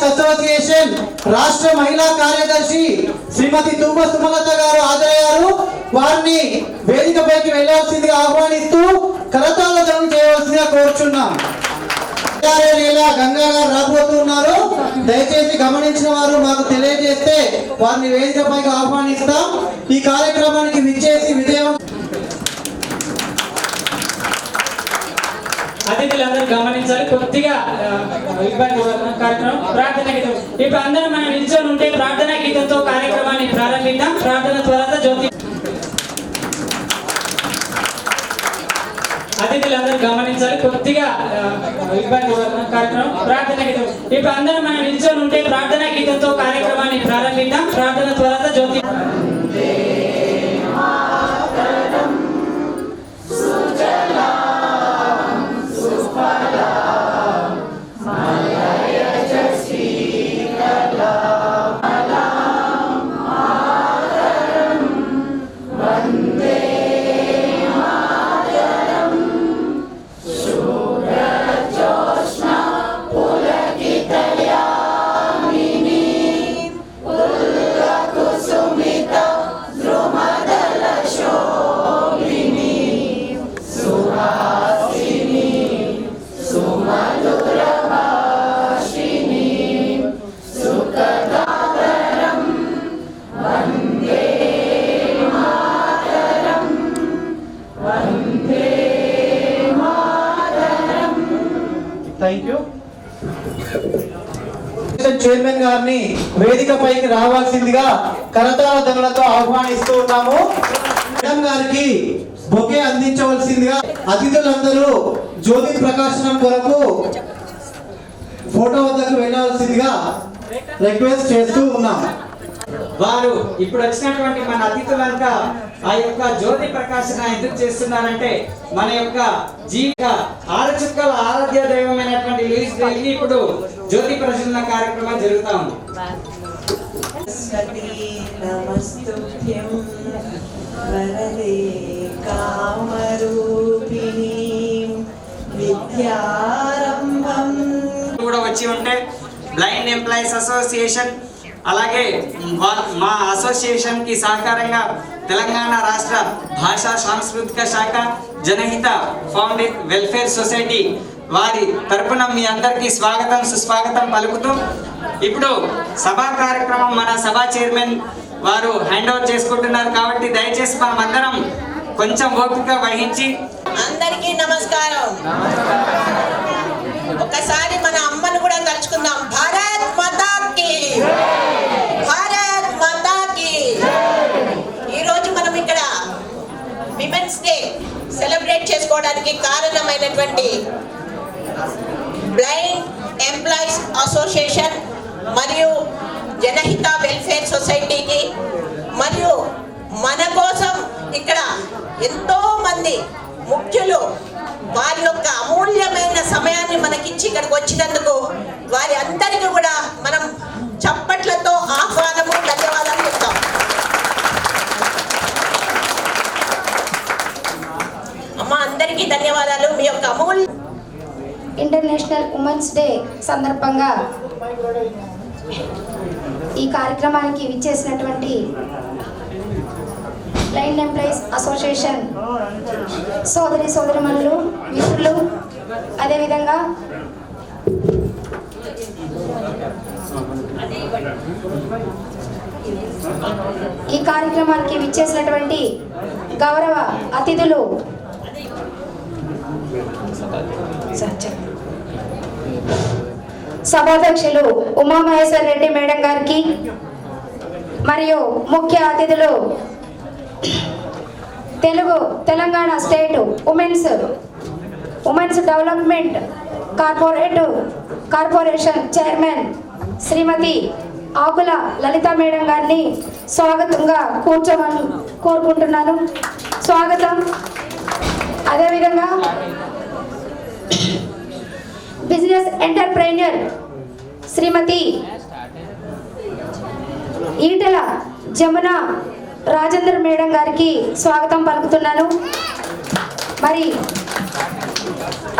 Association రాష్ట్ర మహిళా కార్యదర్శి శ్రీమతి తూమ సుమలత గారు హాజరయ్యారు. వారిని వేదికపైకి వెళ్లాల్సిందిగా ఆహ్వానిస్తూ కరతాళ ధ్వని చేయవలసిందిగా కోరుచున్నాం. గంగా గారు రాబోతున్నారు. దయచేసి గమనించిన వారు మాకు తెలియజేస్తే వారిని వేదికపైకి ఆహ్వానిస్తాం. ఈ కార్యక్రమానికి విచ్చేసి విజయవంతం అతిథులందరూ గమనించాలి. కొద్దిగా ఇబ్బంది కార్యక్రమం ప్రార్థన గీతం. ఇప్పుడు అందరం మనం నిల్చొని ఉంటే ప్రార్థనా గీతంతో కార్యక్రమాన్ని ప్రారంభిద్దాం. ప్రార్థన త్వరత జ్యోతి. అతిథులందరూ గమనించాలి. కొద్దిగా ఇబ్బంది కార్యక్రమం ప్రార్థన గీతం. ఇప్పుడు అందరం మనం నిల్చొని ఉంటే ప్రార్థనా గీతంతో కార్యక్రమాన్ని ప్రారంభిద్దాం. ప్రార్థన త్వరత జ్యోతి. చైర్మన్ గారిని వేదికపైకి రావాల్సిందిగా కరతాళ ధ్వనులతో ఆహ్వానిస్తూ ఉన్నాము. మేడం గారికి బొకే అందించవలసిందిగా అతిథులందరూ జ్యోతి ప్రకాశనం కొరకు ఫోటో వద్దకు వెళ్ళవలసిందిగా రిక్వెస్ట్ చేస్తూ ఉన్నాం. వారు ఇప్పుడు వచ్చినటువంటి మన అతిథులంతా ఆ యొక్క జ్యోతి ప్రకాశన ఎందుకు చేస్తున్నారంటే మన యొక్క జీవిత 6 చుక్కల ఆరాధ్య దైవమైనటువంటి లూయిస్ బ్రెయిల్కి ఇప్పుడు జ్యోతి ప్రజ్వలన కార్యక్రమం జరుగుతా ఉంది. కూడా వచ్చి ఉంటే బ్లైండ్ ఎంప్లాయీస్ అసోసియేషన్ అలాగే మా అసోసియేషన్ కి సహకారంగా తెలంగాణ రాష్ట్ర భాషా సాంస్కృతిక శాఖ జనహిత ఫౌండేషన్ వెల్ఫేర్ సొసైటీ వారి తరపున మీ అందరికీ స్వాగతం సుస్వాగతం పలుకుతూ ఇప్పుడు సభా కార్యక్రమం మన సభా చైర్మన్ వారు హ్యాండ్ ఓవర్ చేసుకుంటున్నారు. కాబట్టి దయచేసి మనమందరం కొంచెం ఓపిక వహించి అందరికీ నమస్కారం. ఒకసారి మన అమ్మను కూడా తలుచుకుందాం. భారత్ మాతా కీ, భారత్ మాతా కీ. ఈరోజు మనం ఇక్కడ విమెన్స్ డే సెలబ్రేట్ చేసుకోవడానికి కారణమైనటువంటి బ్లైండ్ ఎంప్లాయీస్ అసోసియేషన్ మరియు జనహిత వెల్ఫేర్ సొసైటీకి మరియు మన కోసం ఇక్కడ ఎంతో మంది ముఖ్యులు వారి యొక్క అమూల్యమైన సమయాన్ని మనకిచ్చి ఇక్కడికి వచ్చినందుకు వారి అందరికీ కూడా మనం చప్పట్లతో ఆహ్వానము ధన్యవాదాలు చెప్తాం. అమ్మ అందరికీ ధన్యవాదాలు. మీ యొక్క అమూల్య ఇంటర్నేషనల్ ఉమెన్స్ డే సందర్భంగా ఈ కార్యక్రమానికి విచ్చేసినటువంటి బ్లైండ్ ఎంప్లాయీస్ అసోసియేషన్ సోదరిమణులు, మిత్రులు, అదేవిధంగా ఈ కార్యక్రమానికి విచ్చేసినటువంటి గౌరవ అతిథులు సభాధ్యక్షులు ఉమామహేశ్వర్ రెడ్డి మేడం గారికి మరియు ముఖ్య అతిథులు Telangana state women's development corporation chairman Shrimati Akula Lalitha madam గారిని స్వాగతంగా కూర్చోమని కోరుకుంటున్నాను. స్వాగతం. అదేవిధంగా business entrepreneur Shrimati Eatala Jamuna Rajender madam గారికి స్వాగతం పలుకుతున్నాను. మరి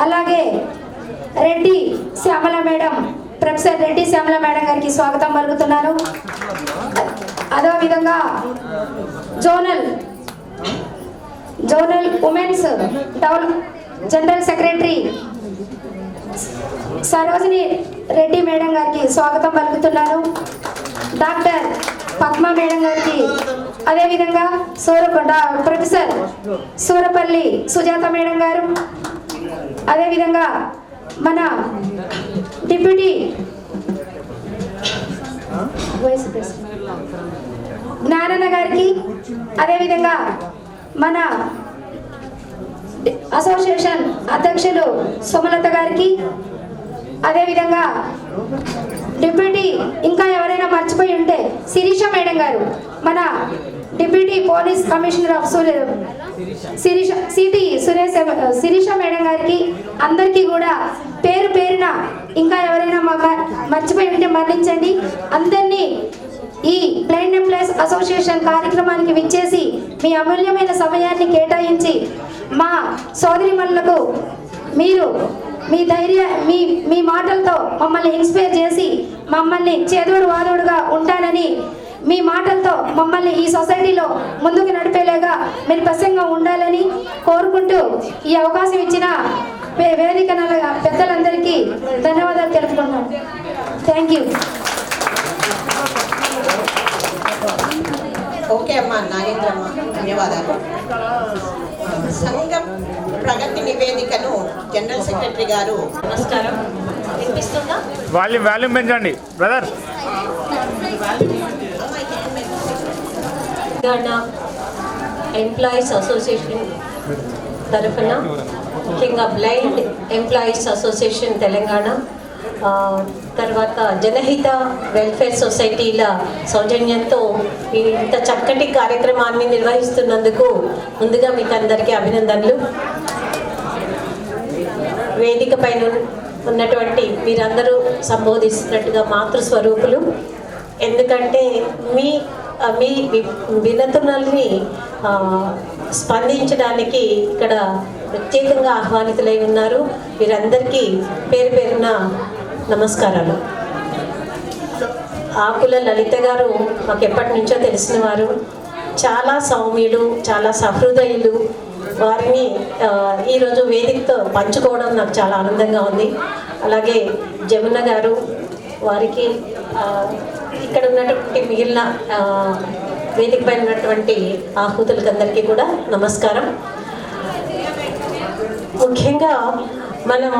అలాగే Reddy Shyamala madam, professor Reddy Shyamala madam గారికి స్వాగతం పలుకుతున్నాను. అదేవిధంగా zonal women's general secretary Sarojini Reddy madam గారికి స్వాగతం పలుకుతున్నాను. డాక్టర్ పద్మ మేడం గారికి, అదేవిధంగా ప్రొఫెసర్ సూరపల్లి సుజాత మేడం గారు, అదేవిధంగా మన డిప్యూటీ వైస్ ప్రెసిడెంట్ జ్ఞానన్న గారికి, అదేవిధంగా మన అసోసియేషన్ అధ్యక్షులు సుమలత గారికి, అదేవిధంగా డిప్యూటీ ఇంకా ఎవరైనా మర్చిపోయి ఉంటే శిరీష మేడం గారు, మన deputy police commissioner of Sirisha madam గారికి, అందరికీ కూడా పేరు పేరున ఇంకా ఎవరైనా మర్చిపోయి ఉంటే మరణించండి. అందరినీ ఈ బ్లైండ్ ఎంప్లాయీస్ అసోసియేషన్ కార్యక్రమానికి విచ్చేసి మీ అమూల్యమైన సమయాన్ని కేటాయించి మా సోదరిమణులకు మీరు మీ మీ మాటలతో మమ్మల్ని ఇన్స్పైర్ చేసి మమ్మల్ని చేదోడు వాదోడుగా ఉంటానని, మీ మాటలతో మమ్మల్ని ఈ సొసైటీలో ముందుకు నడిపేలాగా మీరు ప్రసంగంగా ఉండాలని కోరుకుంటూ ఈ అవకాశం ఇచ్చిన వేదిక పెద్దలందరికీ ధన్యవాదాలు తెలుపుకుంటున్నాను. Thank you. ఓకే అమ్మా నాగేంద్రమ్మ, ధన్యవాదాలు. సంఘం ప్రగతి నివేదికను జనరల్ సెక్రటరీ గారు. నమస్కారం, వినిపిస్తుందా? వాల్యూమ్ పెంచండి బ్రదర్. తెలంగాణ ఎంప్లాయీస్ అసోసియేషన్ తరఫున, ముఖ్యంగా బ్లైండ్ ఎంప్లాయీస్ అసోసియేషన్ తెలంగాణ, తర్వాత జనహిత వెల్ఫేర్ సొసైటీల సౌజన్యంతో ఇంత చక్కటి కార్యక్రమాన్ని నిర్వహిస్తున్నందుకు ముందుగా మీకు అందరికీ అభినందనలు. వేదిక పైన ఉన్నటువంటి మీరందరూ సంబోధిస్తున్నట్టుగా మాతృస్వరూపులు. ఎందుకంటే మీ మీ వినతులని స్పందించడానికి ఇక్కడ ప్రత్యేకంగా ఆహ్వానితులై ఉన్నారు. వీరందరికీ పేరు పేరున నమస్కారాలు. ఆకుల లలిత గారు మాకు ఎప్పటి నుంచో తెలిసిన వారు, చాలా సౌమ్యులు, చాలా సహృదయులు. వారిని ఈరోజు వేదికతో పంచుకోవడం నాకు చాలా ఆనందంగా ఉంది. అలాగే జమున గారు, వారికి ఇక్కడ ఉన్నటువంటి మిగిలిన వేదిక పైన ఉన్నటువంటి ఆహుతులకు అందరికీ కూడా నమస్కారం. ముఖ్యంగా మనం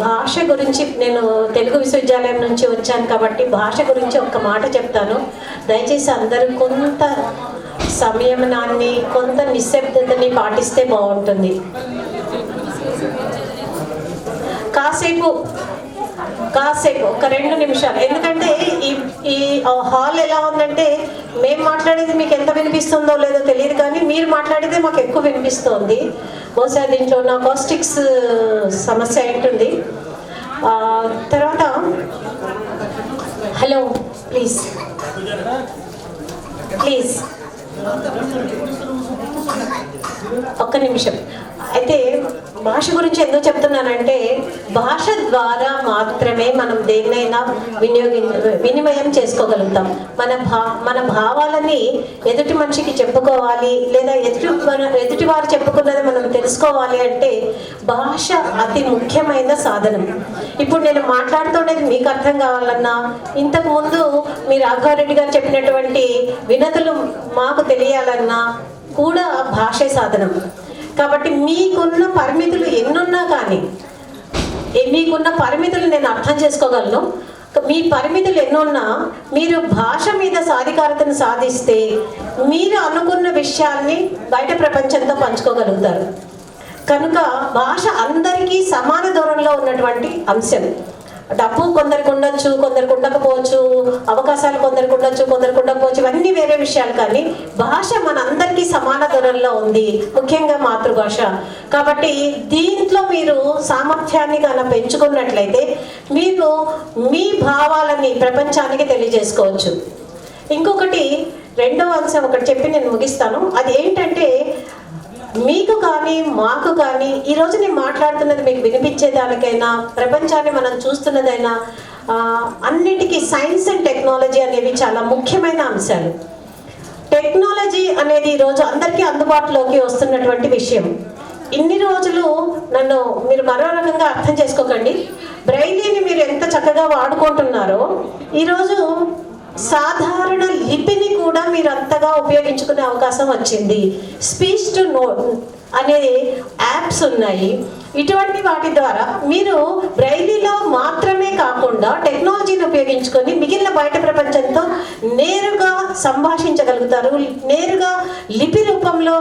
భాష గురించి, నేను తెలుగు విశ్వవిద్యాలయం నుంచి వచ్చాను కాబట్టి భాష గురించి ఒక్క మాట చెప్తాను. దయచేసి అందరూ కొంత సంయమనాన్ని, కొంత నిశ్శబ్దతని పాటిస్తే బాగుంటుంది. కాసేపు ఒక 2 నిమిషాలు. ఎందుకంటే ఈ హాల్ ఎలా ఉందంటే, మేము మాట్లాడేది మీకు ఎంత వినిపిస్తుందో లేదో తెలియదు, కానీ మీరు మాట్లాడేదే మాకు ఎక్కువ వినిపిస్తుంది. బహుశా దీంట్లో నా అకౌస్టిక్స్ సమస్య ఉంటుంది. తర్వాత హలో ప్లీజ్ ఒక్క నిమిషం. అయితే భాష గురించి ఎందుకు చెప్తున్నానంటే, భాష ద్వారా మాత్రమే మనం దేన్నైనా వినిమయం చేసుకోగలుగుతాం. మన భావాలని ఎదుటి మనిషికి చెప్పుకోవాలి, లేదా ఎదుటి వారు చెప్పుకున్నది మనం తెలుసుకోవాలి అంటే భాష అతి ముఖ్యమైన సాధనం. ఇప్పుడు నేను మాట్లాడుతున్నది మీకు అర్థం కావాలన్నా, ఇంతకు ముందు మీ రాఘవరెడ్డి గారు చెప్పినటువంటి వినతులు మాకు తెలియాలన్నా కూడా భాషే సాధనం. కాబట్టి మీకున్న పరిమితులు ఎన్నున్నా కానీ, మీకున్న పరిమితులు నేను అర్థం చేసుకోగలను. మీ పరిమితులు ఎన్నున్నా మీరు భాష మీద సాధికారతను సాధిస్తే మీరు అనుకున్న విషయాల్ని బయట ప్రపంచంతో పంచుకోగలుగుతారు. కనుక భాష అందరికీ సమాన దూరంలో ఉన్నటువంటి అంశం. డబ్బు కొందరికి ఉండొచ్చు, కొందరికి ఉండకపోవచ్చు, అవకాశాలు కొందరికి ఉండొచ్చు, కొందరికి ఉండకపోవచ్చు, ఇవన్నీ వేరే విషయాలు. కానీ భాష మనందరికీ సమాన ధరల్లో ఉంది, ముఖ్యంగా మాతృభాష. కాబట్టి దీంట్లో మీరు సామర్థ్యాన్ని కన్నా పెంచుకున్నట్లయితే మీరు మీ భావాలని ప్రపంచానికి తెలియజేసుకోవచ్చు. ఇంకొకటి, రెండవ అంశం ఒకటి చెప్పి నేను ముగిస్తాను. అది ఏంటంటే, మీకు కానీ మాకు కానీ ఈరోజు నేను మాట్లాడుతున్నది మీకు వినిపించేదానికైనా, ప్రపంచాన్ని మనం చూస్తున్నదైనా, అన్నిటికీ సైన్స్ అండ్ టెక్నాలజీ అనేవి చాలా ముఖ్యమైన అంశాలు. టెక్నాలజీ అనేది ఈరోజు అందరికీ అందుబాటులోకి వస్తున్నటువంటి విషయం. ఇన్ని రోజులు నన్ను మీరు మరో రకంగా అర్థం చేసుకోకండి. బ్రైలీని మీరు ఎంత చక్కగా వాడుకుంటున్నారో ఈరోజు సాధారణ లిపిని కూడా మీరు అంతగా ఉపయోగించుకునే అవకాశం వచ్చింది. స్పీచ్ టు నోట్ అనే యాప్స్ ఉన్నాయి. ఇటువంటి వాటి ద్వారా మీరు బ్రైలీలో మాత్రమే కాకుండా టెక్నాలజీని ఉపయోగించుకొని మిగిలిన బయట ప్రపంచంతో నేరుగా సంభాషించగలుగుతారు. నేరుగా లిపి రూపంలో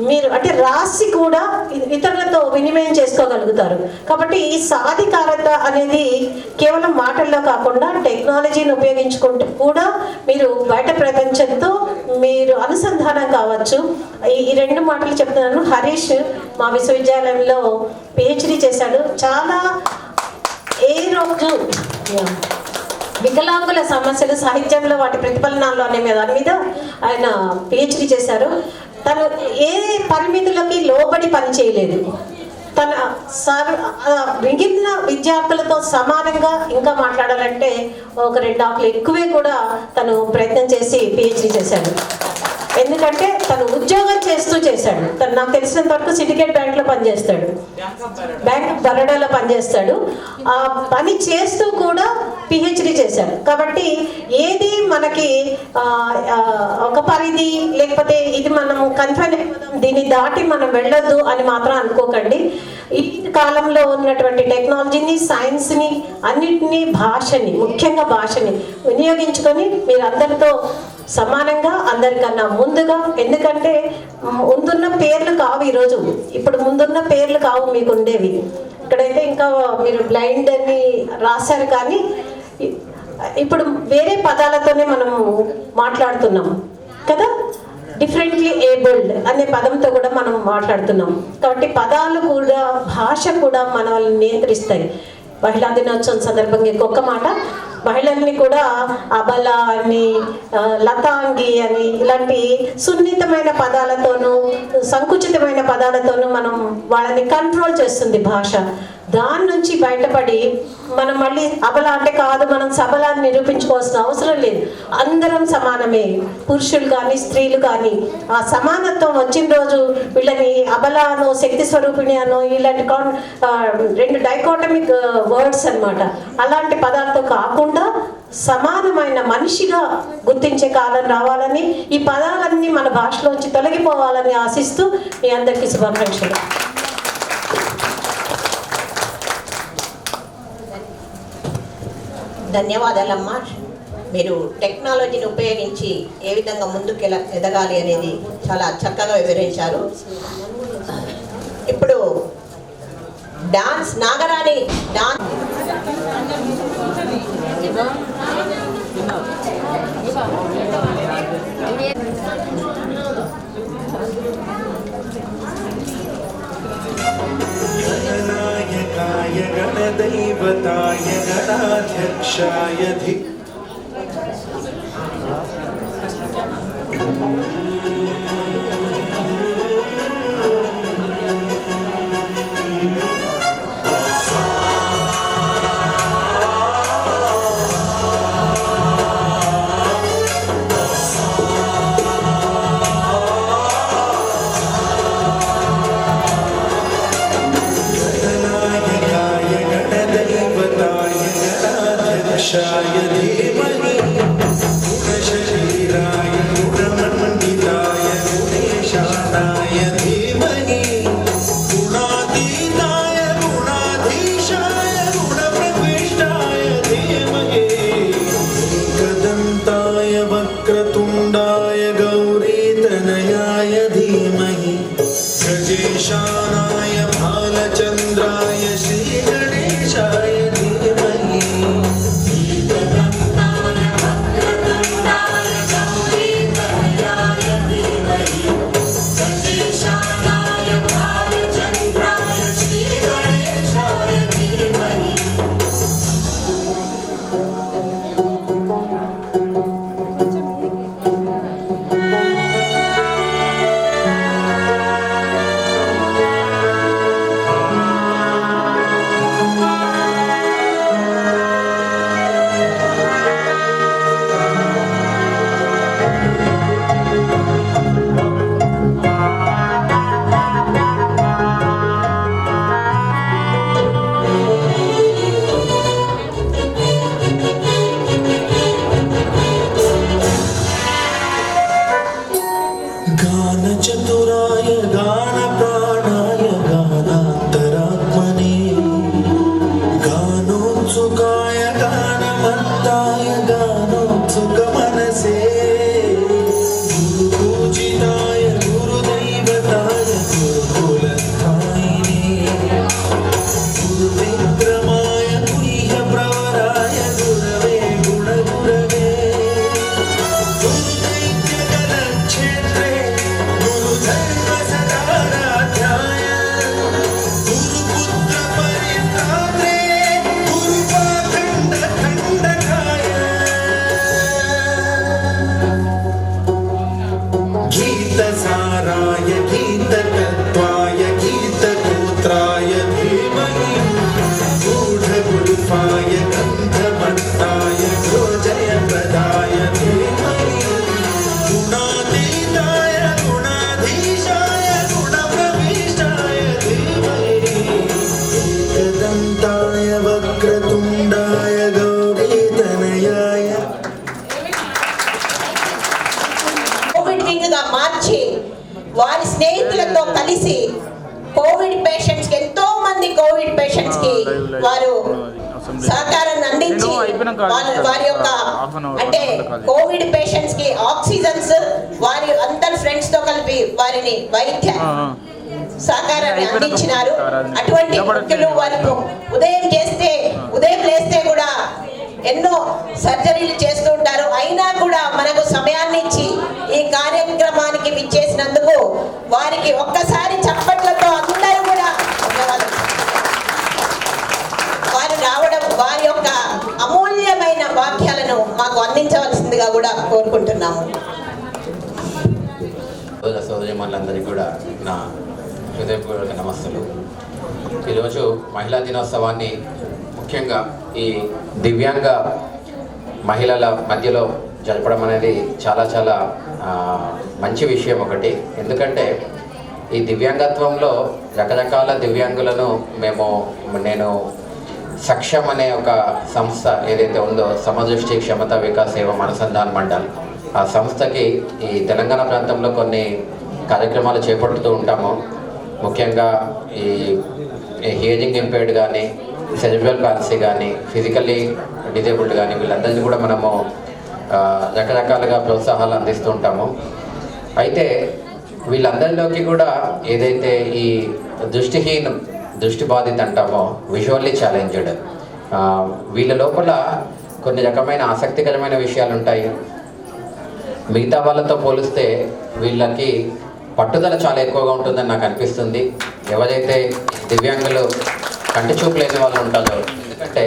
మీరు అంటే రాసి కూడా ఇతరులతో వినిమయం చేసుకోగలుగుతారు. కాబట్టి ఈ సాధికారత అనేది కేవలం మాటల్లో కాకుండా టెక్నాలజీని ఉపయోగించుకుంటూ కూడా మీరు బయట ప్రపంచంతో మీరు అనుసంధానం కావచ్చు. ఈ రెండు మాటలు చెప్తున్నాను. హరీష్ మా విశ్వవిద్యాలయంలో పిహెచ్డి చేశాడు. చాలా ఏ రోజు వికలాంగుల సమస్యలు సాహిత్యంలో వాటి ప్రతిఫలనాలు అనే దాని మీద ఆయన పిహెచ్డి చేశారు. తను ఏ పరిమితులకి లోబడి పని చేయలేదు. తన మిగిలిన విద్యార్థులతో సమానంగా ఇంకా మాట్లాడాలంటే ఒక 2 ఆకులు ఎక్కువే కూడా తను ప్రయత్నం చేసి పిహెచ్డి చేశాడు. ఎందుకంటే తను ఉద్యోగం చేస్తూ చేశాడు. తను నాకు తెలిసినంత వరకు సిండికేట్ బ్యాంక్లో పనిచేస్తాడు, బ్యాంక్ ఆఫ్ బరోడాలో పనిచేస్తాడు. ఆ పని చేస్తూ కూడా పిహెచ్డి చేశాడు. కాబట్టి ఏది మనకి ఒక పరిధి లేకపోతే ఇది మనం కన్ఫైన్ అయిపోదాం, దీన్ని దాటి మనం వెళ్ళొద్దు అని మాత్రం అనుకోకండి. ఈ కాలంలో ఉన్నటువంటి టెక్నాలజీని, సైన్స్ని, అన్నిటినీ, భాషని, ముఖ్యంగా భాషని వినియోగించుకొని మీరు అందరితో సమానంగా, అందరికన్నా ముందుగా, ఎందుకంటే ముందున్న పేర్లు కావు ఈరోజు, ఇప్పుడు ముందున్న పేర్లు కావు మీకు ఉండేవి. ఇక్కడైతే ఇంకా మీరు బ్లైండ్ అని రాశారు, కానీ ఇప్పుడు వేరే పదాలతోనే మనం మాట్లాడుతున్నాం కదా. డిఫరెంట్లీ ఏబుల్డ్ అనే పదంతో కూడా మనం మాట్లాడుతున్నాం. కాబట్టి పదాలు కూడా, భాష కూడా మనల్ని నియంత్రిస్తాయి. మహిళా దినోత్సవం సందర్భంగా ఇంకొక మాట, మహిళల్ని కూడా అబల అని, లతాంగి అని ఇలాంటి సున్నితమైన పదాలతోనూ సంకుచితమైన పదాలతోనూ మనం వాళ్ళని కంట్రోల్ చేస్తుంది భాష. దాని నుంచి బయటపడి మనం మళ్ళీ అబల అంటే కాదు, మనం సబలాన్ని నిరూపించుకోవాల్సిన అవసరం లేదు. అందరం సమానమే, పురుషులు కానీ స్త్రీలు కానీ. ఆ సమానత్వం వచ్చిన రోజు వీళ్ళని అబలానో శక్తి స్వరూపిణి అనో ఇలాంటి 2 డైకోటమిక్ వర్డ్స్ అన్నమాట, అలాంటి పదాలతో కాకుండా సమానమైన మనిషిగా గుర్తించే కాలం రావాలని, ఈ పదాలన్నీ మన భాషలోంచి తొలగిపోవాలని ఆశిస్తూ మీ అందరికీ శుభాకాంక్షలు. ధన్యవాదాలమ్మా. మీరు టెక్నాలజీని ఉపయోగించి ఏ విధంగా ముందుకు ఎదగాలి అనేది చాలా చక్కగా వివరించారు. ఇప్పుడు డాన్స్ నాగరాణి డాన్స్ गणनायकाय गणदैवताय गणाध्यक्षाय धीमहि गुणशरीराय गुणमण्डिताय गुणेशानाय धीमहि गुणातीताय गुणाधीशाय गुणप्रविष्टाय धीमहि एकदन्ताय वक्रतुण्डाय गौरीतनयाय धीमहि गजेशानाय भालचन्द्राय श्रीगणेशाय धीमहि वक्रतुण्डाय गौरीतनयाय కోవిడ్ వింగ్ గా మార్చి వారి స్నేహితులతో కలిసి కోవిడ్ పేషెంట్స్ కి ఎంతో మంది కోవిడ్ పేషెంట్స్ కి వారు సహకారాన్ని అందించి వారి యొక్క అంటే కోవిడ్ పేషెంట్స్ కి ఆక్సిజన్స్ వారి అందరు ఫ్రెండ్స్ తో కలిపి వారిని వైద్య సహకారాన్ని అందించినారు. అటువంటి వ్యక్తులు వారికి ఉదయం లేస్తే కూడా ఎన్నో సర్జరీలు చేస్తూ ఉంటారు. అయినా కూడా మనకు సమయాన్ని ఇచ్చి ఈ కార్యక్రమానికి విచ్చేసినందుకు వారికి ఒక్కసారి చప్పట్లతో అందరూ కూడా వారు రావడం వారి యొక్క అమూల్యమైన వాక్యాలను మాకు అందించవలసిందిగా కూడా కోరుకుంటున్నాము. సోదరిమణులందరికీ కూడా నా హృదయపూర్వక నమస్సులు. ఈరోజు మహిళా దినోత్సవాన్ని ముఖ్యంగా ఈ దివ్యాంగ మహిళల మధ్యలో జరపడం అనేది చాలా చాలా మంచి విషయం ఒకటి. ఎందుకంటే ఈ దివ్యాంగత్వంలో రకరకాల దివ్యాంగులను నేను సక్షం అనే ఒక సంస్థ ఏదైతే ఉందో సమదృష్టి క్షమతా వికాస్ సేవ అనుసంధాన్ మండల్, ఆ సంస్థకి ఈ తెలంగాణ ప్రాంతంలో కొన్ని కార్యక్రమాలు చేపడుతూ ఉంటాము. ముఖ్యంగా ఈ హియరింగ్ ఇంపైర్డ్ కానీ, సెరిబ్రల్ పాలసీ కానీ, ఫిజికల్లీ డిజేబుల్డ్ కానీ వీళ్ళందరినీ కూడా మనము రకరకాలుగా ప్రోత్సాహాలు అందిస్తూ ఉంటాము. అయితే వీళ్ళందరిలోకి కూడా ఏదైతే ఈ దృష్టి బాధిత అంటామో, విజువల్లీ ఛాలెంజ్డ్, వీళ్ళ లోపల కొన్ని రకమైన ఆసక్తికరమైన విషయాలు ఉంటాయి. మిగతా వాళ్ళతో పోలిస్తే వీళ్ళకి పట్టుదల చాలా ఎక్కువగా ఉంటుందని నాకు అనిపిస్తుంది. ఎవరైతే దివ్యాంగులు కంటి చూపు లేని వాళ్ళు ఉంటారో, ఎందుకంటే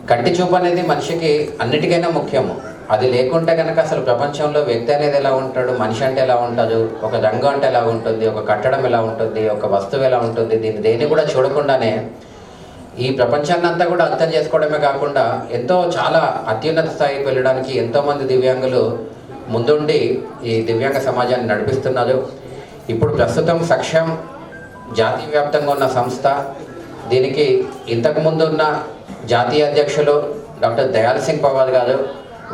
కంటి చూపు అనేది మనిషికి అన్నిటికైనా ముఖ్యము. అది లేకుంటే కనుక అసలు ప్రపంచంలో వ్యక్తి అనేది ఎలా ఉంటాడు, మనిషి అంటే ఎలా ఉంటాడు, ఒక రంగు అంటే ఎలా ఉంటుంది, ఒక కట్టడం ఎలా ఉంటుంది, ఒక వస్తువు ఎలా ఉంటుంది, దేన్ని కూడా చూడకుండానే ఈ ప్రపంచాన్ని అంతా కూడా అర్థం చేసుకోవడమే కాకుండా చాలా అత్యున్నత స్థాయికి వెళ్ళడానికి ఎంతోమంది దివ్యాంగులు ముందుండి ఈ దివ్యాంగ సమాజాన్ని నడిపిస్తున్నారు. ఇప్పుడు ప్రస్తుతం సక్షం జాతీయ వ్యాప్తంగా ఉన్న సంస్థ. దీనికి ఇంతకుముందు ఉన్న జాతీయ అధ్యక్షులు డాక్టర్ దయాల్ సింగ్ పవార్ గారు,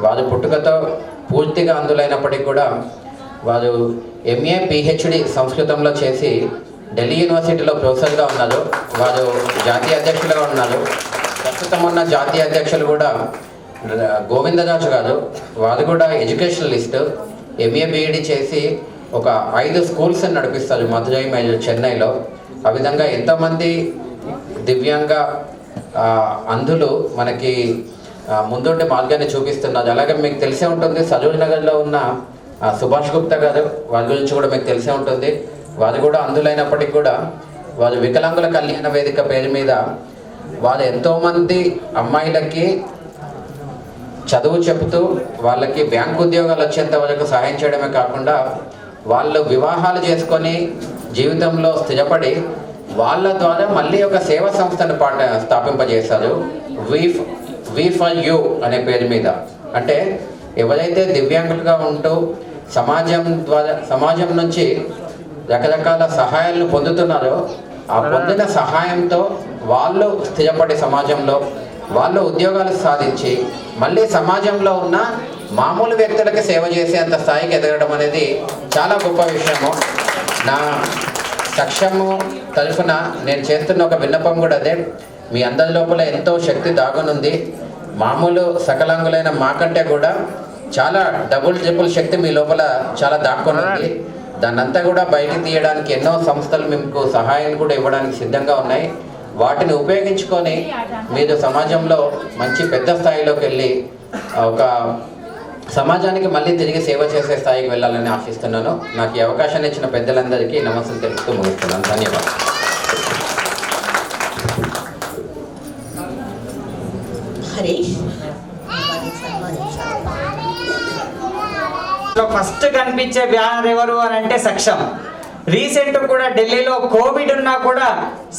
వారు పుట్టుకతో పూర్తిగా అందులైనప్పటికీ కూడా వారు MA PhD సంస్కృతంలో చేసి ఢిల్లీ యూనివర్సిటీలో ప్రొఫెసర్గా ఉన్నారు. వారు జాతీయ అధ్యక్షులుగా ఉన్నారు. ప్రస్తుతం ఉన్న జాతీయ అధ్యక్షులు కూడా గోవిందరాజు గారు, వారు కూడా ఎడ్యుకేషనలిస్ట్, MA BEd చేసి ఒక 5 స్కూల్స్ నడిపిస్తారు మధురై మరియు చెన్నైలో. ఆ విధంగా ఎంతోమంది దివ్యాంగ అంధులు మనకి ముందుండే మార్గాన్ని చూపిస్తున్నారు. అలాగే మీకు తెలిసే ఉంటుంది సరూర్ నగర్లో ఉన్న సుభాష్ గుప్తా గారు, వారి గురించి కూడా మీకు తెలిసే ఉంటుంది. వారు కూడా అంధులైనప్పటికీ కూడా వారు వికలాంగుల కళ్యాణ వేదిక పేరు మీద వారు ఎంతోమంది అమ్మాయిలకి చదువు చెబుతూ వాళ్ళకి బ్యాంకు ఉద్యోగాలు వచ్చేంత వరకు సహాయం చేయడమే కాకుండా వాళ్ళు వివాహాలు చేసుకొని జీవితంలో స్థిరపడి వాళ్ళ ద్వారా మళ్ళీ ఒక సేవా సంస్థను స్థాపింపజేశారు. వి ఫర్ యూ అనే పేరు మీద. అంటే ఎవరైతే దివ్యాంగులుగా ఉంటూ సమాజం నుంచి రకరకాల సహాయాలను పొందుతున్నారో, ఆ పొందిన సహాయంతో వాళ్ళు స్థిరపడి సమాజంలో వాళ్ళు ఉద్యోగాలు సాధించి మళ్ళీ సమాజంలో ఉన్న మామూలు వ్యక్తులకి సేవ చేసేంత స్థాయికి ఎదగడం అనేది చాలా గొప్ప విషయము. నా సక్షము తరఫున నేను చేస్తున్న ఒక విన్నపం కూడా అదే. మీ అందరి లోపల ఎంతో శక్తి దాగునుంది. మామూలు సకలాంగులైన మాకంటే కూడా చాలా డబుల్ ట్రిపుల్ శక్తి మీ లోపల చాలా దాక్కుని ఉంది. దాన్నంతా కూడా బయటికి తీయడానికి ఎన్నో సంస్థలు మీకు సహాయం కూడా ఇవ్వడానికి సిద్ధంగా ఉన్నాయి. వాటిని ఉపయోగించుకొని మీరు సమాజంలో మంచి పెద్ద స్థాయిలోకి వెళ్ళి ఒక సమాజానికి మళ్ళీ తిరిగి సేవ చేసే స్థాయికి వెళ్ళాలని ఆశిస్తున్నాను. నాకు ఈ అవకాశాన్ని ఇచ్చిన పెద్దలందరికీ నమస్సులు తెలుపుతూ ముగిస్తున్నాను. ధన్యవాదాలు. ఫస్ట్ కనిపించే బ్యానర్ ఎవరు అని అంటే సక్షం. రీసెంట్ కూడా ఢిల్లీలో కోవిడ్ ఉన్నా కూడా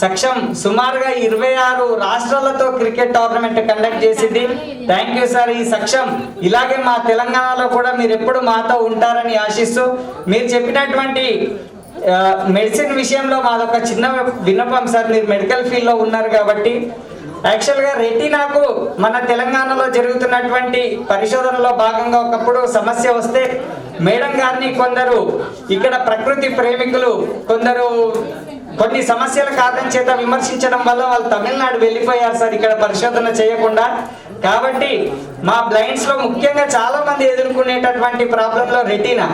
సక్షం సుమారుగా 26 రాష్ట్రాలతో క్రికెట్ టోర్నమెంట్ కండక్ట్ చేసింది. Thank you sir. ఈ సక్షం ఇలాగే మా తెలంగాణలో కూడా మీరు ఎప్పుడు మాతో ఉంటారని ఆశిస్తూ, మీరు చెప్పినటువంటి మెడిసిన్ విషయంలో మాదొక చిన్న విన్నపం సార్. మీరు మెడికల్ ఫీల్డ్లో ఉన్నారు కాబట్టి యాక్చువల్గా రెటీనాకు మన తెలంగాణలో జరుగుతున్నటువంటి పరిశోధనలో భాగంగా ఒకప్పుడు సమస్య వస్తే మేడం గారిని కొందరు ఇక్కడ ప్రకృతి ప్రేమికులు కొందరు కొన్ని సమస్యల కారణం చేత విమర్శించడం వల్ల వాళ్ళు తమిళనాడు వెళ్ళిపోయారు సార్ ఇక్కడ పరిశోధన చేయకుండా. కాబట్టి మా బ్లైండ్స్లో ముఖ్యంగా చాలా మంది ఎదుర్కొనేటటువంటి ప్రాబ్లంలో రెటీనా.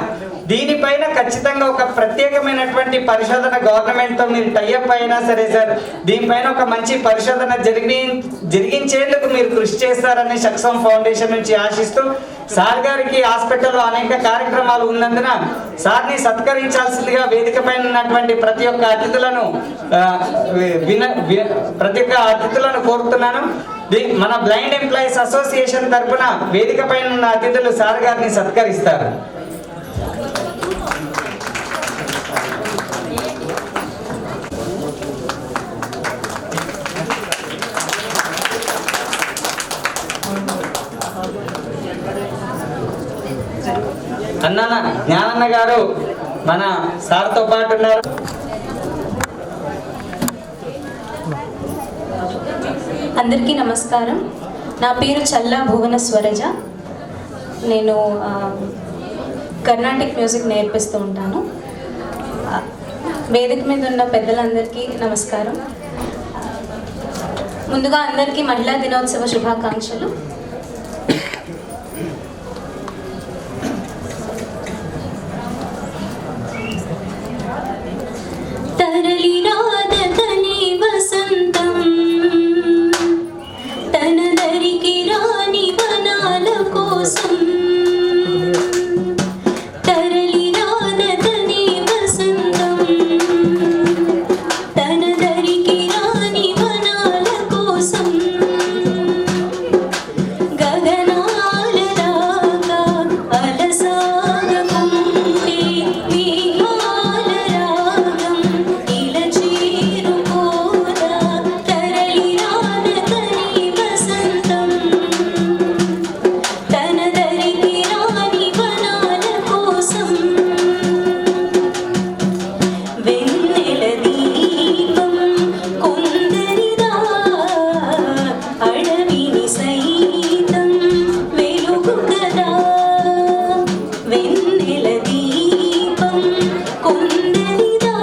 దీనిపైన ఖచ్చితంగా ఒక ప్రత్యేకమైనటువంటి పరిశోధన గవర్నమెంట్తో మీరు టైఅప్ అయినా సరే సార్ దీనిపైన ఒక మంచి పరిశోధన జరిగించేందుకు మీరు కృషి చేస్తారని సక్సమ్ ఫౌండేషన్ నుంచి ఆశిస్తూ సార్ గారికి హాస్పిటల్లో అనేక కార్యక్రమాలు ఉన్నందున సార్ని సత్కరించాల్సిందిగా వేదిక పైన ఉన్నటువంటి ప్రతి ఒక్క అతిథులను కోరుతున్నాను. మన బ్లైండ్ ఎంప్లాయీస్ అసోసియేషన్ తరఫున వేదిక పైన ఉన్న అతిథులు సార్ గారిని సత్కరిస్తారు. అన్న జ్ఞానన్న గారు మన సార్తో పాటు ఉన్నారు. అందరికీ నమస్కారం. నా పేరు చల్లా భువన స్వరజ. నేను కర్ణాటిక్ మ్యూజిక్ నేర్పిస్తూ ఉంటాను. వేదిక మీద ఉన్న పెద్దలందరికీ నమస్కారం. ముందుగా అందరికీ మహిళా దినోత్సవ శుభాకాంక్షలు. తరలి రాధని వసంతం తన దరికి రాని వనాల కోసం తరలి రాధని వసంతం తన దరికి రాని వనాల కోసం గగనాల దాకా అలసాగకుంటే విహాల రాగం ఇలా చేరుకోదా తరలి రాధని వసంతం తన దరికి రాని వనాల కోసం వెన్నెల దీపం కొందరిదా అడవిని సైతం వెలుగు కదా వెన్నెల దీపం కొందరిదా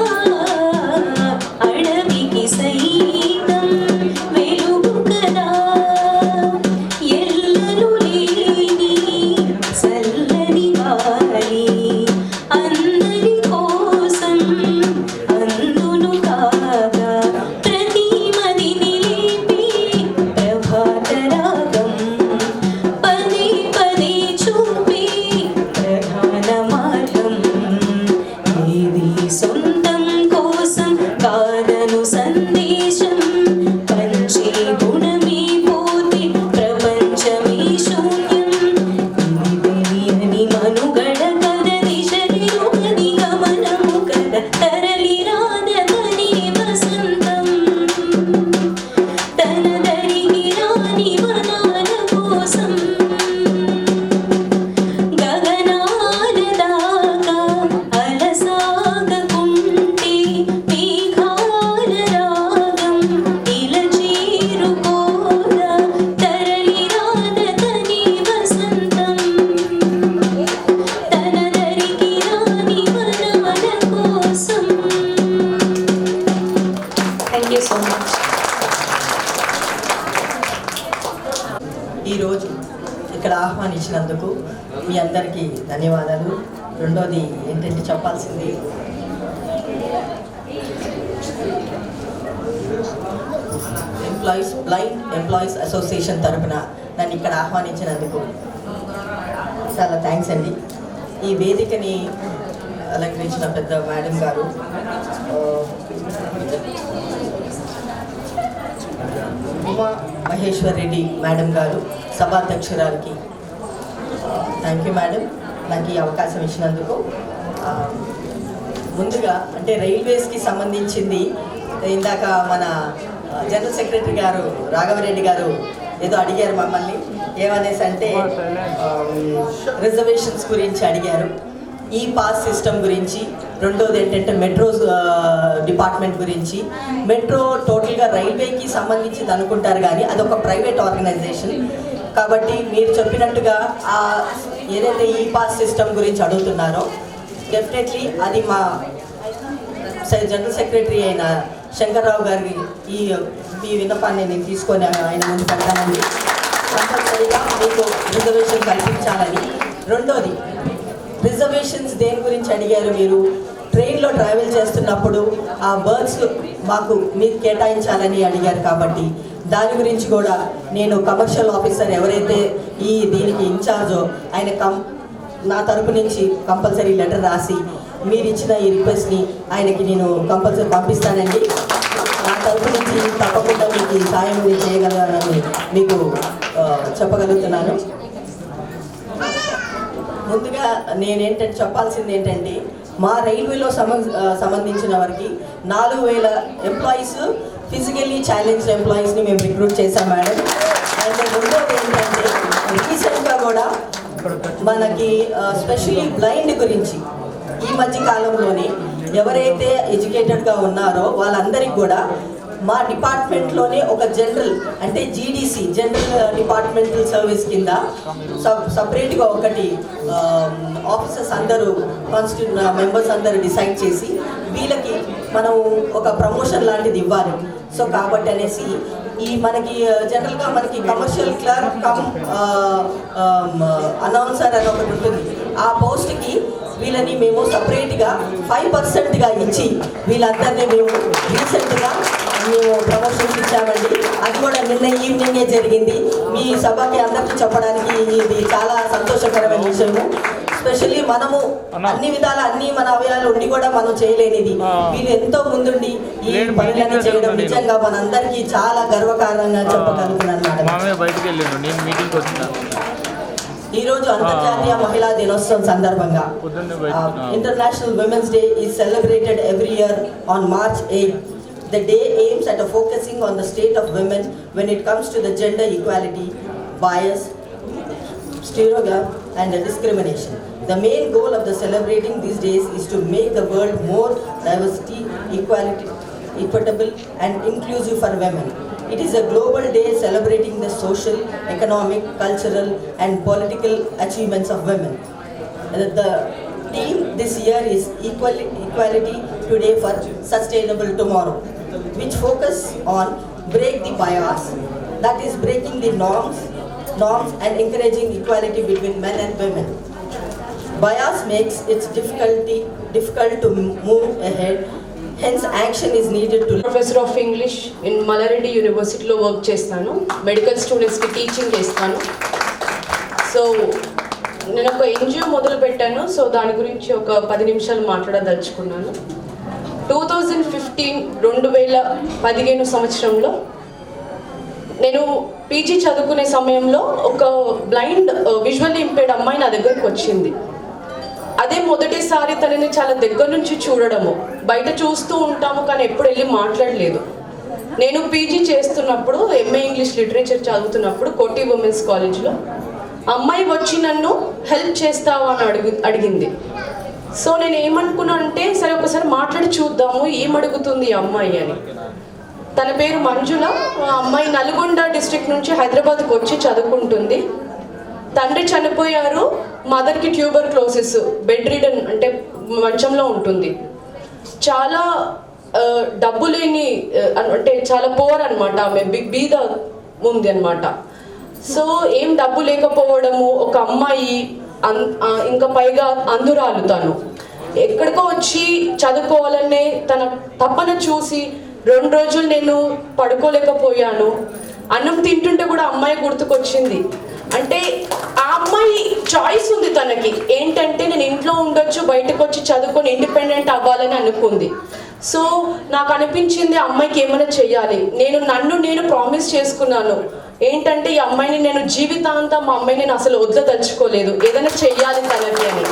అడవికి సైతం వెలుగు కదా ఎల్లలు లేని చల్లని గాలి అందరి కోసం అందును కాగా ప్రతి మదిని లేపి ప్రభాత రాగం పదే పదే చూపి ప్రధాన మార్గం ఏది సొంతం కోసం కాదను సందేశం పంచే గుణమే పోతే ప్రపంచమే శూన్యం తెలియని మనుగడ కద దిశ తిరుగని గమనము కద తరలి రాధని వసంతం తన దరికి రాని వనాల కోసం గగనాల దాకా అలసాగకుంటే మేఘాల రాగం ఇలా చేరుకోదా తరలి రాధని వసంతం తన దరికి రాని వనాల కోసం. Thank you so much. ఈరోజు ఇక్కడ ఆహ్వానించినందుకు మీ అందరికీ ధన్యవాదాలు. రెండోది ఏంటంటే చెప్పాల్సింది బ్లైండ్ ఎంప్లాయీస్ అసోసియేషన్ తరఫున నన్ను ఇక్కడ ఆహ్వానించినందుకు చాలా థ్యాంక్స్ అండి. ఈ వేదికని అలంకరించిన పెద్ద మేడం గారు ఉమా మహేశ్వర్ రెడ్డి మేడం గారు సభాధ్యక్షురాలకి థ్యాంక్ యూ మేడం నాకు ఈ అవకాశం ఇచ్చినందుకు. ముందుగా అంటే రైల్వేస్కి సంబంధించింది ఇందాక మన జనరల్ సెక్రటరీ గారు రాఘవరెడ్డి గారు ఏదో అడిగారు మమ్మల్ని ఏమనేసి అంటే రిజర్వేషన్స్ గురించి అడిగారు, ఈ పాస్ సిస్టమ్ గురించి రెండోది ఏంటంటే మెట్రో డిపార్ట్మెంట్ గురించి. మెట్రో టోటల్గా రైల్వేకి సంబంధించింది అనుకుంటారు కానీ అదొక ప్రైవేట్ ఆర్గనైజేషన్. కాబట్టి మీరు చెప్పినట్టుగా ఏదైతే ఈ పాస్ సిస్టమ్ గురించి అడుగుతున్నారో డెఫినెట్లీ అది మా జనరల్ సెక్రటరీ అయిన శంకర్రావు గారికి ఈ విన్నపాన్ని నేను తీసుకొని ఆయన ముందు పెడతానండి. కంపల్సరీగా మీకు రిజర్వేషన్ కల్పించాలని. రెండోది రిజర్వేషన్స్ దేని గురించి అడిగారు మీరు? ట్రైన్లో ట్రావెల్ చేస్తున్నప్పుడు ఆ బర్త్స్ మాకు మీరు కేటాయించాలని అడిగారు. కాబట్టి దాని గురించి కూడా నేను కమర్షియల్ ఆఫీసర్ ఎవరైతే దీనికి ఇన్ఛార్జో ఆయన నా తరపు నుంచి కంపల్సరీ లెటర్ రాసి మీరు ఇచ్చిన ఈ రిక్వెస్ట్ని ఆయనకి నేను కంపల్సరీ పంపిస్తానండి. నా తరపు నుంచి తప్పకుండా మీకు సాయం చేయగలనని మీకు చెప్పగలుగుతున్నాను. ముందుగా నేనేంటంటే చెప్పాల్సింది ఏంటంటే మా రైల్వేలో సంబంధించిన వారికి 4000 ఎంప్లాయీస్ ఫిజికల్లీ ఛాలెంజ్డ్ ఎంప్లాయీస్ని మేము రిక్రూట్ చేశాం మేడం. అండ్ రెండోది ఏంటంటే రీసెంట్గా కూడా మనకి స్పెషల్లీ బ్లైండ్ గురించి ఈ మధ్య కాలంలోనే ఎవరైతే ఎడ్యుకేటెడ్గా ఉన్నారో వాళ్ళందరికీ కూడా మా డిపార్ట్మెంట్లోనే ఒక జనరల్ అంటే జీడీసీ జనరల్ డిపార్ట్మెంటల్ సర్వీస్ కింద సపరేట్గా ఒకటి ఆఫీసర్స్ అందరూ కాన్స్టిట్యూట్ మెంబర్స్ అందరూ డిసైడ్ చేసి వీళ్ళకి మనం ఒక ప్రమోషన్ లాంటిది ఇవ్వాలి. సో కాబట్టి అనేసి మనకి జనరల్గా మనకి కమర్షియల్ క్లర్క్ కమ్ అనౌన్సర్ అని ఒకటి ఉంటుంది. ఆ పోస్ట్కి వీళ్ళని మేము సపరేట్గా 5%గా ఇచ్చి వీళ్ళందరినీ మేము రీసెంట్గా ప్రమోషన్స్ ఇచ్చామండి. అది కూడా నిన్న ఈవినింగే జరిగింది. మీ సభకి అందరికీ చెప్పడానికి ఇది చాలా సంతోషకరమైన విషయము. స్పెషల్లీ మనము అన్ని విధాల అన్ని మన అవయాలు ఉండి కూడా మనం చేయలేనిది వీళ్ళు ఎంతో ముందుండి ఈ పనులన్నీ చేయడం నిజంగా మనందరికీ చాలా గర్వకారణంగా చెప్పగలుగుతున్నాను మేడం. ఈరోజు అంతర్జాతీయ మహిళా దినోత్సవం సందర్భంగా international women's day is celebrated every year on March 8. The day aims at focusing on the state of women when it comes to the gender equality, bias, stereotype and discrimination. The main goal of the celebrating these days is to make the world more diversity, equitable and inclusive for women. It is a global day celebrating the social, economic, cultural and political achievements of women. The theme this year is Equality Today for Sustainable Tomorrow, which focus on break the bias, that is breaking the norms and encouraging equality between men and women. Bias makes it difficult to move ahead. Hence action is needed to. Professor of English in Malareddy University లో work చేస్తాను. Medical స్టూడెంట్స్కి teaching చేస్తాను. So నేను ఒక NGO మొదలు పెట్టాను. So దాని గురించి ఒక 10 నిమిషాలు మాట్లాడదలుచుకున్నాను. 2015 సంవత్సరంలో నేను పీజీ చదువుకునే సమయంలో ఒక బ్లైండ్ విజువల్లీ ఇంపేర్డ్ అమ్మాయి నా దగ్గరకు వచ్చింది. అదే మొదటిసారి తనని చాలా దగ్గర నుంచి చూడడము. బయట చూస్తూ ఉంటాము కానీ ఎప్పుడు వెళ్ళి మాట్లాడలేదు. నేను పీజీ చేస్తున్నప్పుడు ఎంఏ ఇంగ్లీష్ లిటరేచర్ చదువుతున్నప్పుడు కోటి ఉమెన్స్ కాలేజ్లో అమ్మాయి వచ్చి నన్ను హెల్ప్ చేస్తావా అని అడిగింది. సో నేను ఏమనుకున్నా అంటే సరే ఒకసారి మాట్లాడి చూద్దాము ఏమడుగుతుంది ఈ అమ్మాయి అని. తన పేరు మంజుల. ఆ అమ్మాయి నల్గొండ డిస్ట్రిక్ట్ నుంచి హైదరాబాద్కి వచ్చి చదువుకుంటుంది. తండ్రి చనిపోయారు. మదర్కి ట్యూబర్క్లోసిస్, బెడ్ రిడన్ అంటే మంచంలో ఉంటుంది. చాలా డబ్బు లేని అంటే చాలా పోర్ అనమాట. ఆమె బీద ఉంది అనమాట. సో ఏం డబ్బు లేకపోవడము, ఒక అమ్మాయి ఇంకా పైగా అందురాలు. తను ఎక్కడికో వచ్చి చదువుకోవాలనే తన తపన చూసి 2 రోజులు నేను పడుకోలేకపోయాను. అన్నం తింటుంటే కూడా అమ్మాయి గుర్తుకొచ్చింది. అంటే ఆ అమ్మాయి చాయిస్ ఉంది తనకి. ఏంటంటే నేను ఇంట్లో ఉండొచ్చు, బయటకు వచ్చి చదువుకొని ఇండిపెండెంట్ అవ్వాలని అనుకుంది. సో నాకు అనిపించింది అమ్మాయికి ఏమైనా చెయ్యాలి. నన్ను నేను ప్రామిస్ చేసుకున్నాను ఏంటంటే ఈ అమ్మాయిని నేను జీవితాంతం మా అమ్మాయిని నేను అసలు వదలదలుచుకోలేదు, ఏదైనా చెయ్యాలి తనకి అని.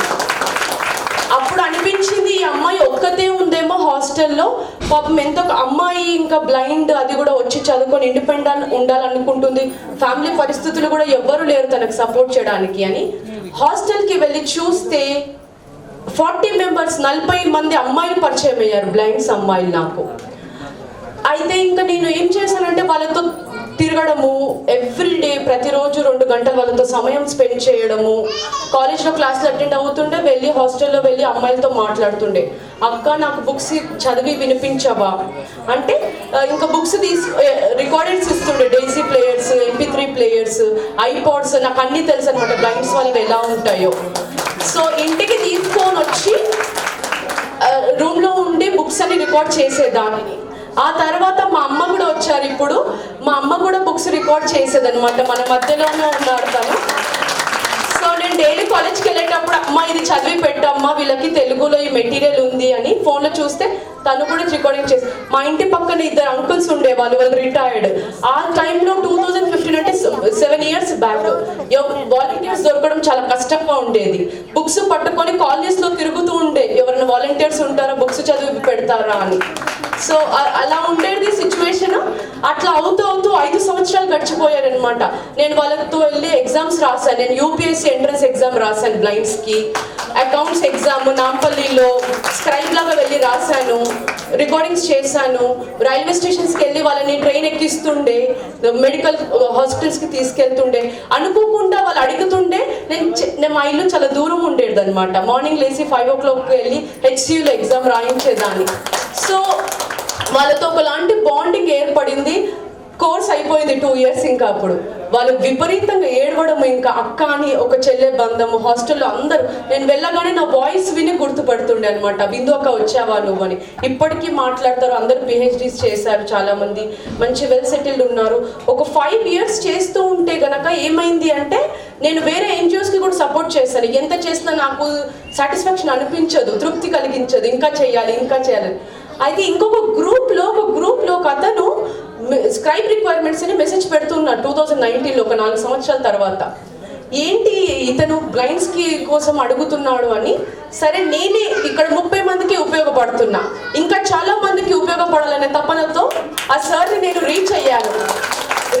అప్పుడు అనిపించింది ఈ అమ్మాయి ఒక్కతే ఉందేమో హాస్టల్లో, పాపం ఎంతో అమ్మాయి ఇంకా బ్లైండ్, అది కూడా వచ్చి చదువుకొని ఇండిపెండెంట్ ఉండాలనుకుంటుంది. ఫ్యామిలీ పరిస్థితులు కూడా ఎవ్వరూ లేరు తనకు సపోర్ట్ చేయడానికి అని హాస్టల్కి వెళ్ళి చూస్తే 40 మెంబర్స్ 40 మంది అమ్మాయిలు పరిచయం అయ్యారు, బ్లైండ్స్ అమ్మాయిలు నాకు. అయితే ఇంకా నేను ఏం చేశానంటే వాళ్ళతో తిరగడము, ఎవ్రీడే ప్రతిరోజు 2 గంటలు వాళ్ళతో సమయం స్పెండ్ చేయడము. కాలేజ్లో క్లాసులు అటెండ్ అవుతుండే, వెళ్ళి హాస్టల్లో వెళ్ళి అమ్మాయిలతో మాట్లాడుతుండే. అక్క నాకు బుక్స్ చదివి వినిపించవా అంటే ఇంకా బుక్స్ రికార్డెడ్స్ ఇస్తుండే, డేసీ ప్లేయర్స్, MP3 ప్లేయర్స్, ఐపాడ్స్, నాకు అన్నీ తెలుసు అనమాట బ్లైండ్స్ వాళ్ళవి ఎలా ఉంటాయో. సో ఇంటికి తీసుకొని వచ్చి రూమ్లో ఉండి బుక్స్ అని రికార్డ్ చేసేదాన్ని. ఆ తర్వాత మా అమ్మ కూడా వచ్చారు. ఇప్పుడు మా అమ్మ కూడా బుక్స్ రికార్డ్ చేసేదన్నమాట, మన మధ్యలోనే ఉన్నారు తను. సో నేను డైలీ కాలేజ్కి వెళ్ళేటప్పుడు అమ్మ ఇది చదివి పెట్టమ్మా, వీళ్ళకి తెలుగులో ఈ మెటీరియల్ ఉంది అని ఫోన్లో చూస్తే తను కూడా రికార్డింగ్ చేసి. మా ఇంటి పక్కన 2 అంకుల్స్ ఉండేవాళ్ళు, వాళ్ళు రిటైర్డ్. ఆ టైంలో 2015 అంటే 7 years బ్యాక్ వాలంటీర్స్ దొరకడం చాలా కష్టంగా ఉండేది. బుక్స్ పట్టుకొని కాలేజ్లో తిరుగుతూ ఉండే, ఎవరైనా వాలంటీర్స్ ఉంటారా బుక్స్ చదివి పెడతారా అని. సో అలా ఉండేది సిచ్యువేషన్. అట్లా అవుతూ 5 సంవత్సరాలు గడిచిపోయారనమాట. నేను వాళ్ళతో వెళ్ళి ఎగ్జామ్స్ రాశాను. నేను UPSC ఎంట్రన్స్ ఎగ్జామ్ రాశాను బ్లైండ్స్కి, అకౌంట్స్ ఎగ్జామ్ నాంపల్లిలో స్క్రైబ్ లాగా వెళ్ళి రాశాను, రికార్డింగ్స్ చేశాను. రైల్వే స్టేషన్స్కి వెళ్ళి వాళ్ళని ట్రైన్ ఎక్కిస్తుండే, మెడికల్ హాస్పిటల్స్కి తీసుకెళ్తుండే. అనుకోకుండా వాళ్ళు అడుగుతుండే, నేను మా ఇల్లు చాలా దూరం ఉండేది అనమాట. మార్నింగ్ లేచి 5 o'clock వెళ్ళి HCUలో ఎగ్జామ్ రాయించేదాన్ని. సో వాళ్ళతో ఒకలాంటి బాండింగ్ ఏర్పడింది. కోర్స్ అయిపోయింది 2 years. ఇంకా అప్పుడు వాళ్ళు విపరీతంగా ఏడవడం, ఇంకా అక్క అని ఒక చెల్లె బంధము. హాస్టల్లో అందరూ నేను వెళ్ళగానే నా వాయిస్ విని గుర్తుపడుతుండే అనమాట, బిందు అక్క వచ్చావా నువ్వు అని. ఇప్పటికీ మాట్లాడతారు, అందరూ PhDs చేశారు, చాలామంది మంచి వెల్ సెటిల్డ్ ఉన్నారు. ఒక 5 years చేస్తూ ఉంటే గనక ఏమైంది అంటే నేను వేరే NGOsకి కూడా సపోర్ట్ చేశాను. ఎంత చేసినా నాకు సాటిస్ఫాక్షన్ అనిపించదు, తృప్తి కలిగించదు, ఇంకా చేయాలి. అయితే ఇంకొక గ్రూప్లో ఒక అతను స్క్రైబ్ రిక్వైర్మెంట్స్ అని మెసేజ్ పెడుతున్నాడు 2019లో, ఒక 4 సంవత్సరాల తర్వాత. ఏంటి ఇతను బ్లైండ్స్కి కోసం అడుగుతున్నాడు అని. సరే నేనే ఇక్కడ 30 మందికి ఉపయోగపడుతున్నా, ఇంకా చాలా మందికి ఉపయోగపడాలనే తపనతో ఆ సార్ని నేను రీచ్ అయ్యాను.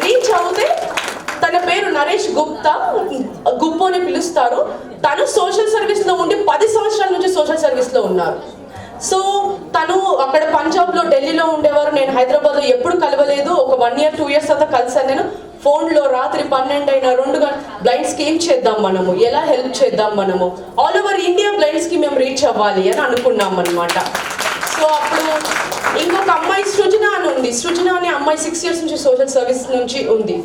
రీచ్ అవుతే తన పేరు నరేష్ గుప్తా, గుప్పు అని పిలుస్తారు. తను సోషల్ సర్వీస్లో ఉండి 10 సంవత్సరాల నుంచి సోషల్ సర్వీస్లో ఉన్నారు. సో తను అక్కడ పంజాబ్లో, ఢిల్లీలో ఉండేవారు. నేను హైదరాబాద్లో ఎప్పుడు కలవలేదు. ఒక 1 year 2 years అంతా కలిసాను నేను. ఫోన్లో రాత్రి 12 అయినా 2 గంటలు బ్లైండ్స్కి ఏం చేద్దాం మనము, ఎలా హెల్ప్ చేద్దాం మనము, ఆల్ ఓవర్ ఇండియా బ్లైండ్స్కి మేము రీచ్ అవ్వాలి అని అనుకున్నాం అనమాట. సో అప్పుడు ఇంకొక అమ్మాయి సృజన అని ఉంది. సృజన అనే అమ్మాయి 6 years నుంచి సోషల్ సర్వీస్ నుంచి ఉంది.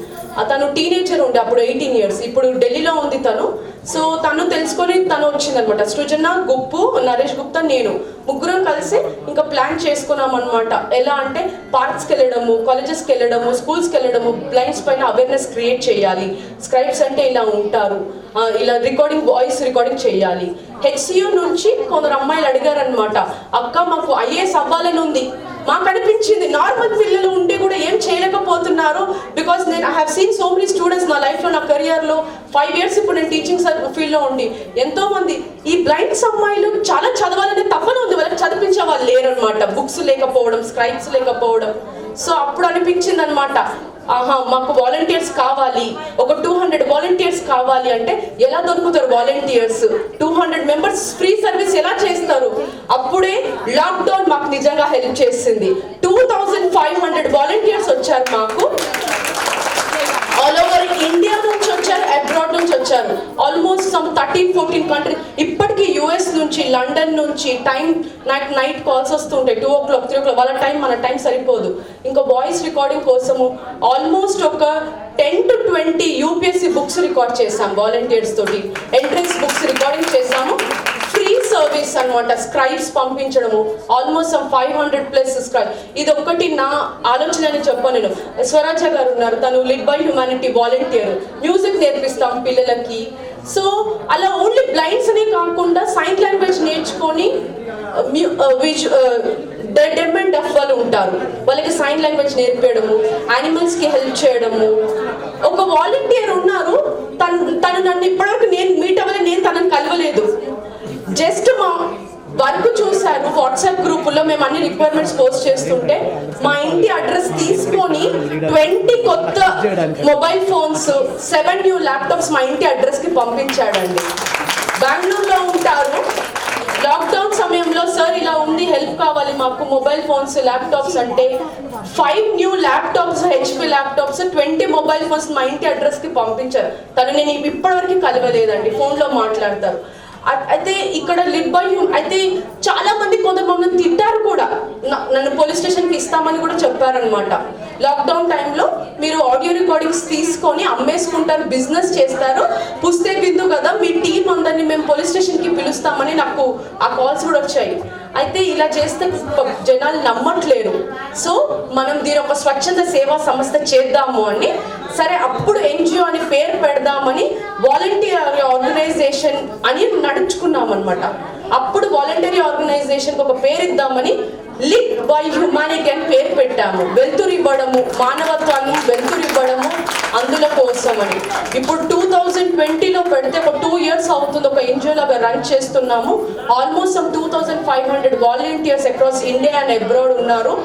తను టీనేజర్ ఉండే అప్పుడు, 18 years. ఇప్పుడు ఢిల్లీలో ఉంది తను. సో తను తెలుసుకొని తను వచ్చిందనమాట. సృజన, గుప్పు, నరేష్ గుప్తా, నేను ముగ్గురం కలిసి ఇంకా ప్లాన్ చేసుకున్నాం అనమాట. ఎలా అంటే పార్క్స్కి వెళ్ళడము, కాలేజెస్కి వెళ్ళడము, స్కూల్స్కి వెళ్ళడము, బ్లైండ్స్ పైన అవేర్నెస్ క్రియేట్ చేయాలి. స్క్రైబ్స్ అంటే ఇలా ఉంటారు, ఇలా రికార్డింగ్, వాయిస్ రికార్డింగ్ చేయాలి. HCU నుంచి కొందరు అమ్మాయిలు అడిగారనమాట, అక్క మాకు IAS అవ్వాలని ఉంది. మాకు అనిపించింది నార్మల్ పిల్లలు ఉంటే కూడా ఏం చేయలేకపోతున్నారు. బికాస్ నేను I have seen so many students నా లైఫ్లో, నా కెరియర్లో 5 years ఇప్పుడు నేను టీచింగ్ ఫీల్డ్లో ఉండి ఎంతోమంది ఈ బ్లైండ్స్ అమ్మాయిలు చాలా చదవాలనే తపన ఉంది, వాళ్ళకి చదివించే వాళ్ళు లేరనమాట. బుక్స్ లేకపోవడం, స్క్రైబ్స్ లేకపోవడం. సో అప్పుడు అనిపించింది అనమాట, మాకు వాలంటీర్స్ కావాలి, ఒక 200 వాలంటీర్స్ కావాలి. అంటే ఎలా దొరుకుతారు వాలంటీర్స్? 200 members ఫ్రీ సర్వీస్ ఎలా చేస్తారు? అప్పుడే లాక్డౌన్ మాకు నిజంగా హెల్ప్ చేసింది. 2500 వాలంటీర్స్ వచ్చారు మాకు. ఆల్ ఓవర్ ఇండియా నుంచి వచ్చారు, అబ్రాడ్ నుంచి వచ్చారు. Almost some 13-14 country. ఇప్పటికీ US నుంచి, లండన్ నుంచి నైట్ కాల్స్ వస్తుంటాయి. 2 o'clock 3 o'clock. వాళ్ళ టైం మన టైం సరిపోదు. ఇంకా వాయిస్ రికార్డింగ్ కోసము ఆల్మోస్ట్ ఒక 10 to 20 UPSC బుక్స్ రికార్డ్ చేసాం వాలంటీర్స్ తోటి. ఎంట్రన్స్ బుక్స్ రికార్డింగ్ చేసాము. ఫ్రీ సర్వీస్ అనమాట, స్క్రైబ్స్ పంపించడము. Almost 500+ scribe. ఇది ఒక్కటి నా ఆలోచన అని చెప్పాను నేను. స్వరాజ గారు ఉన్నారు, తను led by humanity volunteer. Music నేర్పిస్తాం పిల్లలకి. సో అలా ఓన్లీ బ్లైండ్స్ అనే కాకుండా సైన్ లాంగ్వేజ్ నేర్చుకొని డెఫ్ అండ్ డెఫ్ వాళ్ళు ఉంటారు, వాళ్ళకి సైన్ లాంగ్వేజ్ నేర్పించడము, యానిమల్స్కి హెల్ప్ చేయడము. ఒక వాలంటీర్ ఉన్నారు, తను నన్ను ఇప్పటివరకు నేను మీట్ అవ్వలేదు, నేను తనని కలవలేదు. జస్ట్ మా వర్క్ చూశాను. వాట్సాప్ గ్రూపుల్లో మేము అన్ని రిక్వైర్మెంట్స్ పోస్ట్ చేస్తుంటే మా ఇంటి అడ్రస్ తీసుకొని 20 కొత్త మొబైల్ ఫోన్స్, 7 new ల్యాప్టాప్స్ మా ఇంటి అడ్రస్కి పంపించాడండి. బెంగళూరులో ఉంటారు. లాక్డౌన్ సమయంలో సార్ ఇలా ఉంది, హెల్ప్ కావాలి మాకు, మొబైల్ ఫోన్స్ ల్యాప్టాప్స్ అంటే 5 new laptops, HP laptops, 20 mobile phones మా ఇంటి అడ్రస్కి పంపించారు. తను నేను ఇప్పటివరకు కలవలేదండి, ఫోన్లో మాట్లాడతారు. అయితే ఇక్కడ లిడ్ బై హ్యూమన్ అయితే చాలా మంది కొంతమంది తిట్టారు కూడా, నన్ను పోలీస్ స్టేషన్కి ఇస్తామని కూడా చెప్పారనమాట. లాక్డౌన్ టైంలో మీరు ఆడియో రికార్డింగ్స్ తీసుకొని అమ్మేసుకుంటారు, బిజినెస్ చేస్తారు, పుస్తే బిందు కదా మీ టీం అందరినీ మేము పోలీస్ స్టేషన్కి పిలుస్తామని నాకు ఆ కాల్స్ కూడా వచ్చాయి. అయితే ఇలా చేస్తే జనాలు నమ్మట్లేరు. సో మనం దీని ఒక స్వచ్ఛంద సేవా సంస్థ చేద్దాము అని, సరే అప్పుడు NGO అని పేరు పెడదామని వాలంటీర్ ఆర్గనైజేషన్ అని నడుచుకున్నాం అనమాట. అప్పుడు వాలంటరీ ఆర్గనైజేషన్ ఒక పేరు ఇద్దామని లిడ్ బై హ్యూమానిటీ అని పేరు పెట్టాము. వెలుతురు ఇవ్వడము, మానవత్వాన్ని వెలుతురు ఇవ్వడము అందులో కోసమని. ఇప్పుడు 2020లో పెడితే ఒక 2 years అవుతుంది, ఒక NGO లాగా రన్ చేస్తున్నాము. Almost 2500 volunteers across India and abroad ఉన్నారు.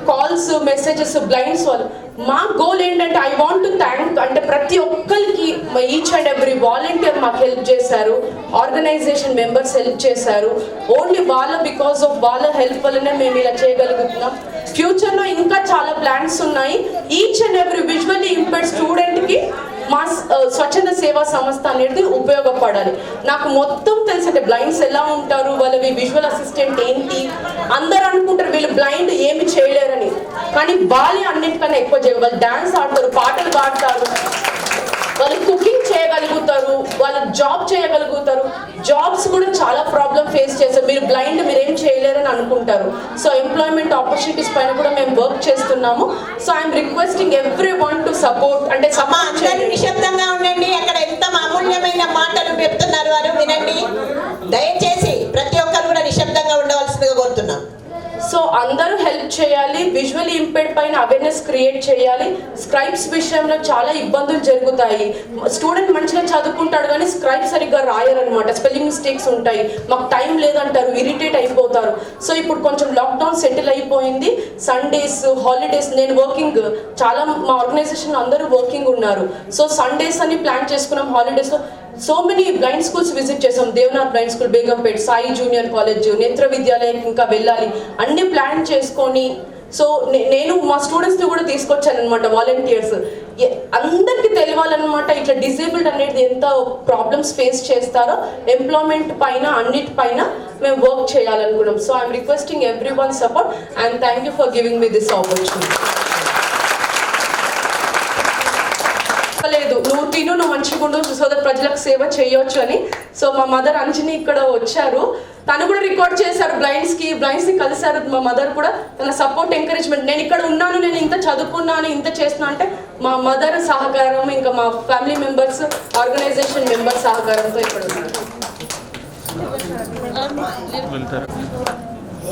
కాల్స్, మెసేజెస్, బ్లైండ్స్ వాళ్ళు. మా గోల్ ఏంటంటే ఐ వాంట్ టు థ్యాంక్ అంటే ప్రతి ఒక్కరికి ఈచ్ అండ్ ఎవ్రీ వాలంటీర్ మాకు హెల్ప్ చేశారు, ఆర్గనైజేషన్ మెంబర్స్ హెల్ప్ చేశారు. ఓన్లీ బికాస్ ఆఫ్ వాళ్ళ హెల్ప్ వల్లనే మేము ఇలా చేయగలుగుతున్నాం. ఫ్యూచర్లో ఇంకా చాలా ప్లాన్స్ ఉన్నాయి. Each and every visually impaired స్టూడెంట్కి మా స్వచ్ఛంద సేవా సంస్థ అనేది ఉపయోగపడాలి. నాకు మొత్తం తెలుసు అంటే బ్లైండ్స్ ఎలా ఉంటారు, వాళ్ళవి విజువల్ అసిస్టెంట్ ఏంటి, అందరు అనుకుంటారు వీళ్ళు బ్లైండ్ ఏమి చేయలేరని, కానీ వాళ్ళే అన్నిటికన్నా ఎక్కువ చేయగలరు. వాళ్ళు డాన్స్ ఆడతారు, పాటలు పాడతారు, వాళ్ళు కుకింగ్ చేయగలుగుతారు, వాళ్ళు జాబ్ చేయగలుగుతారు. జాబ్స్ కూడా చాలా ప్రాబ్లం ఫేస్ చేస్తారు. మీరు బ్లైండ్ మీరేం చేయలేరని అనుకుంటారు. సో ఎంప్లాయ్మెంట్ ఆపర్చునిటీస్ పైన కూడా మేము వర్క్ చేస్తున్నాము. So I'm requesting every one to support అంటే నిశ్శబ్దంగా ఉండండి. అక్కడ ఎంత అమూల్యమైన మాటలు చెప్తున్నారు వారు, వినండి దయచేసి. ప్రతి ఒక్కరు కూడా నిశ్శబ్దంగా ఉండవలసిందిగా కోరుతున్నాం. సో అందరూ హెల్ప్ చేయాలి. విజువల్ ఇంపైర్డ్ పైన అవేర్నెస్ క్రియేట్ చేయాలి. స్క్రైబ్స్ విషయంలో చాలా ఇబ్బందులు జరుగుతాయి. స్టూడెంట్ మంచిగా చదువుకుంటాడు కానీ స్క్రైబ్ సరిగ్గా రాయరనమాట, స్పెల్లింగ్ మిస్టేక్స్ ఉంటాయి, మాకు టైం లేదంటారు, ఇరిటేట్ అయిపోతారు. సో ఇప్పుడు కొంచెం లాక్డౌన్ సెటిల్ అయిపోయింది. సండేస్, హాలిడేస్, నేను వర్కింగ్, చాలా మా ఆర్గనైజేషన్ అందరూ వర్కింగ్ ఉన్నారు. సో సండేస్ అని ప్లాన్ చేసుకున్నాం. హాలిడేస్లో so many blind schools visit చేసాం. Devanath blind school, Begumpet, Sai junior college, Netra Vidyalayam ఇంకా వెళ్ళాలి, అన్ని ప్లాన్ చేసుకొని. సో నేను మా స్టూడెంట్స్ని కూడా తీసుకొచ్చాను అనమాట, వాలంటీర్స్. అందరికీ తెలియాలన్నమాట ఇట్లా డిసేబుల్డ్ అనేది ఎంత ప్రాబ్లమ్స్ ఫేస్ చేస్తారో, ఎంప్లాయ్మెంట్ పైన అన్నిటిపైన మేము వర్క్ చేయాలనుకున్నాం. So I'm requesting everyone support and thank you for giving me this opportunity. లేదు నువ్వు తిను, నువ్వు మంచిగా ఉండు, సో దట్ ప్రజలకు సేవ చేయొచ్చు అని. సో మా మదర్ అంజని ఇక్కడ వచ్చారు, తను కూడా రికార్డ్ చేశారు బ్లైండ్స్ని కలిశారు. మా మదర్ కూడా తన సపోర్ట్, ఎంకరేజ్మెంట్, నేను ఇక్కడ ఉన్నాను, నేను ఇంత చదువుకున్నాను, ఇంత చేస్తున్నా అంటే మా మదర్ సహకారం, ఇంకా మా ఫ్యామిలీ మెంబర్స్, ఆర్గనైజేషన్ మెంబర్స్ సహకారంతో ఇక్కడ ఉన్నారు.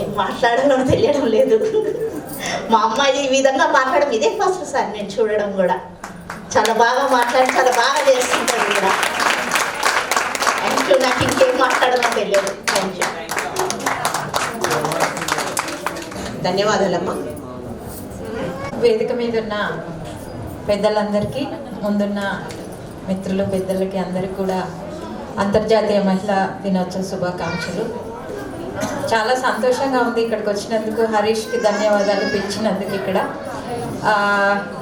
ఏం మాట్లాడాలో తెలియడం లేదు. మా అమ్మాయి ఈ విధంగా మాట్లాడడం ఇదే ఫస్ట్ సార్ నేను చూడడం కూడా. చాలా బాగా మాట్లాడి చాలా బాగా చేస్తుంటారు కూడా. Thank you. నాకు ఇంకేం మాట్లాడడం తెలియదు. థ్యాంక్ యూ, ధన్యవాదాలమ్మా. వేదిక మీద ఉన్న పెద్దలందరికీ, ముందున్న మిత్రులు పెద్దలకి అందరికీ కూడా అంతర్జాతీయ మహిళా దినోత్సవ శుభాకాంక్షలు. చాలా సంతోషంగా ఉంది ఇక్కడికి వచ్చినందుకు. హరీష్కి ధన్యవాదాలు పిలిచినందుకు. ఇక్కడ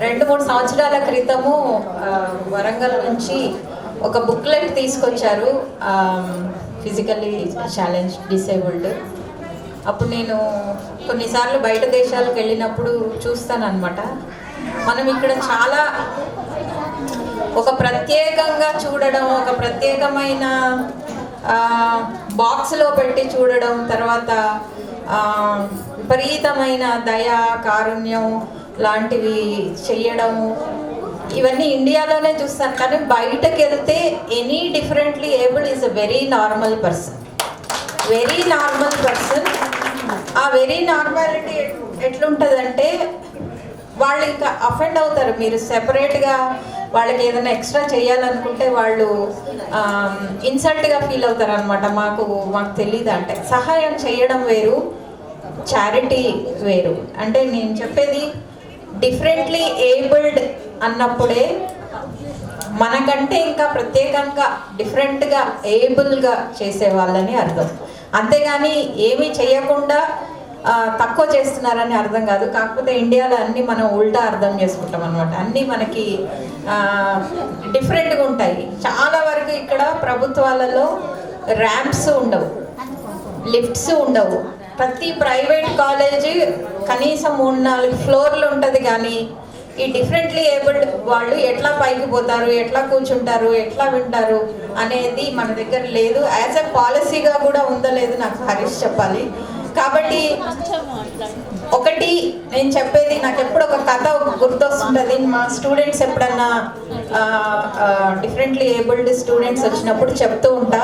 2-3 సంవత్సరాల క్రితము వరంగల్ నుంచి ఒక బుక్లెట్ తీసుకొచ్చారు, ఫిజికల్లీ ఛాలెంజ్ డిసేబుల్డ్. అప్పుడు నేను కొన్నిసార్లు బయట దేశాలకు వెళ్ళినప్పుడు చూస్తాను అనమాట. మనం ఇక్కడ చాలా ఒక ప్రత్యేకంగా చూడడం, ఒక ప్రత్యేకమైన బాక్స్లో పెట్టి చూడడం, తర్వాత విపరీతమైన దయ, కారుణ్యం లాంటివి చెయ్యడము, ఇవన్నీ ఇండియాలోనే చూస్తాను. కానీ బయటకు వెళ్తే any differently able is a very normal person. ఆ వెరీ నార్మాలిటీ ఎట్లుంటుందంటే వాళ్ళు ఇంకా అఫెండ్ అవుతారు. మీరు సెపరేట్గా వాళ్ళకి ఏదైనా ఎక్స్ట్రా చేయాలనుకుంటే వాళ్ళు ఇన్సల్ట్గా ఫీల్ అవుతారు అనమాట. మాకు తెలీదు అంటే. సహాయం చేయడం వేరు, చారిటీ వేరు. అంటే నేను చెప్పేది డిఫరెంట్లీ ఏబుల్డ్ అన్నప్పుడే మనకంటే ఇంకా ప్రత్యేకంగా డిఫరెంట్గా ఏబుల్గా చేసే వాళ్ళని అర్థం. అంతేగాని ఏమీ చేయకుండా తక్కువ చేస్తున్నారని అర్థం కాదు. కాకపోతే ఇండియాలో అన్నీ మనం ఉల్టా అర్థం చేసుకుంటాం అనమాట. అన్నీ మనకి డిఫరెంట్గా ఉంటాయి. చాలా వరకు ఇక్కడ ప్రభుత్వాలలో ర్యాంప్స్ ఉండవు, లిఫ్ట్స్ ఉండవు. ప్రతి ప్రైవేట్ కాలేజీ కనీసం 3-4 ఫ్లోర్లు ఉంటుంది. కానీ ఈ డిఫరెంట్లీ ఏబుల్డ్ వాళ్ళు ఎట్లా పైకి పోతారు, ఎట్లా కూర్చుంటారు, ఎట్లా వింటారు అనేది మన దగ్గర లేదు. యాజ్ ఎ పాలసీగా కూడా ఉందో లేదు నాకు హరీష్ చెప్పాలి. కాబట్టి ఒకటి నేను చెప్పేది, నాకు ఎప్పుడు ఒక కథ గుర్తొస్తుంటుంది. మా స్టూడెంట్స్ ఎప్పుడన్నా డిఫరెంట్లీ ఏబుల్డ్ స్టూడెంట్స్ వచ్చినప్పుడు చెప్తూ ఉంటా,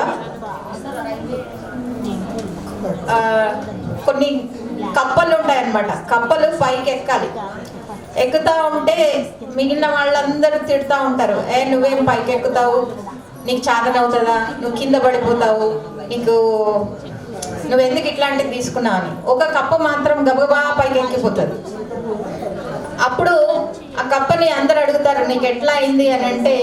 కొన్ని కప్పలు ఉంటాయన్నమాట. కప్పలు పైకి ఎక్కాలి. ఎక్కుతా ఉంటే మిగిలిన వాళ్ళందరూ తిడుతూ ఉంటారు, నువ్వేం పైకి ఎక్కుతావు, నీకు చాతనవుతుందా, నువ్వు కింద పడిపోతావు, నువ్వెందుకు ఇట్లాంటివి తీసుకున్నావు అని. ఒక కప్ప మాత్రం గబగబా పైకి ఎక్కిపోతుంది. అప్పుడు ఆ కప్పని అందరు అడుగుతారు, నీకు ఎట్లా అయింది అని అంటే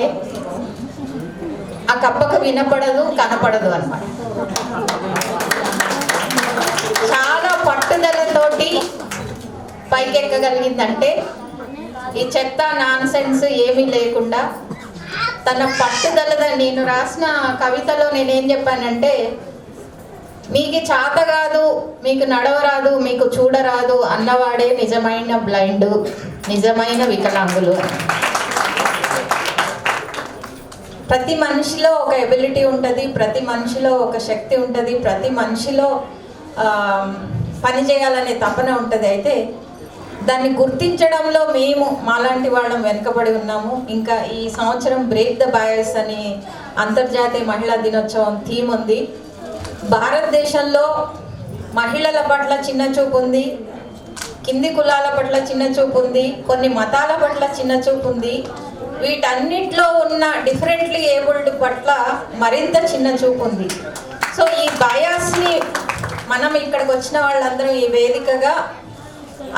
ఆ కప్పకు వినపడదు, కనపడదు అన్నమాట. చాలా పట్టుదలతోటి పైకెక్కగలిగిందంటే ఈ చెత్త నాన్ సెన్స్ ఏమీ లేకుండా తన పట్టుదల. నేను రాసిన కవితలో నేనేం చెప్పానంటే, మీకు చేత కాదు, మీకు నడవరాదు, మీకు చూడరాదు అన్నవాడే నిజమైన బ్లైండ్, నిజమైన వికలాంగులు. ప్రతి మనిషిలో ఒక ఎబిలిటీ ఉంటుంది, ప్రతి మనిషిలో ఒక శక్తి ఉంటుంది, ప్రతి మనిషిలో పని చేయాలనే తపన ఉంటుంది. అయితే దాన్ని గుర్తించడంలో మేము మాలాంటి వాళ్ళం వెనుకబడి ఉన్నాము. ఇంకా ఈ సంవత్సరం బ్రేక్ ద బయాస్ అని అంతర్జాతీయ మహిళా దినోత్సవం థీమ్ ఉంది. భారతదేశంలో మహిళల పట్ల చిన్న చూపు ఉంది, కింది కులాల పట్ల చిన్న చూపు ఉంది, కొన్ని మతాల పట్ల చిన్న చూపు ఉంది. వీటన్నిటిలో ఉన్న డిఫరెంట్లీ ఏబుల్డ్ పట్ల మరింత చిన్న చూపు ఉంది. సో ఈ బయాస్ని మనం ఇక్కడికి వచ్చిన వాళ్ళందరూ ఈ వేదికగా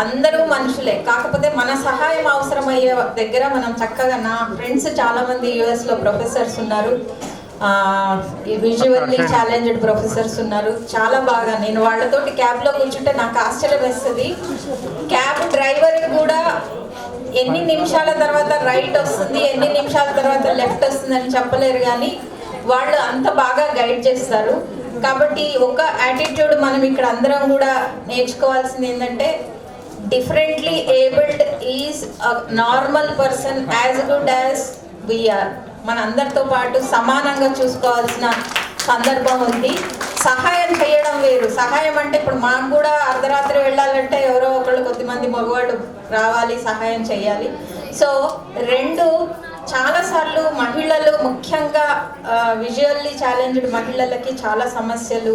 అందరూ మనుషులే, కాకపోతే మన సహాయం అవసరమయ్యే దగ్గర మనం చక్కగా, నా ఫ్రెండ్స్ చాలామంది యుఎస్లో ప్రొఫెసర్స్ ఉన్నారు, విజువల్లీ ఛాలెంజ్డ్ ప్రొఫెసర్స్ ఉన్నారు. చాలా బాగా, నేను వాళ్ళతోటి క్యాబ్లో కూర్చుంటే నాకు ఆశ్చర్యం వేస్తుంది. క్యాబ్ డ్రైవర్కి కూడా ఎన్ని నిమిషాల తర్వాత రైట్ వస్తుంది, ఎన్ని నిమిషాల తర్వాత లెఫ్ట్ వస్తుందని చెప్పలేరు, కానీ వాళ్ళు అంత బాగా గైడ్ చేస్తారు. కాబట్టి ఒక యాటిట్యూడ్ మనం ఇక్కడ అందరం కూడా నేర్చుకోవాల్సింది ఏంటంటే, differently abled is a normal person as good as we are. మన అందరితో పాటు సమానంగా చూసుకోవాల్సిన సందర్భం ఉంది. సహాయం చేయడం వేరు. సహాయం అంటే ఇప్పుడు మాకు కూడా అర్ధరాత్రి వెళ్ళాలంటే ఎవరో ఒకళ్ళు కొద్దిమంది మగవాళ్ళు రావాలి, సహాయం చేయాలి. సో రెండు చాలాసార్లు మహిళలు, ముఖ్యంగా విజువల్లీ ఛాలెంజ్డ్ మహిళలకి చాలా సమస్యలు,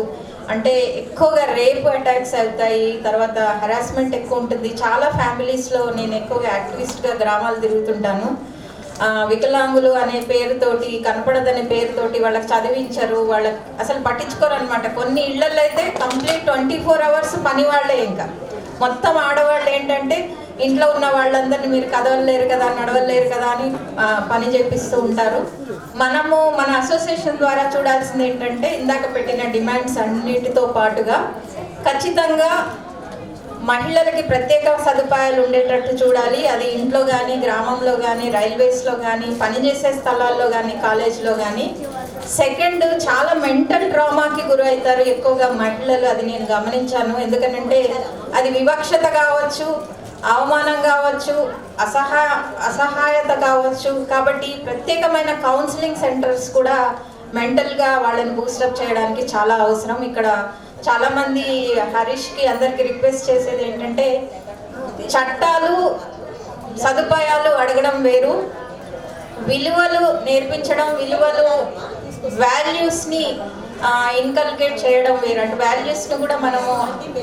అంటే ఎక్కువగా రేప్ అటాక్స్ అవుతాయి, తర్వాత హెరాస్మెంట్ ఎక్కువ ఉంటుంది. చాలా ఫ్యామిలీస్లో నేను ఎక్కువగా యాక్టివిస్ట్గా గ్రామాలు తిరుగుతుంటాను. వికలాంగులు అనే పేరుతోటి, కనపడదనే పేరుతోటి వాళ్ళకి చదివించరు, వాళ్ళకి అసలు పట్టించుకోరు అనమాట. కొన్ని ఇళ్లలో అయితే కంప్లీట్ 24 hours పని వాళ్ళే, ఇంకా మొత్తం ఆడవాళ్ళు ఏంటంటే ఇంట్లో ఉన్న వాళ్ళందరినీ మీరు కదవలేరు కదా, నడవలేరు కదా అని పని చేపిస్తూ ఉంటారు. మనము మన అసోసియేషన్ ద్వారా చూడాల్సింది ఏంటంటే, ఇందాక పెట్టిన డిమాండ్స్ అన్నిటితో పాటుగా ఖచ్చితంగా మహిళలకి ప్రత్యేక సదుపాయాలు ఉండేటట్టు చూడాలి. అది ఇంట్లో కానీ, గ్రామంలో కానీ, రైల్వేస్లో కానీ, పనిచేసే స్థలాల్లో కానీ, కాలేజ్లో కానీ. సెకండ్, చాలా మెంటల్ ట్రామాకి గురవుతారు ఎక్కువగా మహిళలు, అది నేను గమనించాను. ఎందుకంటే అది వివక్షత కావచ్చు, అవమానం కావచ్చు, అసహాయత కావచ్చు. కాబట్టి ప్రత్యేకమైన కౌన్సిలింగ్ సెంటర్స్ కూడా మెంటల్గా వాళ్ళని బూస్టప్ చేయడానికి చాలా అవసరం. ఇక్కడ చాలామంది హరీష్కి అందరికి రిక్వెస్ట్ చేసేది ఏంటంటే, చట్టాలు, సదుపాయాలు అడగడం వేరు, విలువలు నేర్పించడం, విలువలు వాల్యూస్ని ఇన్కల్కేట్ చేయడం వేరు. అంటే వాల్యూస్ని కూడా మనము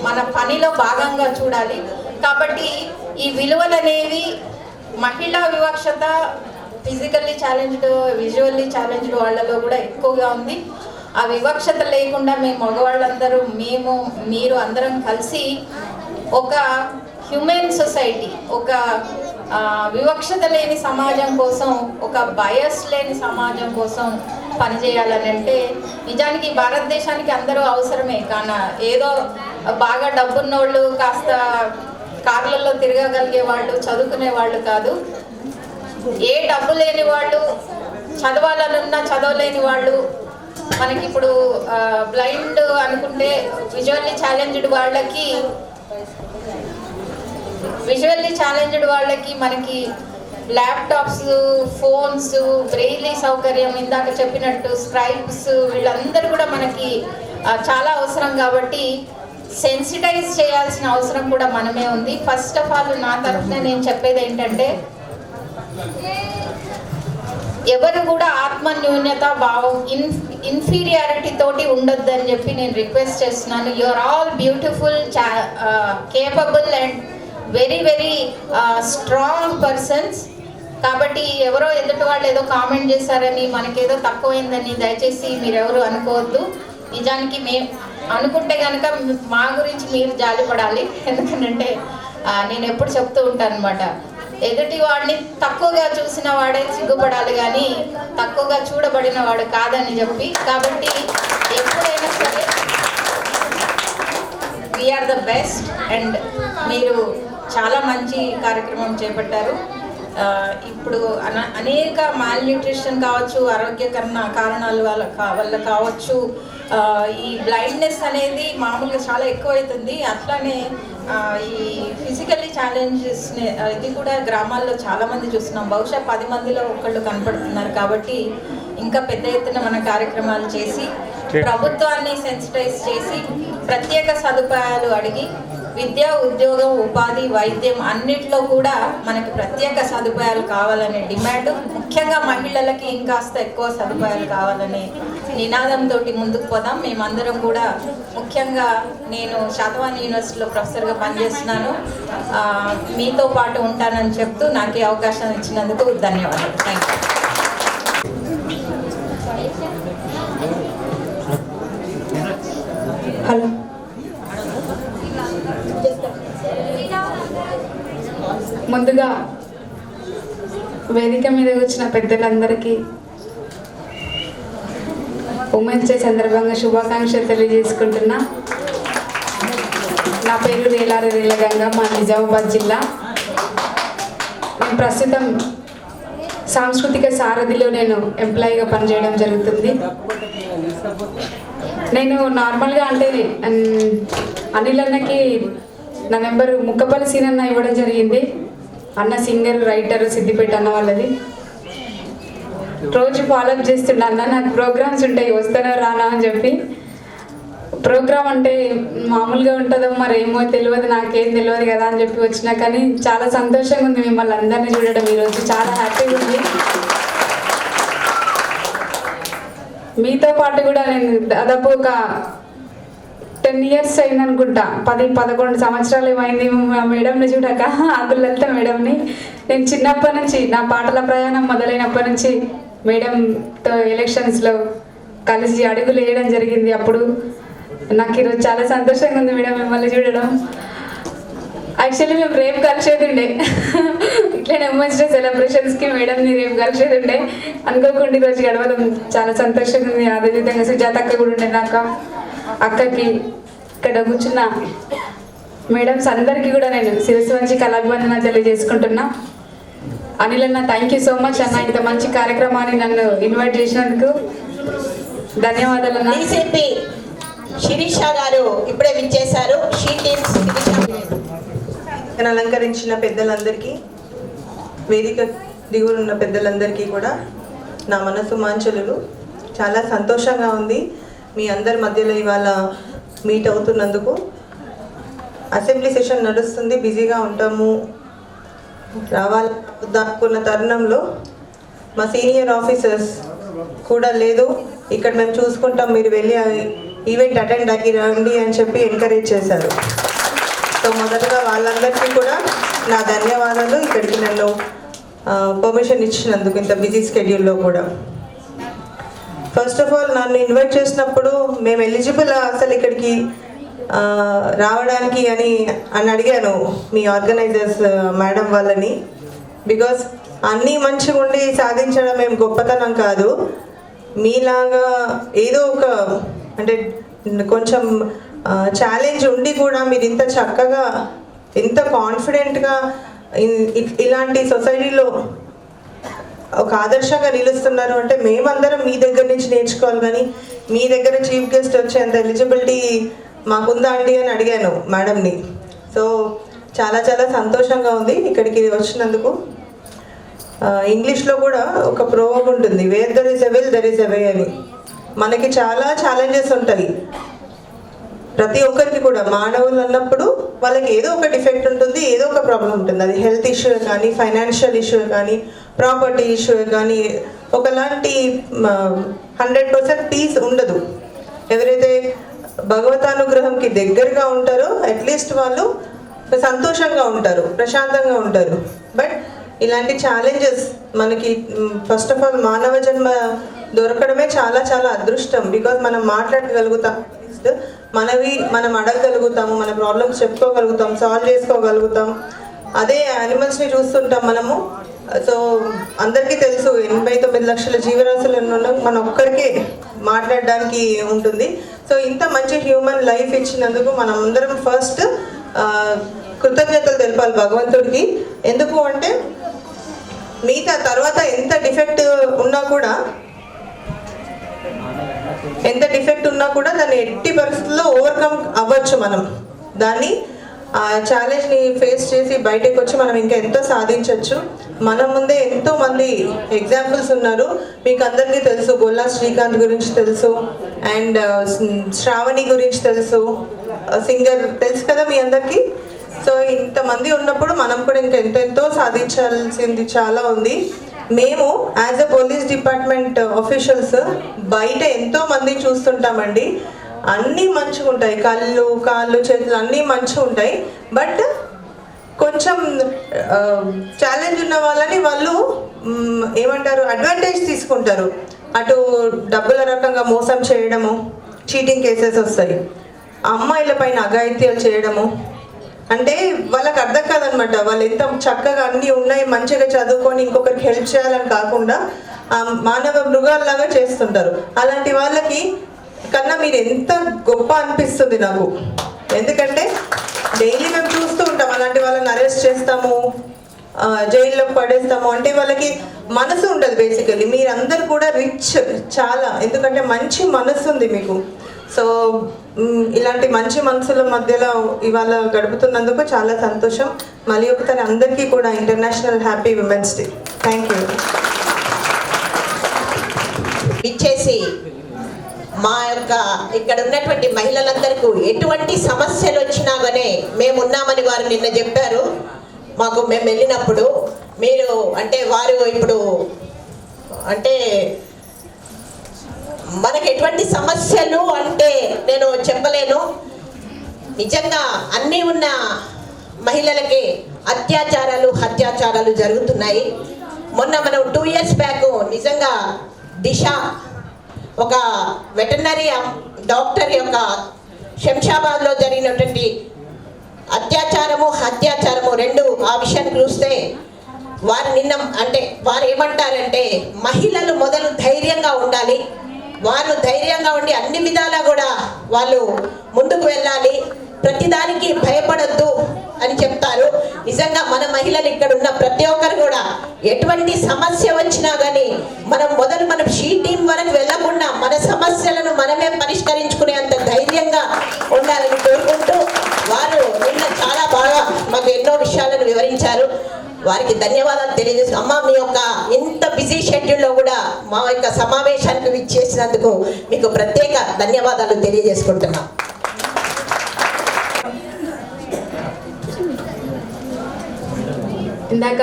మన పనిలో భాగంగా చూడాలి. కాబట్టి ఈ విలువలు అనేవి మహిళా వివక్షత ఫిజికల్లీ ఛాలెంజ్డ్, విజువల్లీ ఛాలెంజ్డ్ వాళ్ళలో కూడా ఎక్కువగా ఉంది. ఆ వివక్షత లేకుండా మేము మగవాళ్ళందరూ, మీరు అందరం కలిసి ఒక హ్యూమెన్ సొసైటీ, ఒక వివక్షత లేని సమాజం కోసం, ఒక బయస్ లేని సమాజం కోసం పనిచేయాలని అంటే నిజానికి భారతదేశానికి అందరూ అవసరమే. కానీ ఏదో బాగా డబ్బున్నోళ్ళు, కాస్త కార్లలో తిరగగలిగే వాళ్ళు, చదువుకునే వాళ్ళు కాదు. ఏ డబ్బు లేని వాళ్ళు, చదవాలనున్నా చదవలేని వాళ్ళు, మనకి ఇప్పుడు బ్లైండ్ అనుకుంటే విజువల్లీ ఛాలెంజ్డ్ వాళ్ళకి మనకి ల్యాప్టాప్స్, ఫోన్స్, బ్రెయిలీ సౌకర్యం, ఇందాక చెప్పినట్టు స్క్రైబ్స్, వీళ్ళందరూ కూడా మనకి చాలా అవసరం. కాబట్టి సెన్సిటైజ్ చేయాల్సిన అవసరం కూడా మనమే ఉంది. ఫస్ట్ ఆఫ్ ఆల్ నా తరఫున నేను చెప్పేది ఏంటంటే, ఎవరు కూడా ఆత్మ న్యూన్యత భావం, ఇన్ఫీరియారిటీ తోటి ఉండొద్దు అని చెప్పి నేను రిక్వెస్ట్ చేస్తున్నాను. You are all beautiful, capable and very very strong persons. కాబట్టి ఎవరో ఎదుటి వాళ్ళు ఏదో కామెంట్ చేశారని, మనకేదో తక్కువైందని దయచేసి మీరెవరు అనుకోవద్దు. నిజానికి మేము అనుకుంటే కనుక మా గురించి మీరు జాలిపడాలి. ఎందుకంటే నేను ఎప్పుడు చెప్తూ ఉంటాను అనమాట, ఎదుటి వాడిని తక్కువగా చూసిన వాడే సిగ్గుపడాలి కానీ తక్కువగా చూడబడిన వాడు కాదని చెప్పి. కాబట్టి ఎప్పుడైనా సరే వీఆర్ ద బెస్ట్. అండ్ మీరు చాలా మంచి కార్యక్రమం చేపట్టారు. ఇప్పుడు అనేక మాల్ న్యూట్రిషన్ కావచ్చు, ఆరోగ్యకరణ కారణాల వల్ల కావచ్చు, ఈ బ్లైండ్నెస్ అనేది మామూలుగా చాలా ఎక్కువైతుంది. అట్లానే ఈ ఫిజికల్లీ ఛాలెంజెస్ ఇది కూడా గ్రామాల్లో చాలామంది చూస్తున్నాం. బహుశా 10 మందిలో ఒకళ్ళు కనపడుతున్నారు. కాబట్టి ఇంకా పెద్ద ఎత్తున మన కార్యక్రమాలు చేసి, ప్రభుత్వాన్ని సెన్సిటైజ్ చేసి, ప్రత్యేక సదుపాయాలు అడిగి, విద్య, ఉద్యోగం, ఉపాధి, వైద్యం అన్నిట్లో కూడా మనకి ప్రత్యేక సదుపాయాలు కావాలనే డిమాండ్, ముఖ్యంగా మహిళలకి ఇంకాస్త ఎక్కువ సదుపాయాలు కావాలనే నినాదంతో ముందుకు పోదాం. మేమందరం కూడా, ముఖ్యంగా నేను శాతవాహన యూనివర్సిటీలో ప్రొఫెసర్గా పనిచేస్తున్నాను, మీతో పాటు ఉంటానని చెప్తూ నాకు ఈ అవకాశం ఇచ్చినందుకు ధన్యవాదాలు. Thank you. హలో, ముందుగా వేదిక మీద వచ్చిన పెద్దలందరికీ ఉమెన్స్ డే సందర్భంగా శుభాకాంక్షలు తెలియజేసుకుంటున్నా. నా పేరు రేలారి రేలగంగ, మా నిజామాబాద్ జిల్లా. నేను ప్రస్తుతం సాంస్కృతిక సారథిలో నేను ఎంప్లాయీగా పనిచేయడం జరుగుతుంది. నేను నార్మల్గా అంటే అనిల్ అన్నకి నా నెంబరు ముక్కపల్లి సీనన్న ఇవ్వడం జరిగింది. అన్న సింగర్, రైటర్, సిద్దిపేట అన్న వాళ్ళది. రోజు ఫాలోఅప్ చేస్తుండే, అన్న నాకు ప్రోగ్రామ్స్ ఉంటాయి, వస్తానో రానా అని చెప్పి. ప్రోగ్రామ్ అంటే మామూలుగా ఉంటుందో మరి ఏమో తెలియదు, నాకేం తెలియదు కదా అని చెప్పి వచ్చినా. కానీ చాలా సంతోషంగా ఉంది మిమ్మల్ని అందరినీ చూడడం ఈరోజు, చాలా హ్యాపీగా ఉంది. మీతో పాటు కూడా నేను దాదాపు ఒక 10 years అయింది అనుకుంటా, 10-11 సంవత్సరాలు ఏమైంది మా మేడంని చూడక, ఆకులతో మేడంని. నేను చిన్నప్పటి నుంచి, నా పాటల ప్రయాణం మొదలైనప్పటి నుంచి మేడంతో ఎలక్షన్స్లో కలిసి అడుగులు వేయడం జరిగింది. అప్పుడు నాకు ఈరోజు చాలా సంతోషంగా ఉంది మేడం మిమ్మల్ని చూడడం. యాక్చువల్లీ మేము రేపు కలిసేది ఉండే, ఇట్లనే ఉమెన్స్ డే సెలబ్రేషన్స్కి మేడంని రేపు కలిసేది ఉండే. అనుకోకుండా ఈరోజు గడవడం చాలా సంతోషంగా ఉంది. అదేవిధంగా సుజాత అక్క కూడా ఉండే, నాకు అక్కకి, ఇక్కడ కూర్చున్న మేడమ్స్ అందరికీ కూడా నేను శిరస్సు వంచి కళాభివందన తెలియజేసుకుంటున్నా. అనిల్ అన్న, థ్యాంక్ యూ సో మచ్ అన్న, ఇంత మంచి కార్యక్రమాన్ని నన్ను ఇన్వైట్ చేసినందుకు ధన్యవాదాలు అన్న. డీసీపీ శిరీష గారు ఇప్పుడే విచ్చేశారు. అలంకరించిన పెద్దలందరికీ, వేదిక దిగులున్న పెద్దలందరికీ కూడా నా మనసు మాంచలు. చాలా సంతోషంగా ఉంది మీ అందరి మధ్యలో ఇవాళ మీట్ అవుతున్నందుకు. అసెంబ్లీ సెషన్ నడుస్తుంది, బిజీగా ఉంటాము, రావాలి దాక్కున్న తరుణంలో మా సీనియర్ ఆఫీసర్స్ కూడా లేదు, ఇక్కడ మేము చూసుకుంటాం, మీరు వెళ్ళి ఈవెంట్ అటెండ్ అయ్యి రండి అని చెప్పి ఎంకరేజ్ చేశారు. సో మొదటగా వాళ్ళందరికీ కూడా నా ధన్యవాదాలు, ఇక్కడికి నన్ను పర్మిషన్ ఇచ్చినందుకు ఇంత బిజీ స్కెడ్యూల్లో కూడా. ఫస్ట్ ఆఫ్ ఆల్ నన్ను ఇన్వైట్ చేసినప్పుడు మేము ఎలిజిబుల్ అసలు ఇక్కడికి రావడానికి అని అడిగాను మీ ఆర్గనైజర్స్ మేడం వాళ్ళని. బికాస్ అన్నీ మంచిగా ఉండి సాధించడం ఏం గొప్పతనం కాదు. మీలాగా ఏదో ఒక అంటే కొంచెం ఛాలెంజ్ ఉండి కూడా మీరు ఇంత చక్కగా ఇంత కాన్ఫిడెంట్గా ఇలాంటి సొసైటీలో ఒక ఆదర్శంగా నిలుస్తున్నారు అంటే మేమందరం మీ దగ్గర నుంచి నేర్చుకోవాలి. కానీ మీ దగ్గర చీఫ్ గెస్ట్ వచ్చేంత ఎలిజిబిలిటీ మాకుందా అండి అని అడిగాను మేడంని. సో చాలా చాలా సంతోషంగా ఉంది ఇక్కడికి వచ్చినందుకు. ఇంగ్లీష్లో కూడా ఒక ప్రోవర్బ్ ఉంటుంది, where there is a will there is a way అని. మనకి చాలా ఛాలెంజెస్ ఉంటాయి ప్రతి ఒక్కరికి కూడా. మానవులు అన్నప్పుడు వాళ్ళకి ఏదో ఒక డిఫెక్ట్ ఉంటుంది, ఏదో ఒక ప్రాబ్లం ఉంటుంది. అది హెల్త్ ఇష్యూ కానీ, ఫైనాన్షియల్ ఇష్యూ కానీ, ప్రాపర్టీ ఇష్యూ కానీ, ఒకలాంటి 100% పీస్ ఉండదు. ఎవరైతే భగవతానుగ్రహంకి దగ్గరగా ఉంటారో అట్లీస్ట్ వాళ్ళు సంతోషంగా ఉంటారు, ప్రశాంతంగా ఉంటారు. బట్ ఇలాంటి ఛాలెంజెస్ మనకి ఫస్ట్ ఆఫ్ ఆల్ మానవ జన్మ దొరకడమే చాలా చాలా అదృష్టం. బికాజ్ మనం మాట్లాడగలుగుతాం, మనవి మనం అడగగలుగుతాము, మన ప్రాబ్లమ్స్ చెప్పుకోగలుగుతాం, సాల్వ్ చేసుకోగలుగుతాం. అదే యానిమల్స్ని చూస్తుంటాం మనము. సో అందరికీ తెలుసు 89 లక్షల జీవరాశులు మన ఒక్కరికే మాట్లాడడానికి ఉంటుంది. సో ఇంత మంచి హ్యూమన్ లైఫ్ ఇచ్చినందుకు మనం అందరం ఫస్ట్ కృతజ్ఞతలు తెలపాలి భగవంతుడికి. ఎందుకు అంటే మిగతా తర్వాత ఎంత డిఫెక్ట్ ఉన్నా కూడా దాన్ని ఎట్టి పరిస్థితుల్లో ఓవర్కమ్ అవ్వచ్చు. మనం దాన్ని ఆ ఛాలెంజ్ని ఫేస్ చేసి బయటకు వచ్చి మనం ఇంకా ఎంతో సాధించవచ్చు. మన ముందే ఎంతో మంది ఎగ్జాంపుల్స్ ఉన్నారు. మీకు అందరికీ తెలుసు, గొల్లా శ్రీకాంత్ గురించి తెలుసు, అండ్ శ్రావణి గురించి తెలుసు, సింగర్ తెలుసు కదా మీ అందరికీ. సో ఇంతమంది ఉన్నప్పుడు మనం కూడా ఇంకా ఎంతెంతో సాధించాల్సింది చాలా ఉంది. మేము as a police department officials బయట ఎంతో మంది చూస్తుంటామండి. అన్నీ మంచిగా ఉంటాయి, కళ్ళు కాళ్ళు చేతులు అన్నీ మంచిగా ఉంటాయి. బట్ కొంచెం ఛాలెంజ్ ఉన్న వాళ్ళని వాళ్ళు ఏమంటారు, అడ్వాంటేజ్ తీసుకుంటారు. అటు డబ్బుల రకంగా మోసం చేయడము, చీటింగ్ కేసెస్ వస్తాయి. అమ్మాయిల పైన అఘాయిత్యాలు చేయడము, అంటే వాళ్ళకి అర్థం కాదనమాట. వాళ్ళు ఎంత చక్కగా అన్నీ ఉన్నాయి, మంచిగా చదువుకొని ఇంకొకరికి హెల్ప్ చేయాలని కాకుండా మానవ మృగాల్లాగా చేస్తుంటారు. అలాంటి వాళ్ళకి కన్నా మీరు ఎంత గొప్ప అనిపిస్తుంది నాకు. ఎందుకంటే డైలీ మేము చూస్తూ ఉంటాం అలాంటి వాళ్ళని అరెస్ట్ చేస్తాము, జైల్లో పడేస్తాము. అంటే వాళ్ళకి మనసు ఉండదు బేసికలీ. మీరందరూ కూడా రిచ్ చాలా, ఎందుకంటే మంచి మనసు ఉంది మీకు. సో ఇలాంటి మంచి మనసుల మధ్యలో ఇవాళ గడుపుతున్నందుకు చాలా సంతోషం. మళ్ళీ ఒకసారి అందరికీ కూడా international happy women's day. Thank you. ఇచ్చేసి మా యొక్క ఇక్కడ ఉన్నటువంటి మహిళలందరికీ ఎటువంటి సమస్యలు వచ్చినా కానీ మేమున్నామని వారు నిన్న చెప్పారు మాకు. మేము వెళ్ళినప్పుడు మీరు అంటే వారు ఇప్పుడు అంటే మనకు ఎటువంటి సమస్యలు అంటే నేను చెప్పలేను. నిజంగా అన్నీ ఉన్న మహిళలకి అత్యాచారాలు హత్యాచారాలు జరుగుతున్నాయి. మొన్న మనం 2 years బ్యాక్ నిజంగా దిశ ఒక వెటర్నరీ డాక్టర్ యొక్క శంషాబాద్లో జరిగినటువంటి అత్యాచారము హత్యాచారము రెండు ఆ విషయాన్ని చూస్తే వారు నిన్న అంటే వారు ఏమంటారంటే మహిళలు మొదలు ధైర్యంగా ఉండాలి, వాళ్ళు ధైర్యంగా ఉండి అన్ని విధాలా కూడా వాళ్ళు ముందుకు వెళ్ళాలి, ప్రతిదానికి భయపడద్దు అని చెప్తారు. నిజంగా మన మహిళలు ఇక్కడ ఉన్న ప్రతి ఒక్కరు కూడా ఎటువంటి సమస్య వచ్చినా కానీ మనం మొదలు మనం షీ టీం వరకు వెళ్ళకుండా మన సమస్యలను మనమే పరిష్కరించుకునేంత ధైర్యంగా ఉండాలని కోరుకుంటూ వారు నిన్న చాలా బాగా మాకు ఎన్నో విషయాలను వివరించారు. వారికి ధన్యవాదాలు తెలియజేసి అమ్మ మీ యొక్క ఇంత బిజీ షెడ్యూల్లో కూడా మా యొక్క సమావేశానికి విచ్చేసినందుకు మీకు ప్రత్యేక ధన్యవాదాలు తెలియజేసుకుంటున్నాం. ఇందాక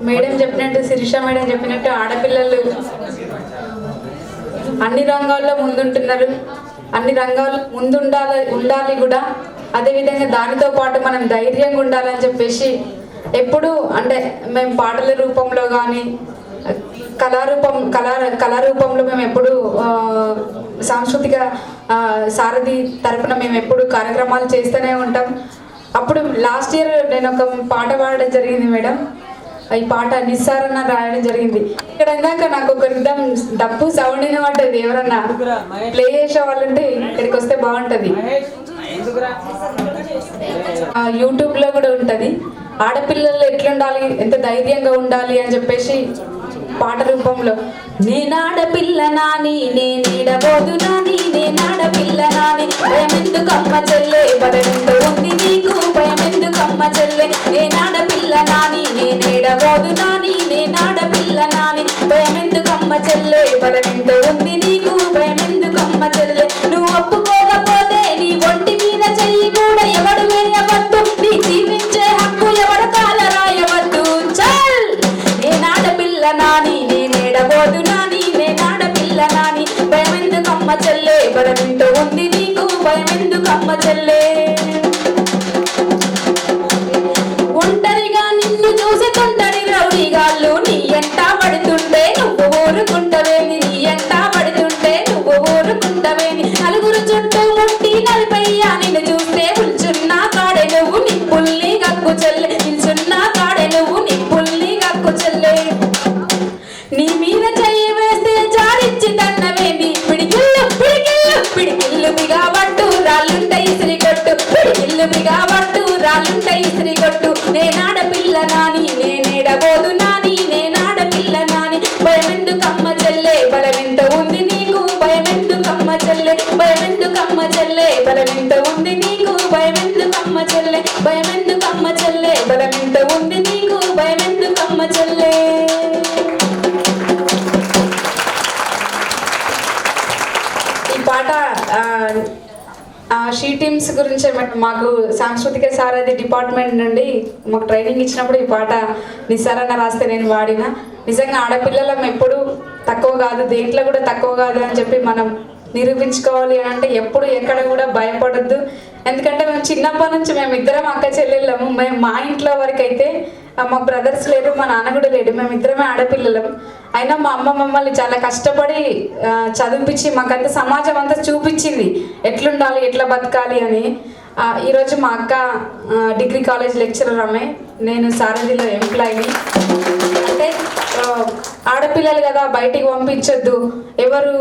మేడం చెప్పినట్టు శిరీష మేడం చెప్పినట్టు ఆడపిల్లలు అన్ని రంగాల్లో ముందుంటున్నారు, అన్ని రంగాలు ఉండాలి కూడా. అదేవిధంగా దానితో పాటు మనం ధైర్యంగా ఉండాలని చెప్పేసి ఎప్పుడు అంటే మేము పాటల రూపంలో కానీ కళారూపంలో మేము ఎప్పుడు సాంస్కృతిక సారథి తరపున మేము ఎప్పుడు కార్యక్రమాలు చేస్తూనే ఉంటాం. అప్పుడు లాస్ట్ ఇయర్ నేను ఒక పాట పాడడం జరిగింది మేడం. ఈ పాట నిస్సారన్న రాయడం జరిగింది. ఇక్కడ ఇందాక నాకు ఒక రిధం డప్పు సౌండ్ వినబడ్డది. ఎవరన్నా ప్లే చేసే వాళ్ళు ఉంటే ఇక్కడికి వస్తే బాగుంటది. యూట్యూబ్ లో కూడా ఉంటది. ఆడపిల్లలు ఎట్లుండాలి, ఎంత ధైర్యంగా ఉండాలి అని చెప్పేసి పాట రూపంలో నేనాడపిల్ల నాని నేనేడబోదు నాని నేనాడపిల్ల నాని భయమెందుకమ్మ చెల్లె బలమెంతో ఉంది నీకు భయమెందుకమ్మ చెల్లె నేనాడపిల్ల నాని నేనేడబోదు నాని నేనాడపిల్ల నాని భయమెందుకమ్మ చెల్లె బలమెంతో ఉంది నీకు భయమెందుకమ్మ చెల్లె నువ్వు ఒప్పుకోకపోతే నీ ఒంటి మీద చెయ్యి కూడా ఎవడు వేయవద్దు నీ జీవించే హక్కు ఎవడు కాల రాయవద్దు చల్ నేనాడపిల్ల నాని నేనేడబోదు నాని నేనాడపిల్ల నాని భయమెందుకమ్మ చెల్లె బలమెంతో ఉంది నీకు భయమెందుకమ్మ చెల్లె ఒంటరిగా నిన్ను చూసి తొంటరి రౌడీగాళ్ళు నీ ఎంట పడుతుంటే నువ్వు ఊరుకుంటవేమి నీ ఎంట పడుతుంటే నువ్వు ఊరుకుంటవేమి నలుగురు చుట్టూ ముట్టి నలిపయ్యా నిన్ను చూస్తే ఉల్చున్నా కాడే నువ్వు నిప్పుల్ని గక్కు చెల్లె నిల్చున్నా కాడే నువ్వు నిప్పుల్ని గక్కు చెల్లె నీ మీద చెయ్యి వేస్తే జారిచ్చి తన్నవేమి పిడికిల్లు పిడికిల్లు పిడికిల్లు బిగాబట్టు రాళ్ళుంటే ఇసిరి కొట్టు పిడికిల్లు బిగాబట్టు రాళ్ళుంటే ఇసిరి కొట్టు నేనాడపిల్ల నాని నేనేడబోదు నాని నేనాడపిల్ల నాని భయమెందుకమ్మ చెల్లె బలమెంత ఉంది నీకు భయమెందుకమ్మ చెల్లె భయమెందుకమ్మ చెల్లె బలమెంత ఉంది నీకు భయమెందుకమ్మ చెల్లె భయమెందుకమ్మ చెల్లె బలమెంత ఉంది నీకు భయమెందుకమ్మ చెల్లె పాట షీ టీమ్స్ గురించి మాకు సాంస్కృతిక సారథి డిపార్ట్మెంట్ నుండి మాకు ట్రైనింగ్ ఇచ్చినప్పుడు ఈ పాట నిస్సారన్న రాస్తే నేను వాడిన నిజంగా ఆడపిల్లలం ఎప్పుడు తక్కువ కాదు దేంట్లో కూడా తక్కువ కాదు అని చెప్పి మనం నిరూపించుకోవాలి అని అంటే ఎప్పుడు ఎక్కడ కూడా భయపడద్దు. ఎందుకంటే మేము చిన్నప్పటి నుంచి మేము ఇద్దరం అక్క చెల్లెళ్ళము. మేము మా ఇంట్లో వరకు అయితే మా బ్రదర్స్ లేరు, మా నాన్న కూడా లేడు, మేము ఇద్దరమే ఆడపిల్లలం. అయినా మా అమ్మ మమ్మల్ని చాలా కష్టపడి చదివించి మాకంతా సమాజం అంతా చూపించింది ఎట్లుండాలి ఎట్లా బతకాలి అని. ఈరోజు మా అక్క డిగ్రీ కాలేజ్ లెక్చరర్ ఆమె, నేను సారథిలో ఎంప్లాయీని. అంటే ఆడపిల్లలు కదా బయటికి పంపించొద్దు, ఎవరు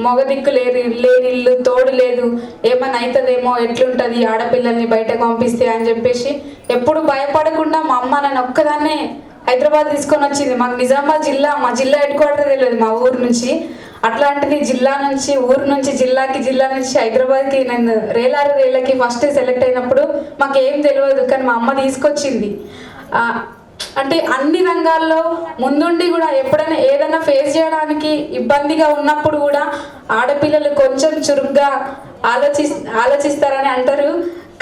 మగ దిక్కు లేని ఇల్లు తోడు లేదు, ఏమైనా అవుతుందేమో ఎట్లుంటుంది ఆడపిల్లల్ని బయటకు పంపిస్తే అని చెప్పేసి ఎప్పుడు భయపడకుండా మా అమ్మ నన్ను ఒక్కదాన్నే హైదరాబాద్ తీసుకొని వచ్చింది. మాకు నిజామాబాద్ జిల్లా, మా జిల్లా హెడ్ క్వార్టర్ తెలియదు మా ఊరు నుంచి. అట్లాంటిది జిల్లా నుంచి ఊరు నుంచి జిల్లా నుంచి హైదరాబాద్కి నేను రేళ్ళకి ఫస్ట్ సెలెక్ట్ అయినప్పుడు మాకు ఏం తెలియదు, కానీ మా అమ్మ తీసుకొచ్చింది. అంటే అన్ని రంగాల్లో ముందుండి కూడా ఎప్పుడైనా ఏదైనా ఫేస్ చేయడానికి ఇబ్బందిగా ఉన్నప్పుడు కూడా ఆడపిల్లలు కొంచెం చురుగ్గా ఆలోచిస్తారని అంటారు.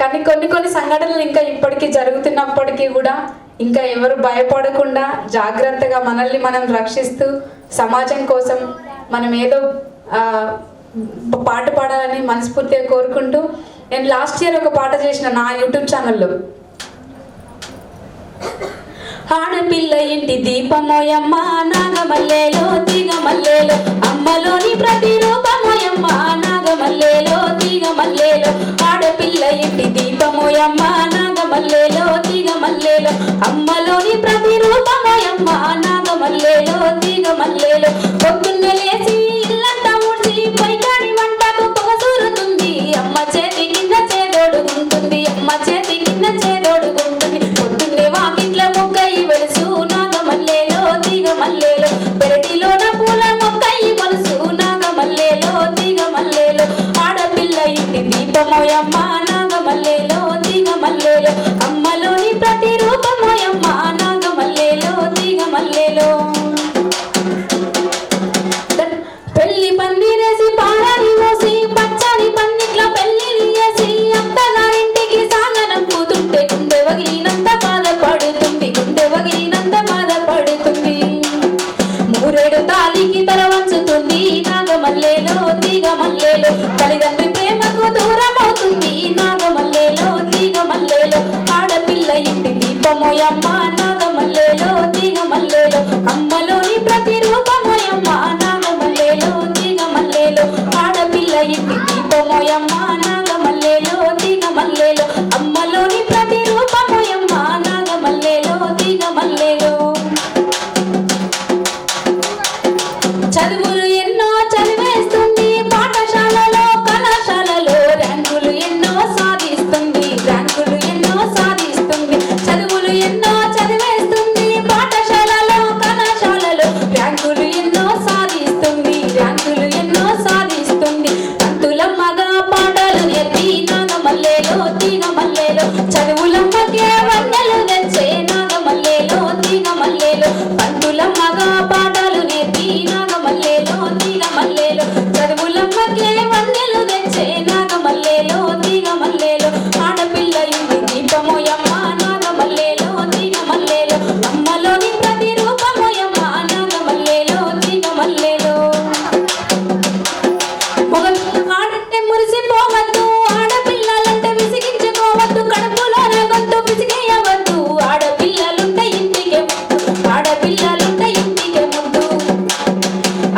కానీ కొన్ని సంఘటనలు ఇంకా ఇప్పటికీ జరుగుతున్నప్పటికీ కూడా ఇంకా ఎవరు భయపడకుండా జాగ్రత్తగా మనల్ని మనం రక్షిస్తూ సమాజం కోసం మనం ఏదో పాట పాడాలని మనస్ఫూర్తిగా కోరుకుంటూ నేను లాస్ట్ ఇయర్ ఒక పాట చేసిన నా యూట్యూబ్ ఛానల్లో. ఆడపిల్ల ఇంటి దీపమోయమ్మ నాగమల్లేలో తీగమల్లేలో అమ్మలోని ప్రతిరూపమోయమ్మ నాగమల్లేలో తీగమల్లేలో ఆడపిల్ల ఇంటి దీపమోయమ్మ నాగమల్లేలో తీగమల్లేలో అమ్మలోని ప్రతిరూపమోయమ్మ నాగమల్లేలో తీగమల్లేలో పొద్దున్నే లేచి ఇల్లంతా ఊడ్చి పైకాడి వంటకు పొగసూరుతుంది అమ్మ చేతి కింద చేదోడుకుంటుంది అమ్మ చేతి కింద చేదోడుకుంటుంది పొద్దున్నే వాకిట్ల మొక్కయి వెలుసు నాగమల్లేలో తీగమల్లేలో పెరటిలోన పూల మొక్కయి వలుసు నాగమల్లేలో తీగమల్లేలో ఆడపిల్ల ఇంటి దీపమోయమ్మ నాగమల్లేలో తీగమల్లేలో అమ్మలోని ప్రతిరూపమోయమ్మ నాగమల్లేలో తీగమల్లేలో పెళ్లి పందిరేసి పాడని మోసి పచ్చని పందిట్ల పెళ్లిని చేసి అత్తగారింటికి సాగనంపుతుంటే గుండె వగిలినంత బాధపడుతుంది గుండె వగిలినంత బాధపడుతుంది మూరేడు తాలికి తల వంచుతుంది నాగమల్లేలో తీగమల్లేలో తల్లిదండ్రి ప్రేమకు దూరం అవుతుంది నాగమల్లేలో తీగమల్లేలో ఆడపిల్ల ఇంటి దీపమోయమ్మ నాగమల్లేలో తీగమల్లేలో అమ్మలోని ప్రతిరూపమోయమ్మ నాగమల్లేలో తీగమల్లేలో ఆడపిల్ల ఇంటి దీపమోయమ్మ నాగమల్లేలో తీగమల్లేలో అమ్మలోని ప్రతిరూపమోయమ్మ నాగమల్లేలో తీగమల్లేలో చదువులు ఎన్నో చదివేస్తుంది పాఠశాలలో కళాశాలలో ర్యాంకులు ఎన్నో సాధిస్తుంది ర్యాంకులు ఎన్నో సాధిస్తుంది చదువులు ఎన్నో చదివేస్తుంది పాఠశాలలో కళాశాలలో ర్యాంకులు ఎన్నో సాధిస్తుంది ర్యాంకులు ఎన్నో సాధిస్తుంది పంతులమ్మగా పాటలు నేర్పి నాగమల్లేలో తీగమల్లేలో చదువులమ్మకే వన్నెలు తెచ్చే నాగమల్లేలో తీగమల్లేలో పంతులమ్మగా పాటలు నేర్పి నాగమల్లేలో తీగమల్లేలో చదువులమ్మకే వన్నెలు తెచ్చే నాగమల్లేలో తీగమల్లేలో ఆడపిల్ల ఇంటి దీపమోయమ్మ నాగమల్లేలో తీగమల్లేలో అమ్మలోని ప్రతి రూపమోయమ్మ నాగమల్లేలో తీగమల్లేలో ఆడంటే మురిసిపోవద్దు ఆడపిల్లలంటే విసిగించుకోవద్దు కడుపులోనే గొంతు విసిగేయవద్దు ఆడపిల్లలుంటే ఇంటికే ఆడపిల్లలుంటే ఇంటికే ముందు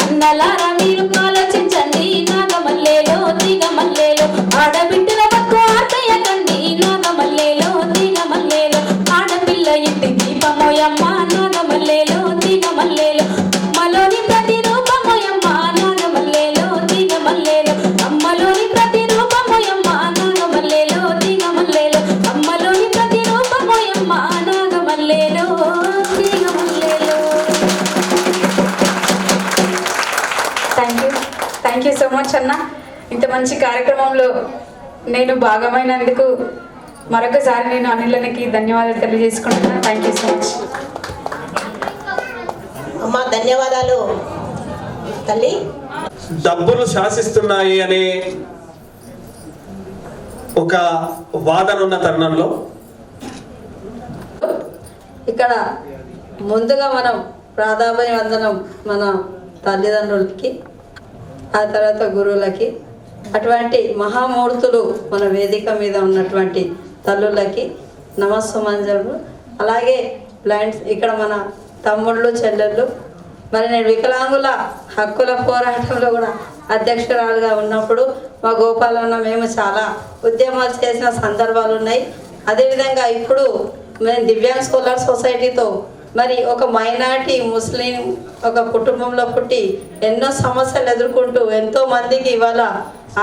అన్నలారా మీరు ఆలోచించండి నాగమల్లేలో తీగమల్లేలో ఆడబిడ్డల వరకు ఆర్తయ్యకండి నాగమల్లేలో తీగమల్లేలో ఆడపిల్ల ఇంటి దీపమోయమ్మ నాగమల్లేలో తీగమల్లేలో అమ్మలోని ప్రతి రూపమోయమ్మ నాగమల్లేలో తీగమల్లేలో అమ్మలోని ప్రతి రూపమోయమ్మ నాగమల్లేలో తీగమల్లేలో అమ్మలోని ప్రతి రూపమోయమ్మ నాగమల్లేలో తీగమల్లేలో థ్యాంక్ యూ సో మచ్ అన్న. ఇంత మంచి కార్యక్రమంలో నేను భాగమైనందుకు మరొకసారి నేను అనిలకి ధన్యవాదాలు తెలియజేసుకుంటున్నాను. థ్యాంక్ యూ సో మచ్ అమ్మా. ధన్యవాదాలు తల్లి. డబ్బులు శాసిస్తున్నాయి అనే ఒక వాదన ఉన్న తరుణంలో ఇక్కడ ముందుగా మనం ప్రాధాన్యవందనం మన తల్లిదండ్రులకి, ఆ తర్వాత గురువులకి, అటువంటి మహామూర్తులు మన వేదిక మీద ఉన్నటువంటి తల్లులకి నమస్సుమంజలు. అలాగే బ్లైండ్స్ ఇక్కడ మన తమ్ముళ్ళు చెల్లెళ్ళు. మరి నేను వికలాంగుల హక్కుల పోరాటంలో కూడా అధ్యక్షురాలుగా ఉన్నప్పుడు మా గోపాలన్న మేము చాలా ఉద్యమాలు చేసిన సందర్భాలు ఉన్నాయి. అదేవిధంగా ఇప్పుడు మేము దివ్యాంగ్ స్కాలర్ సొసైటీతో మరి ఒక మైనారిటీ ముస్లిం ఒక కుటుంబంలో పుట్టి ఎన్నో సమస్యలు ఎదుర్కొంటూ ఎంతో మందికి ఇవాళ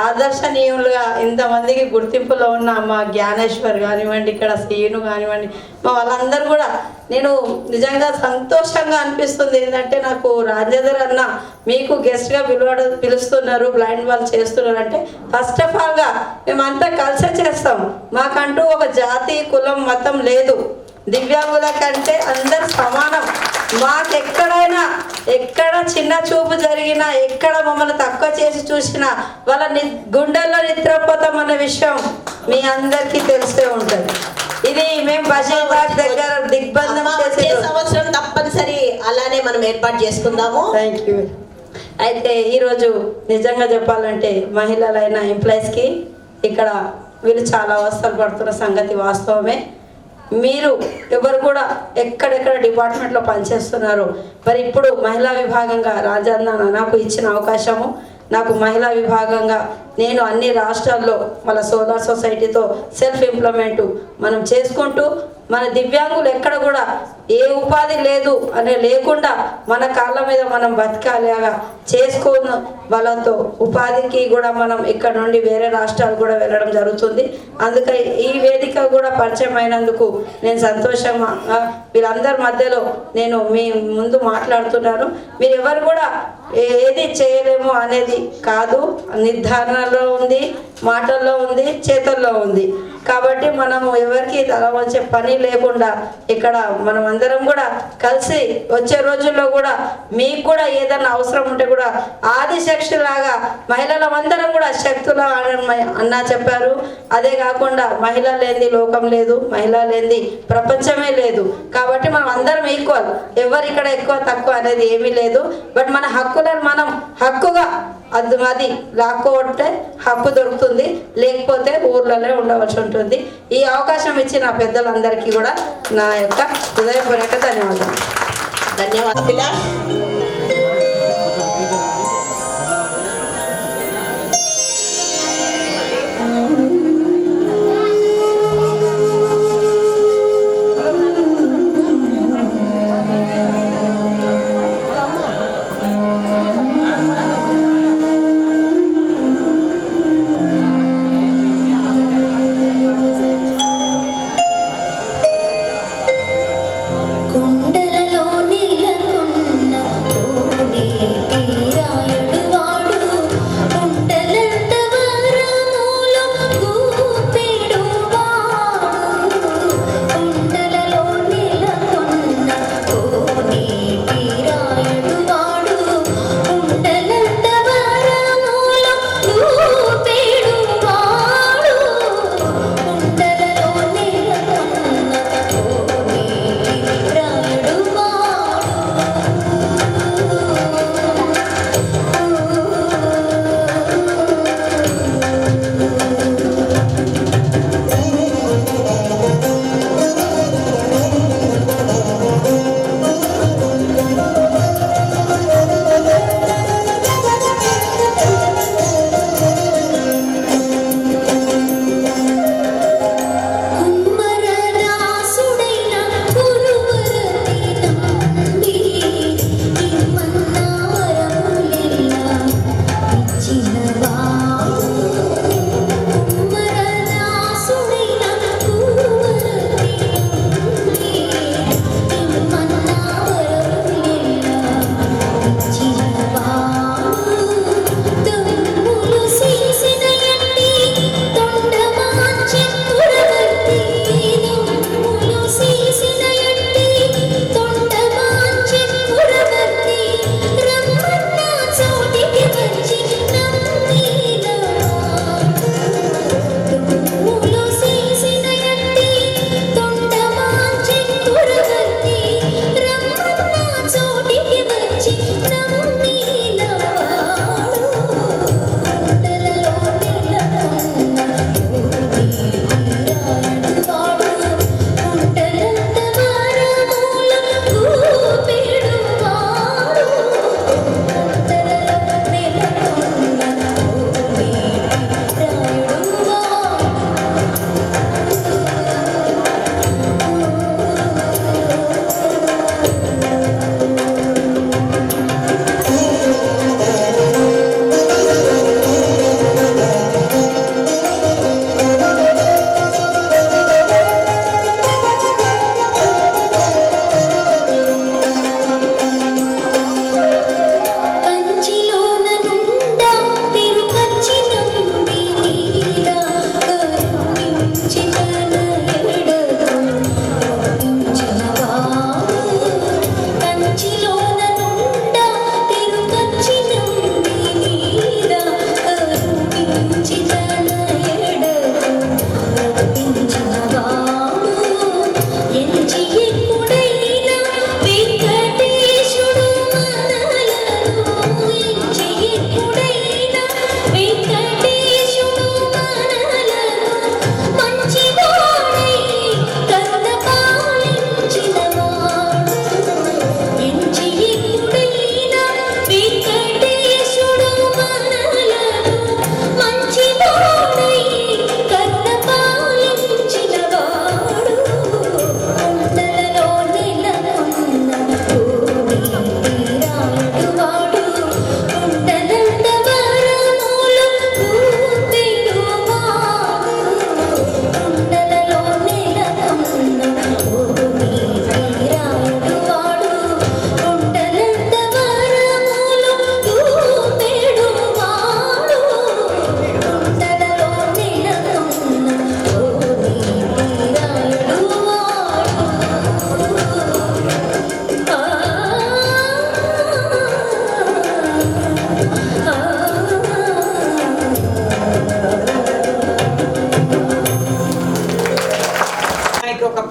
ఆదర్శనీయులుగా ఇంతమందికి గుర్తింపులో ఉన్న మా జ్ఞానేశ్వర్ కానివ్వండి, ఇక్కడ శ్రీను కానివ్వండి, మా వాళ్ళందరూ కూడా నేను నిజంగా సంతోషంగా అనిపిస్తుంది. ఏంటంటే నాకు రాజేందర్ అన్న మీకు గెస్ట్గా పిలుస్తున్నారు, బ్లైండ్ వాళ్ళు చేస్తున్నారు అంటే ఫస్ట్ ఆఫ్ ఆల్గా మేమంతా కలిసే చేస్తాం. మాకంటూ ఒక జాతి కులం మతం లేదు. దివ్యాంగుల కంటే అందరు సమానం. మాకెక్కడైనా ఎక్కడ చిన్న చూపు జరిగినా, ఎక్కడ మమ్మల్ని తక్కువ చేసి చూసినా వాళ్ళ గుండెల్లో నిద్రపోతామన్న విషయం మీ అందరికీ తెలిసే ఉంటుంది. ఇది మేము బషీర్బాగ్ దగ్గర దిగ్బంధం చేసే సంవత్సరం తప్పనిసరి అలానే మనం ఏర్పాటు చేసుకుందాము. Thank you. అయితే ఈరోజు నిజంగా చెప్పాలంటే మహిళలైన ఎంప్లాయీస్కి ఇక్కడ వీళ్ళు చాలా అవస్థలు పడుతున్న సంగతి వాస్తవమే. మీరు ఎవరు కూడా ఎక్కడెక్కడ డిపార్ట్మెంట్లో పనిచేస్తున్నారు. మరి ఇప్పుడు మహిళా విభాగంగా రాజన్న నాకు ఇచ్చిన అవకాశము, నాకు మహిళా విభాగంగా నేను అన్ని రాష్ట్రాల్లో మన సోలార్ సొసైటీతో సెల్ఫ్ ఇంప్లిమెంట్ మనం చేసుకుంటూ మన దివ్యాంగులు ఎక్కడ కూడా ఏ ఉపాధి లేదు అనే లేకుండా మన కాళ్ళ మీద మనం బతకాలేగా చేసుకున్న వాళ్ళతో ఉపాధికి కూడా మనం ఇక్కడ నుండి వేరే రాష్ట్రాలు కూడా వెళ్ళడం జరుగుతుంది. అందుకని ఈ వేదిక కూడా పరిచయం అయినందుకు నేను సంతోషంగా వీళ్ళందరి మధ్యలో నేను మీ ముందు మాట్లాడుతున్నాను. మీరు ఎవరు కూడా ఏది చేయలేము అనేది కాదు, నిర్ధారణలో ఉంది, మాటల్లో ఉంది, చేతుల్లో ఉంది. కాబట్టి మనము ఎవరికి తల వచ్చే పని లేకుండా ఇక్కడ మనం అందరం కూడా కలిసి వచ్చే రోజుల్లో కూడా మీకు కూడా ఏదైనా అవసరం ఉంటే కూడా ఆదిశక్తిలాగా మహిళలందరం కూడా శక్తుల అన్న చెప్పారు. అదే కాకుండా మహిళ లేనిది లోకం లేదు, మహిళ లేనిది ప్రపంచమే లేదు. కాబట్టి మనం అందరం ఈక్వల్, ఎవరు ఇక్కడ ఎక్కువ తక్కువ అనేది ఏమీ లేదు. బట్ మన హక్కులను మనం హక్కుగా అది లాక్కోవట్టే హక్కు దొరుకుతుంది, లేకపోతే ఊర్లోనే ఉండవలసి ఉంటుంది. ఈ అవకాశం ఇచ్చిన పెద్దలందరికీ కూడా నా యొక్క హృదయపూర్వక ధన్యవాదాలు. ధన్యవాదాలు.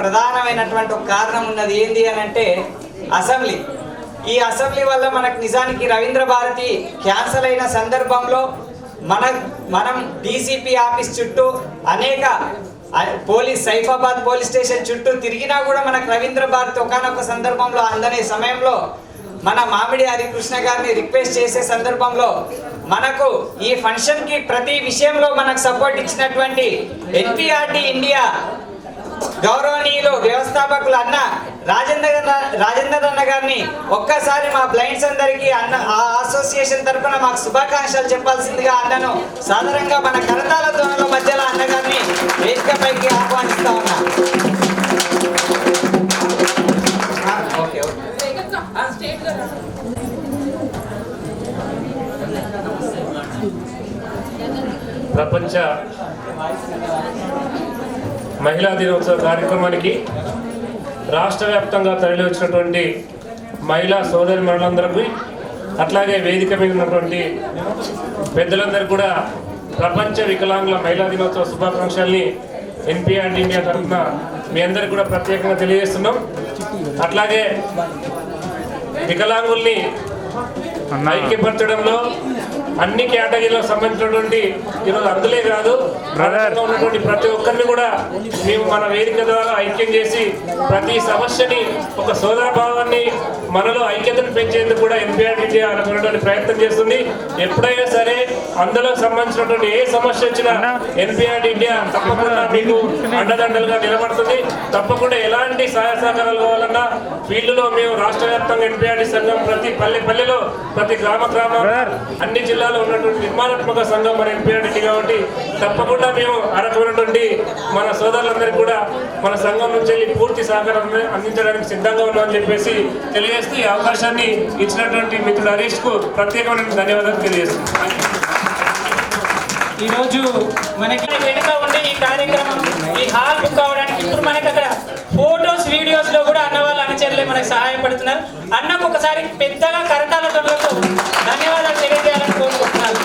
ప్రధానమైనటువంటి ఒక కారణం ఉన్నది ఏంది అని అంటే అసెంబ్లీ. ఈ అసెంబ్లీ వల్ల మనకు నిజానికి రవీంద్ర భారతి క్యాన్సల్ అయిన సందర్భంలో మనం డీసీపీ ఆఫీస్ చుట్టూ అనేక సైఫాబాద్ పోలీస్ స్టేషన్ చుట్టూ తిరిగినా కూడా మనకు రవీంద్ర భారతి ఒకానొక సందర్భంలో అందనే సమయంలో మన మామిడి హరికృష్ణ గారిని రిక్వెస్ట్ చేసే సందర్భంలో మనకు ఈ ఫంక్షన్కి ప్రతి విషయంలో మనకు సపోర్ట్ ఇచ్చినటువంటి ఎన్పిఆర్టీ ఇండియా గౌరవనీయులు వ్యవస్థాపకులు అన్న రాజేందర్ అన్న గారిని ఒక్కసారి మా బ్లైండ్స్ అందరికీ అన్న ఆ అసోసియేషన్ తరఫున మాకు శుభాకాంక్షలు చెప్పాల్సిందిగా అన్నను సాధారణంగా మన కరతాల ధ్వనుల మధ్యలో అన్నగారిని వేదికపైకి ఆహ్వానిస్తా ఉన్నా. ప్రపంచ మహిళా దినోత్సవ కార్యక్రమానికి రాష్ట్ర వ్యాప్తంగా తరలి వచ్చినటువంటి మహిళా సోదరి మనులందరికీ అట్లాగే వేదిక మీద ఉన్నటువంటి పెద్దలందరూ కూడా ప్రపంచ వికలాంగుల మహిళా దినోత్సవ శుభాకాంక్షల్ని ఎన్పిఆర్ ఇండియా తరఫున మీ అందరికీ కూడా ప్రత్యేకంగా తెలియజేస్తున్నాం. అట్లాగే వికలాంగుల్ని ఐక్యపరచడంలో అన్ని కేటగిరీలకు సంబంధించినటువంటి ఈరోజు అందులే కాదు ఉన్నటువంటి ప్రతి ఒక్కరిని కూడా మేము మన వేదిక ద్వారా ఐక్యం చేసి ప్రతి సమస్యని ఒక సోదర భావాన్ని మనలో ఐక్యతను పెంచేందుకు కూడా ఎన్పిఆర్ ఇండియా అనుకున్నటువంటి ప్రయత్నం చేస్తుంది. ఎప్పుడైనా సరే అందులో సంబంధించినటువంటి ఏ సమస్య వచ్చినా ఎన్పిఆర్ ఇండియా తప్పకుండా మీకు అండదండలుగా నిలబడుతుంది. తప్పకుండా ఎలాంటి సహాయ సహకారాలు కావాలన్నా ఫీల్డ్లో మేము రాష్ట్ర వ్యాప్తంగా ఎన్పిఆర్డి సంఘం ప్రతి పల్లెలో ప్రతి గ్రామ అన్ని జిల్లాలో ఉన్నటువంటి నిర్మాణాత్మక సంఘం మన ఎన్పిఆర్డి కాబట్టి తప్పకుండా మేము అరకున్నటువంటి మన సోదరులందరికీ కూడా మన సంఘం నుంచి పూర్తి సహకారం అందించడానికి సిద్ధంగా ఉన్నామని చెప్పేసి తెలియజేస్తూ ఈ అవకాశాన్ని ఇచ్చినటువంటి మిత్రుడు హరీష్ కు ప్రత్యేకమైన ధన్యవాదాలు తెలియజేస్తున్నాను. ఈరోజు మనకి వెనుక ఉండే ఈ కార్యక్రమం ఈ హాల్ బుక్ అవడానికి ఇప్పుడు మనకి అక్కడ ఫోటోస్ వీడియోస్ లో కూడా అన్న వాళ్ళ అనుచరులే మనకు సహాయపడుతున్నారు. అన్నకు ఒకసారి పెద్దగా కరతాల ధ్వనులతో ధన్యవాదాలు తెలియజేయాలని కోరుకుంటున్నాను.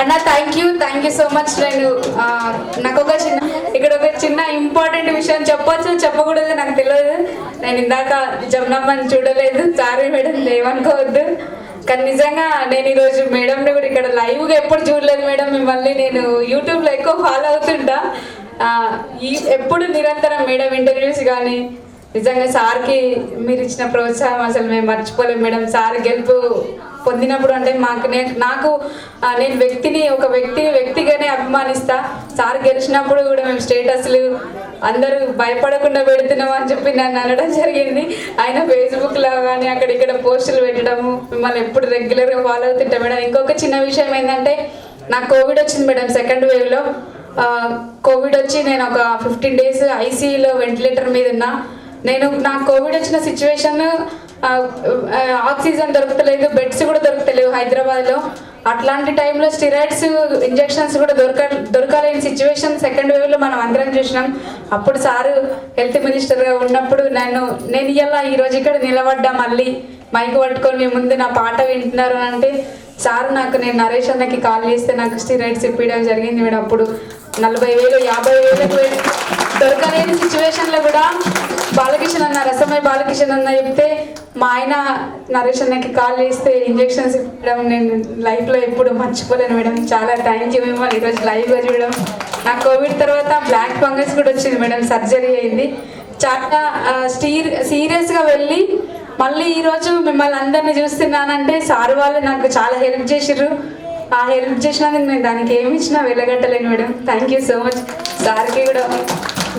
అన్న థ్యాంక్ యూ సో మచ్. నేను నాకు ఒక చిన్న ఇంపార్టెంట్ విషయం చెప్పొచ్చు చెప్పకూడదు నాకు తెలియదు. నేను ఇందాక జమునమ్మని చూడలేదు, సారీ మేడం ఏమనుకోవద్దు. కానీ నిజంగా నేను ఈరోజు మేడంని కూడా ఇక్కడ లైవ్గా ఎప్పుడు చూడలేదు మేడం. మిమ్మల్ని నేను యూట్యూబ్లో ఎక్కువ ఫాలో అవుతుంటా. ఎప్పుడు నిరంతరం మేడం ఇంటర్వ్యూస్ కానీ నిజంగా సార్కి మీరు ఇచ్చిన ప్రోత్సాహం అసలు మేము మర్చిపోలేము మేడం. సార్ గెలుపు పొందినప్పుడు అంటే నేను వ్యక్తిగానే అభిమానిస్తా. సార్ గెలిచినప్పుడు కూడా మేము స్టేటస్లు అందరూ భయపడకుండా పెడుతున్నాం అని చెప్పి నన్ను అనడం జరిగింది. ఆయన ఫేస్బుక్లో కానీ అక్కడ పోస్టులు పెట్టడము మిమ్మల్ని ఎప్పుడు రెగ్యులర్గా ఫాలో అవుతుంటా మేడం. ఇంకొక చిన్న విషయం ఏంటంటే నాకు కోవిడ్ వచ్చింది మేడం. సెకండ్ వేవ్లో కోవిడ్ వచ్చి నేను ఒక 15 days ఐసీయూలో వెంటిలేటర్ మీద ఉన్నా. నాకు కోవిడ్ వచ్చిన సిచ్యువేషన్ ఆక్సిజన్ దొరకలేదు, బెడ్స్ కూడా దొరకలేవు హైదరాబాద్లో. అట్లాంటి టైంలో స్టిరాయిడ్స్ ఇంజెక్షన్స్ కూడా దొరకలేని సిచ్యువేషన్ సెకండ్ వేవ్లో మనం అందరం చూసినాం. అప్పుడు సారు హెల్త్ మినిస్టర్గా ఉన్నప్పుడు నేను ఈరోజు ఇక్కడ నిలబడ్డా, మళ్ళీ మైక్ పట్టుకొని మీ ముందు నా పాట వింటున్నారు అంటే సార్ నేను నరేష్ అన్నకి కాల్ చేస్తే నాకు స్టిరాయిడ్స్ ఇప్పించడం జరిగింది మేడం. అప్పుడు 40,000 50,000 దొరకలేని సిచ్యువేషన్లో కూడా బాలకిషన్ అన్న రసమయ్య బాలకిషన్ అన్న చెప్తే మా ఆయన నరేష్ అన్నకి కాల్ చేస్తే ఇంజెక్షన్స్ ఇవ్వడం నేను లైఫ్లో ఎప్పుడు మర్చిపోలేను మేడం. చాలా థ్యాంక్ యూ మిమ్మల్ని ఈరోజు లైవ్గా చూడడం. నాకు కోవిడ్ తర్వాత బ్లాక్ ఫంగస్ కూడా వచ్చింది మేడం, సర్జరీ అయింది. చాలా సీరియస్గా వెళ్ళి మళ్ళీ ఈరోజు మిమ్మల్ని అందరినీ చూస్తున్నానంటే సార్ వాళ్ళు నాకు చాలా హెల్ప్ చేసిర్రు. ఆ హెల్ప్ చేసినందుకు నేను దానికి ఏమి ఇచ్చినా వెళ్ళగట్టలేను madam. Thank you so much. సార్కి కూడా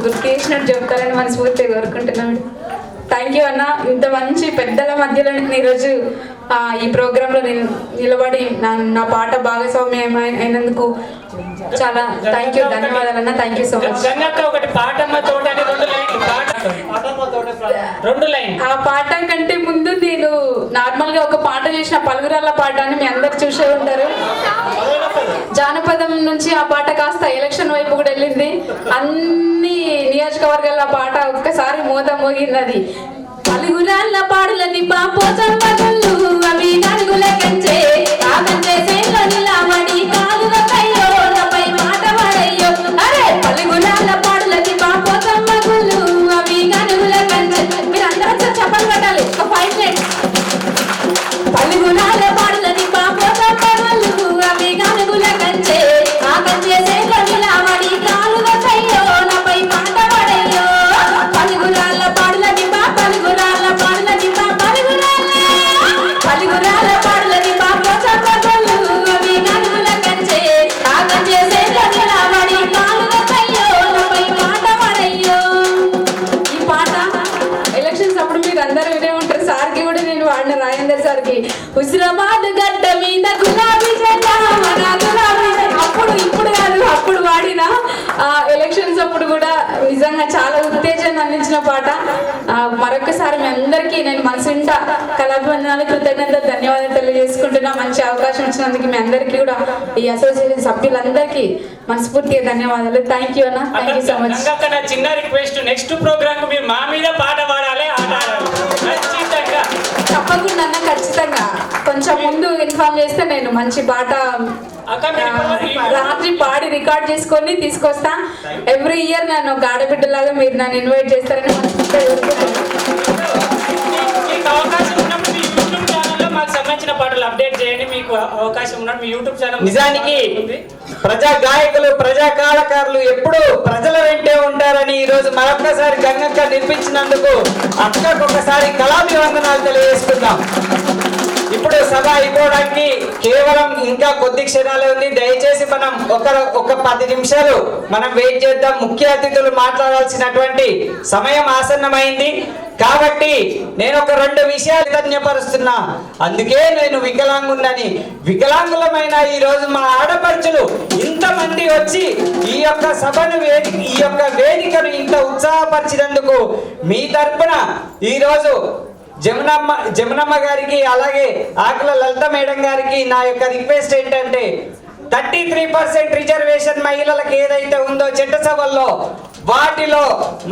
గుర్తు చేసినట్టు చెప్తారని మనస్ఫూర్తిగా కోరుకుంటున్నాను. థ్యాంక్ యూ అన్న. ఇంత మంచి పెద్దల మధ్యలో నేను ఈరోజు ఈ ప్రోగ్రాంలో నేను నిలబడి నా పాట భాగస్వామ్యం అయినందుకు చాలా థ్యాంక్ యూ, ధన్యవాదాలు అన్న. Thank you so much. ఒకటి పాటమ్మ తోట రెండు లైన్ ఆ పాట కంటే ముందు నేను నార్మల్గా ఒక పాట చేసిన పలుగురాళ్ళ పాట అని మీ అందరు చూసే ఉంటారు. జానపదం నుంచి ఆ పాట కాస్త ఎలక్షన్ వైపు కూడా వెళ్ళింది. అన్ని నియోజకవర్గాల పాట ఒక్కసారి మోగింది. అది పలుగురాళ్ళ పాటలని పాపోచమ్మ గొల్లు అవి నలుగుల కంచే ఆ కంచే సేలో నిలబడి కాలువ కయ్యో నపై మాట వాడయ్యో. అరే పలుగురాళ్ళ పాటలని పాపోచమ్మ గొల్లు అవి నలుగుల కంచే. మీరు అందరూ చెప్పలు కట్టాలి ఒక 5 minutes. పలుగురాళ్ళ పాటలని పాపోచమ్మ గొల్లు అవి నలుగుల కంచే ఆ కంచే సేలో నిలబడి కాలువ కయ్యో నపై మాట వాడయ్యో. పలుగురాళ్ళ పాటలని పలుగురాళ్ళ పాటలని పలుగురాళ్ళ రాజేందర్ సార్కి హుస్రాబాద్ గడ్డ మీద గులాబీ జెండా మన గులాబీ అప్పుడు ఇప్పుడు కాదు అప్పుడు వాడిన ఎలక్షన్స్ అప్పుడు కూడా నిజంగా చాలా ఉత్తేజాన్ని అందించిన పాట. మరొకసారి మీ అందరికీ నేను మనసుంట కళాభివందనాలు కృతజ్ఞత ధన్యవాదాలు తెలియజేసుకుంటున్నా. మంచి అవకాశం ఇచ్చినందుకు మీ అందరికీ కూడా ఈ అసోసియేషన్ సభ్యులందరికీ మనస్ఫూర్తిగా ధన్యవాదాలు. థ్యాంక్ యూ అన్న, థ్యాంక్ యూ సో మచ్. చిన్న రిక్వెస్ట్, నెక్స్ట్ ప్రోగ్రామ్ మీరు మా మీద పాట పాడాలి, ఆట ఆడాలి ఖచ్చితంగా. తప్పకుండా అన్న, ఖచ్చితంగా కొంచెం ముందు ఇన్ఫార్మ్ చేస్తే నేను మంచి పాట రాత్రి పాడి రికార్డ్ చేసుకొని తీసుకొస్తా. ఎవ్రీ ఇయర్ నన్ను ఒక ఆడబిడ్డలాగా మీరు నన్ను ఇన్వైట్ చేస్తారని అవకాశం ఉన్నప్పుడు మీ యూట్యూబ్ ఛానల్లో మాకు సంబంధించిన పాటలు అప్డేట్ చేయండి. మీకు అవకాశం ఉన్నప్పుడు మీ యూట్యూబ్ ఛానల్. నిజానికి ప్రజా గాయకులు ప్రజా కళాకారులు ఎప్పుడు ప్రజల వెంటే ఉంటారని ఈ రోజు మరొకసారి గంగక్క నిర్మించినందుకు అక్కకు ఒకసారి కళాభివందనాలు తెలియజేసుకుందాం. ఇప్పుడు సభ అయిపోవడానికి కేవలం ఇంకా కొద్ది క్షణాలే ఉంది. దయచేసి మనం ఒక 10 నిమిషాలు మనం వెయిట్ చేద్దాం. ముఖ్య అతిథులు మాట్లాడాల్సినటువంటి సమయం ఆసన్నమైంది కాబట్టి నేను ఒక 2 విషయాలు ధన్యపరుస్తున్నా. అందుకే నేను వికలాంగున్నని. వికలాంగులమైన ఈ రోజు మా ఆడపడుచులు ఇంతమంది వచ్చి ఈ యొక్క సభను ఈ యొక్క వేదికను ఇంత ఉత్సాహపరిచినందుకు మీ తరపున ఈరోజు జమునమ్మ గారికి అలాగే ఆకుల లలిత మేడం గారికి నా యొక్క రిక్వెస్ట్ ఏంటంటే 33% రిజర్వేషన్ మహిళలకు ఏదైతే ఉందో చట్టసభల్లో వాటిలో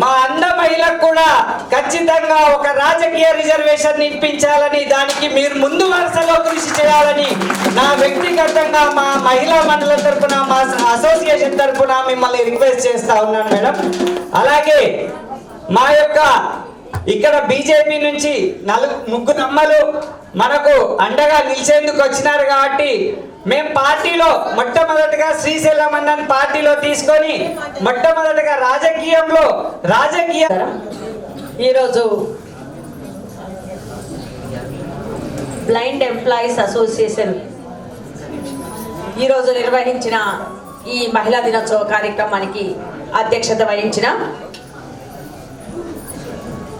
మా అంద మహిళకు కూడా ఖచ్చితంగా ఒక రాజకీయ రిజర్వేషన్ ఇప్పించాలని, దానికి మీరు ముందు వరుసలో కృషి చేయాలని నా వ్యక్తిగతంగా మా మహిళా మండలి తరఫున మా అసోసియేషన్ తరఫున మిమ్మల్ని రిక్వెస్ట్ చేస్తా ఉన్నాను మేడం. అలాగే మా యొక్క ఇక్కడ బీజేపీ నుంచి 3 అమ్మలు మనకు అండగా నిలిచేందుకు వచ్చినారు కాబట్టి మేము పార్టీలో మొట్టమొదటిగా శ్రీశైలం అన్న పార్టీలో తీసుకొని మొట్టమొదటిగా రాజకీయ ఈరోజు బ్లైండ్ ఎంప్లాయీస్ అసోసియేషన్ ఈరోజు నిర్వహించిన ఈ మహిళా దినోత్సవ కార్యక్రమానికి అధ్యక్షత వహించిన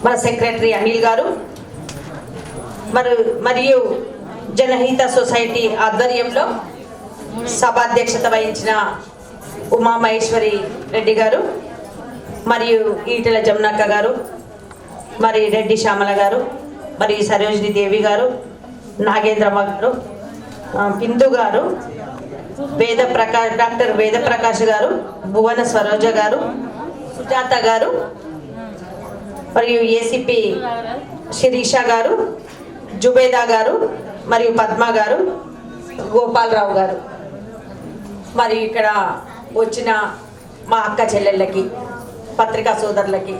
మన సెక్రటరీ అనిల్ గారు మరియు జనహిత సొసైటీ ఆధ్వర్యంలో సభాధ్యక్షత వహించిన ఉమా మహేశ్వరి రెడ్డి గారు మరియు ఈటెల జమునక్క గారు, మరి రెడ్డి శ్యామల గారు, మరియు సరోజిని దేవి గారు, నాగేంద్రమ్మ గారు, బిందు గారు, డాక్టర్ వేదప్రకాష్ గారు, భువన స్వరోజ గారు, సుజాత గారు, మరియు ఏసీపీ శిరీష గారు, జుబేదా గారు, మరియు పద్మ గారు, గోపాలరావు గారు, మరి ఇక్కడ వచ్చిన మా అక్క చెల్లెళ్ళకి, పత్రికా సోదరులకి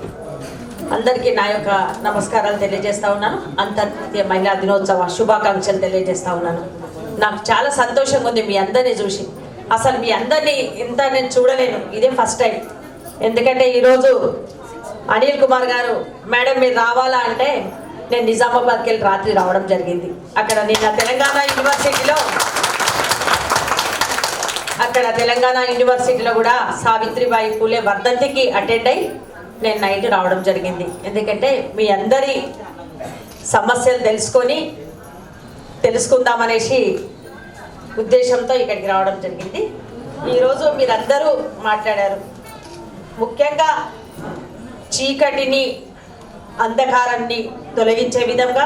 అందరికీ నా యొక్క నమస్కారాలు తెలియజేస్తా ఉన్నాను. అంతర్జాతీయ మహిళా దినోత్సవ శుభాకాంక్షలు తెలియజేస్తా ఉన్నాను. నాకు చాలా సంతోషంగా ఉంది మీ అందరినీ చూసి. అసలు మీ అందరినీ ఇంత నేను చూడలేను, ఇదే ఫస్ట్ టైం. ఎందుకంటే ఈరోజు అనిల్ కుమార్ గారు మేడం మీరు రావాలా అంటే నేను నిజామాబాద్కి వెళ్ళి రాత్రి రావడం జరిగింది. అక్కడ నిన్న తెలంగాణ యూనివర్సిటీలో కూడా సావిత్రిబాయి పూలే వర్ధంతికి అటెండ్ అయ్యి నేను నైట్ రావడం జరిగింది. ఎందుకంటే మీ అందరి సమస్యలు తెలుసుకుందామనేసి ఉద్దేశంతో ఇక్కడికి రావడం జరిగింది. ఈరోజు మీరందరూ మాట్లాడారు. ముఖ్యంగా చీకటిని అంధకారాన్ని తొలగించే విధంగా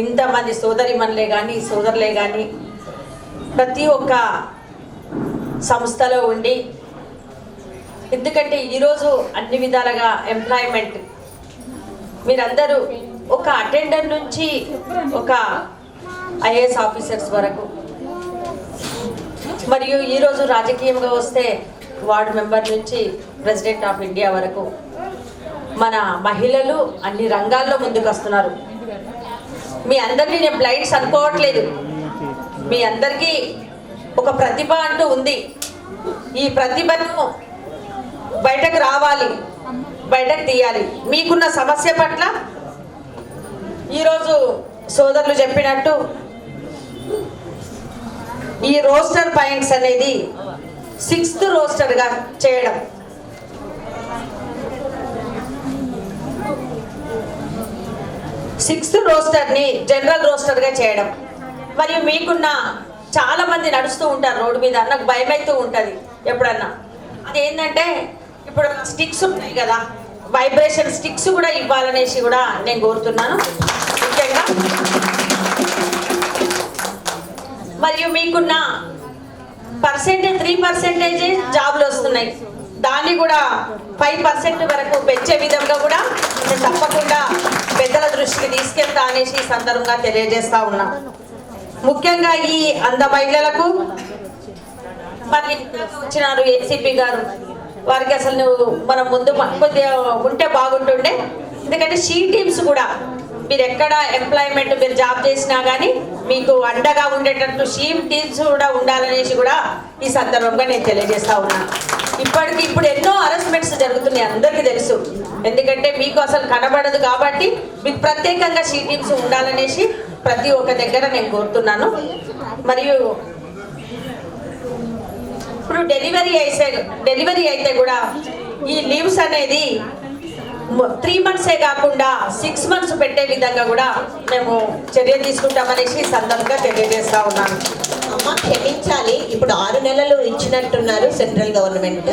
ఇంతమంది సోదరిమణులే కానీ సోదరులే కానీ ప్రతి ఒక్క సంస్థలో ఉండి, ఎందుకంటే ఈరోజు అన్ని విధాలుగా ఎంప్లాయ్మెంట్ మీరందరూ ఒక అటెండర్ నుంచి ఒక ఐఏఎస్ ఆఫీసర్స్ వరకు, మరియు ఈరోజు రాజకీయంగా వస్తే వార్డు మెంబర్ నుంచి ప్రెసిడెంట్ ఆఫ్ ఇండియా వరకు మన మహిళలు అన్ని రంగాల్లో ముందుకు వస్తున్నారు. మీ అందరినీ నేను బ్లైండ్స్ అనుకోవట్లేదు. మీ అందరికీ ఒక ప్రతిభ అంటూ ఉంది. ఈ ప్రతిభను బయటకు రావాలి, బయటకు తీయాలి. మీకున్న సమస్య పట్ల ఈరోజు సోదరులు చెప్పినట్టు ఈ రోస్టర్ పాయింట్స్ అనేది 6th రోస్టర్గా చేయడం, 6th రోస్టర్ని జనరల్ రోస్టర్గా చేయడం. మరియు మీకున్న చాలా మంది నడుస్తూ ఉంటారు రోడ్డు మీద, నాకు భయం అవుతూ ఉంటుంది ఎప్పుడన్నా. అదేంటంటే ఇప్పుడు స్టిక్స్ ఉంటాయి కదా, వైబ్రేషన్ స్టిక్స్ కూడా ఇవ్వాలనేసి కూడా నేను కోరుతున్నాను ముఖ్యంగా. మరియు మీకున్న 3% జాబులు వస్తున్నాయి, దాన్ని కూడా 5% వరకు పెంచే విధంగా కూడా నేను తప్పకుండా పెద్దల దృష్టికి తీసుకెళ్తా అనేసి ఈ సందర్భంగా తెలియజేస్తా ఉన్నా. ముఖ్యంగా ఈ అంద మహిళలకు మరి వచ్చినారు ఏసీపీ గారు, వారికి అసలు నువ్వు మనం ముందు కొద్దిగా ఉంటే బాగుంటుండే. ఎందుకంటే షీ టీమ్స్ కూడా మీరు ఎక్కడ ఎంప్లాయ్మెంట్ మీరు జాబ్ చేసినా కానీ మీకు అండగా ఉండేటట్టు షీ టీమ్స్ కూడా ఉండాలనేసి కూడా ఈ సందర్భంగా నేను తెలియజేస్తా ఉన్నాను. ఇప్పుడు ఎన్నో హరాస్మెంట్స్ జరుగుతున్నాయి, అందరికీ తెలుసు. ఎందుకంటే మీకు అసలు కనబడదు కాబట్టి మీకు ప్రత్యేకంగా షీ టీమ్స్ ఉండాలనేసి ప్రతి ఒక్క దగ్గర నేను కోరుతున్నాను. మరియు ఇప్పుడు డెలివరీ అయితే కూడా ఈ లీవ్స్ అనేది 3 months కాకుండా 6 months పెట్టే విధంగా కూడా మేము చర్య తీసుకుంటామనేసి సందర్భంగా తెలియజేస్తా ఉన్నాను. అమ్మ క్షమించాలి, ఇప్పుడు 6 నెలలు ఇచ్చినట్టున్నారు సెంట్రల్ గవర్నమెంట్.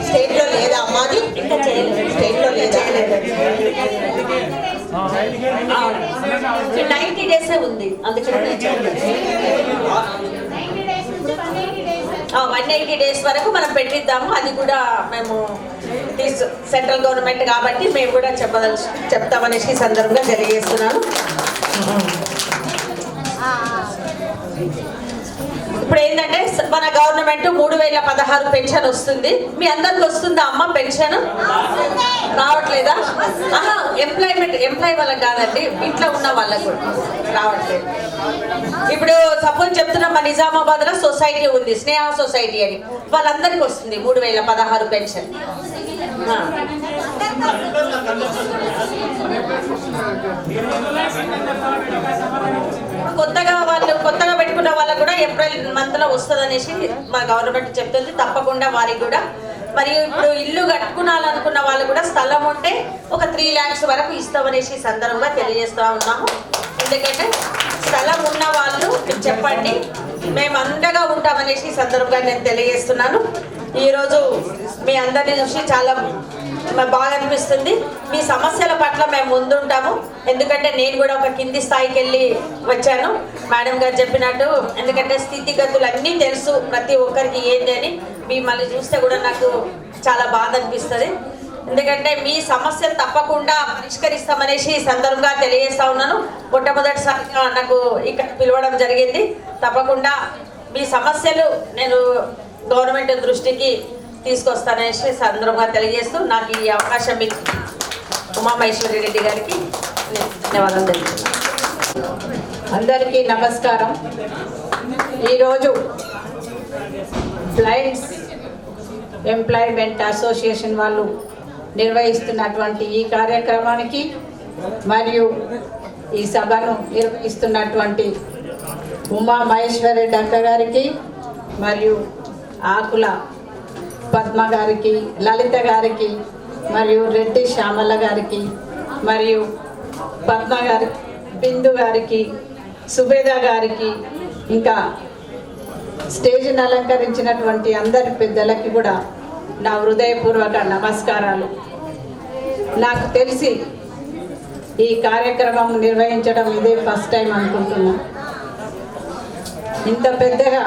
స్టేట్లో లేదా అమ్మాది? స్టేట్లో లేదా? 90 days ఉంది, అందుకని 180 days వరకు మనం పెట్టిద్దాము. అది కూడా మేము సెంట్రల్ గవర్నమెంట్ కాబట్టి మేము కూడా చెప్తామనేసి ఈ సందర్భంగా తెలియజేస్తున్నాను. ఇప్పుడు ఏంటంటే మన గవర్నమెంట్ 3016 పెన్షన్ వస్తుంది. మీ అందరికి వస్తుందా అమ్మ పెన్షన్? రావట్లేదా? ఎంప్లాయ్ వాళ్ళకి కాదండి, ఇంట్లో ఉన్న వాళ్ళకు రావట్లేదు. ఇప్పుడు సపోజ్ చెప్తున్నా, మా నిజామాబాద్ లో సొసైటీ ఉంది, స్నేహ సొసైటీ అని, వాళ్ళందరికీ వస్తుంది 3016 పెన్షన్. కొత్తగా పెట్టుకున్న వాళ్ళకు కూడా ఏప్రిల్ మంత్ లో వస్తుంది అనేసి మా గవర్నమెంట్ చెప్తుంది. తప్పకుండా వారికి కూడా. మరియు ఇప్పుడు ఇల్లు కట్టుకున్నాలనుకున్న వాళ్ళు కూడా స్థలం ఉంటే ఒక 3 lakhs వరకు ఇస్తామనేసి సందర్భంగా తెలియజేస్తా ఉన్నాము. ఎందుకంటే స్థలం ఉన్న వాళ్ళు చెప్పండి, మేము అండగా ఉంటామనేసి సందర్భంగా నేను తెలియజేస్తున్నాను. ఈరోజు మీ అందరినీ చూసి చాలా బాగా అనిపిస్తుంది. మీ సమస్యల పట్ల మేము ముందుంటాము. ఎందుకంటే నేను కూడా ఒక కింది స్థాయికి వెళ్ళి వచ్చాను మేడం గారు చెప్పినట్టు. ఎందుకంటే స్థితిగతులు అన్నీ తెలుసు ప్రతి ఒక్కరికి ఏంటి అని. మిమ్మల్ని చూస్తే కూడా నాకు చాలా బాధ అనిపిస్తుంది. ఎందుకంటే మీ సమస్యలు తప్పకుండా పరిష్కరిస్తామనేసి ఈ సందర్భంగా తెలియజేస్తా ఉన్నాను. మొట్టమొదటిసారిగా నాకు ఇక్కడ పిలవడం జరిగింది. తప్పకుండా మీ సమస్యలు నేను గవర్నమెంట్ దృష్టికి తీసుకొస్తాననేసి సందర్భంగా తెలియజేస్తూ నాకు ఈ అవకాశం ఉమామహేశ్వరి రెడ్డి గారికి ధన్యవాదాలు తెలుపుతున్నాను. అందరికీ నమస్కారం. ఈరోజు బ్లైండ్స్ ఎంప్లాయ్మెంట్ అసోసియేషన్ వాళ్ళు నిర్వహిస్తున్నటువంటి ఈ కార్యక్రమానికి మరియు ఈ సభను నిర్వహిస్తున్నటువంటి ఉమామహేశ్వరి అక్క గారికి మరియు ఆకుల పద్మ గారికి, లలిత గారికి, మరియు రెడ్డి శ్యామల గారికి, మరియు పద్మ గారి, బిందు గారికి, సుబేద గారికి, ఇంకా స్టేజ్ని అలంకరించినటువంటి అందరి పెద్దలకి కూడా నా హృదయపూర్వక నమస్కారాలు. నాకు తెలిసి ఈ కార్యక్రమం నిర్వహించడం ఇదే ఫస్ట్ టైం అనుకుంటున్నా. ఇంత పెద్దగా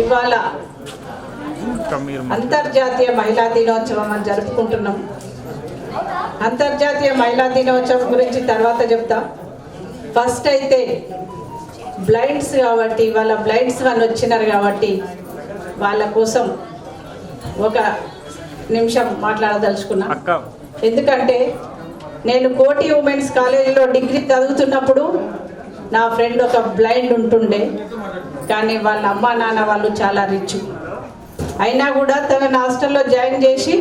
ఇవాళ అంతర్జాతీయ మహిళా దినోత్సవం అని జరుపుకుంటున్నాం. అంతర్జాతీయ మహిళా దినోత్సవం గురించి తర్వాత చెప్తాం. ఫస్ట్ అయితే బ్లైండ్స్ కాబట్టి, వాళ్ళ బ్లైండ్స్ అని వచ్చినారు కాబట్టి వాళ్ళ కోసం ఒక నిమిషం మాట్లాడదలుచుకున్నా. ఎందుకంటే నేను కోటి ఉమెన్స్ కాలేజీలో డిగ్రీ చదువుతున్నప్పుడు నా ఫ్రెండ్ ఒక బ్లైండ్ ఉంటుండే. కానీ వాళ్ళ అమ్మ నాన్న వాళ్ళు చాలా రిచ్ అయినా కూడా తనని హాస్టల్లో జాయిన్ చేసి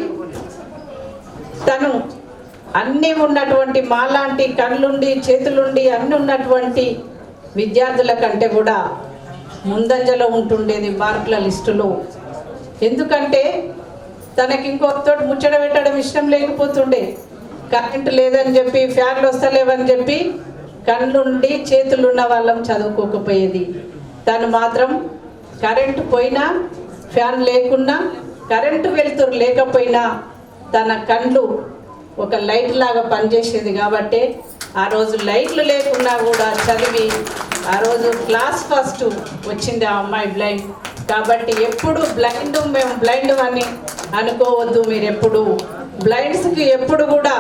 తను అన్నీ ఉన్నటువంటి మాలాంటి కళ్ళుండి చేతులుండి అన్నీ ఉన్నటువంటి విద్యార్థుల కంటే కూడా ముందంజలో ఉంటుండేది మార్కుల లిస్టులో. ఎందుకంటే తనకి ఇంకొకతో ముచ్చట పెట్టడం ఇష్టం లేకపోతుండే. కరెంటు లేదని చెప్పి ఫ్యాన్లు వస్తలేవని చెప్పి కళ్ళుండి చేతులు ఉన్న వాళ్ళం చదువుకోకపోయేది. తను మాత్రం కరెంటు పోయినా ఫ్యాన్ లేకున్నా కరెంటు వెలుతురు లేకపోయినా తన కళ్ళు ఒక లైట్ లాగా పనిచేసేది. కాబట్టి ఆ రోజు లైట్లు లేకున్నా కూడా చదివి ఆ రోజు క్లాస్ ఫస్ట్ వచ్చింది ఆ అమ్మాయి బ్లైండ్. కాబట్టి ఎప్పుడు బ్లైండ్ మేము బ్లైండ్ అని అనుకోవద్దు. మీరు ఎప్పుడు బ్లైండ్స్కి ఎప్పుడు కూడా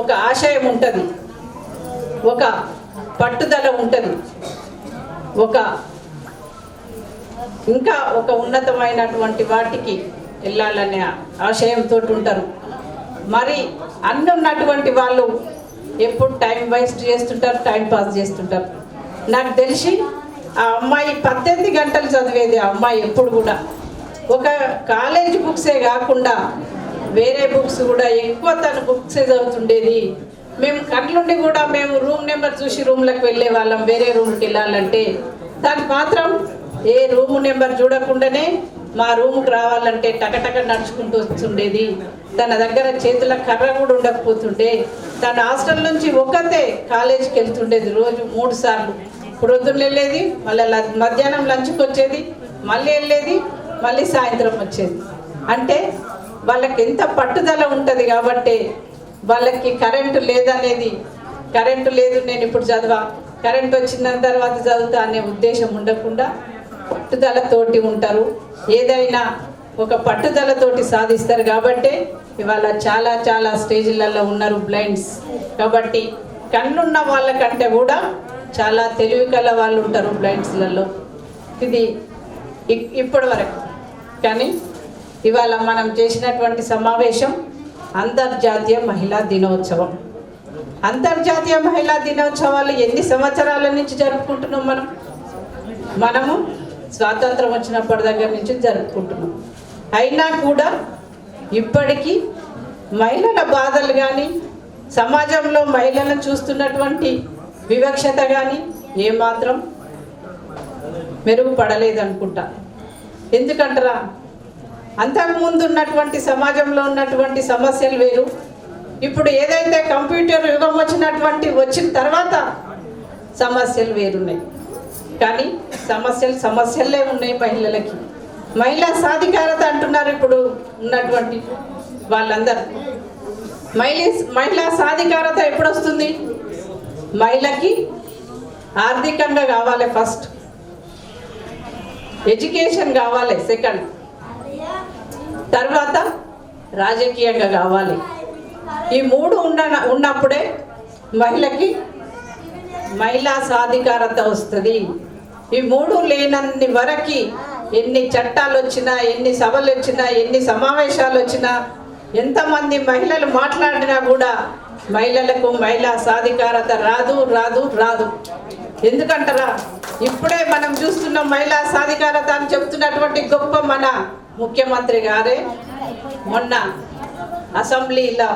ఒక ఆశయం ఉంటుంది, ఒక పట్టుదల ఉంటుంది, ఇంకా ఒక ఉన్నతమైనటువంటి వాటికి వెళ్ళాలనే ఆశయంతో ఉంటారు. మరి అన్ని ఉన్నటువంటి వాళ్ళు ఎప్పుడు టైం వేస్ట్ చేస్తుంటారు, టైం పాస్ చేస్తుంటారు. నాకు తెలిసి ఆ అమ్మాయి 18 గంటలు చదివేది. ఆ అమ్మాయి ఎప్పుడు కూడా ఒక కాలేజ్ బుక్సే కాకుండా వేరే బుక్స్ కూడా ఎక్కువ తన బుక్సే చదువుతుండేది. మేము కళ్ళుండి కూడా మేము రూమ్ నెంబర్ చూసి రూమ్లకు వెళ్ళే వాళ్ళం. వేరే రూమ్కి వెళ్ళాలంటే దానికి మాత్రం ఏ రూమ్ నెంబర్ చూడకుండానే మా రూమ్కి రావాలంటే టకటక నడుచుకుంటూ వస్తుండేది. తన దగ్గర చేతుల కర్ర కూడా ఉండకపోతుండే. తన హాస్టల్ నుంచి ఒకతే కాలేజీకి వెళ్తుండేది. రోజు 3 సార్లు. పొద్దున్న వెళ్ళేది, మళ్ళీ మధ్యాహ్నం లంచ్కి వచ్చేది, మళ్ళీ వెళ్ళేది, మళ్ళీ సాయంత్రం వచ్చేది. అంటే వాళ్ళకి ఎంత పట్టుదల ఉంటుంది. కాబట్టి వాళ్ళకి కరెంటు లేదనేది, కరెంటు లేదు నేను ఇప్పుడు చదవా, కరెంటు వచ్చిన తర్వాత చదువుతా అనే ఉద్దేశం ఉండకుండా పట్టుదలతోటి ఉంటారు. ఏదైనా ఒక పట్టుదలతోటి సాధిస్తారు. కాబట్టి ఇవాళ చాలా చాలా స్టేజ్లలో ఉన్నారు బ్లైండ్స్. కాబట్టి కన్నున్న వాళ్ళకంటే కూడా చాలా తెలివి కల వాళ్ళు ఉంటారు బ్లైండ్స్లలో. ఇది ఇప్పటి వరకు. కానీ ఇవాళ మనం చేసినటువంటి సమావేశం అంతర్జాతీయ మహిళా దినోత్సవం. అంతర్జాతీయ మహిళా దినోత్సవాలు ఎన్ని సంవత్సరాల నుంచి జరుపుకుంటున్నాం మనము స్వాతంత్రం వచ్చినప్పటి దగ్గర నుంచి జరుపుకుంటున్నాం. అయినా కూడా ఇప్పటికీ మహిళల బాధలు కానీ సమాజంలో మహిళలను చూస్తున్నటువంటి వివక్షత కానీ ఏమాత్రం మెరుగుపడలేదనుకుంటా. ఎందుకంటారా, అంతకుముందు ఉన్నటువంటి సమాజంలో ఉన్నటువంటి సమస్యలు వేరు. ఇప్పుడు ఏదైతే కంప్యూటర్ యుగం వచ్చిన తర్వాత సమస్యలు వేరున్నాయి. కానీ సమస్యలే ఉన్నాయి మహిళలకి. మహిళా సాధికారత అంటున్నారు ఇప్పుడు ఉన్నటువంటి వాళ్ళందరూ. మహిళా సాధికారత ఎప్పుడు వస్తుంది? మహిళకి ఆర్థికంగా కావాలి ఫస్ట్, ఎడ్యుకేషన్ కావాలి సెకండ్, తర్వాత రాజకీయంగా కావాలి. ఈ 3 ఉన్నప్పుడే మహిళకి మహిళా సాధికారత వస్తుంది. ఈ 3 లేనన్ని వరకు ఎన్ని చట్టాలు వచ్చినా, ఎన్ని సభలు వచ్చినా, ఎన్ని సమావేశాలు వచ్చినా, ఎంతమంది మహిళలు మాట్లాడినా కూడా మహిళలకు మహిళా సాధికారత రాదు రాదు రాదు. ఎందుకంటారా, ఇప్పుడే మనం చూస్తున్న మహిళా సాధికారత అని చెప్తున్నటువంటి గొప్ప మన ముఖ్యమంత్రి గారే మొన్న అసెంబ్లీలో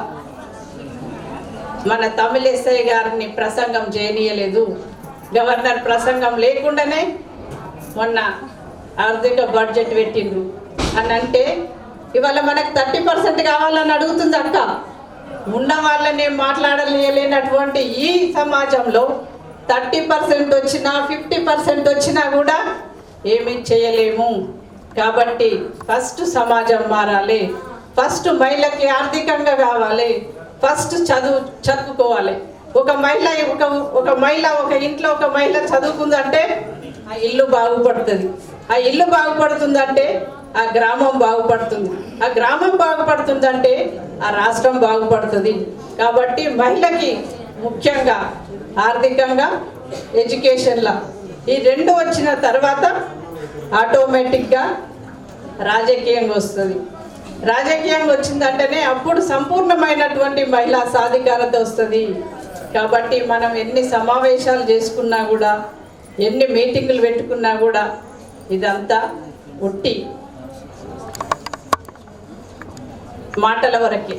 మన తమిళిసై గారిని ప్రసంగం చేయనీయలేదు. గవర్నర్ ప్రసంగం లేకుండానే మొన్న ఆర్థిక బడ్జెట్ పెట్టిండ్రు అని అంటే ఇవాళ మనకు 30% కావాలని అడుగుతుంది అక్క. ఉన్న వాళ్ళని మాట్లాడలేనటువంటి ఈ సమాజంలో 30% వచ్చినా 50% వచ్చినా కూడా ఏమీ చేయలేము. కాబట్టి ఫస్ట్ సమాజం మారాలి, ఫస్ట్ మహిళకి ఆర్థికంగా కావాలి, ఫస్ట్ చదువుకోవాలి. ఒక మహిళ ఒక ఇంట్లో ఒక మహిళ చదువుకుందంటే ఆ ఇల్లు బాగుపడుతుంది. ఆ ఇల్లు బాగుపడుతుందంటే ఆ గ్రామం బాగుపడుతుంది. ఆ గ్రామం బాగుపడుతుందంటే ఆ రాష్ట్రం బాగుపడుతుంది. కాబట్టి మహిళకి ముఖ్యంగా ఆర్థికంగా, ఎడ్యుకేషన్లో ఈ 2 వచ్చిన తర్వాత ఆటోమేటిక్గా రాజకీయంగా వస్తుంది. రాజకీయంగా వచ్చిందంటేనే అప్పుడు సంపూర్ణమైనటువంటి మహిళా సాధికారత వస్తుంది. కాబట్టి మనం ఎన్ని సమావేశాలు చేసుకున్నా కూడా, ఎన్ని మీటింగులు పెట్టుకున్నా కూడా ఇదంతా ఉట్టి మాటల వరకే.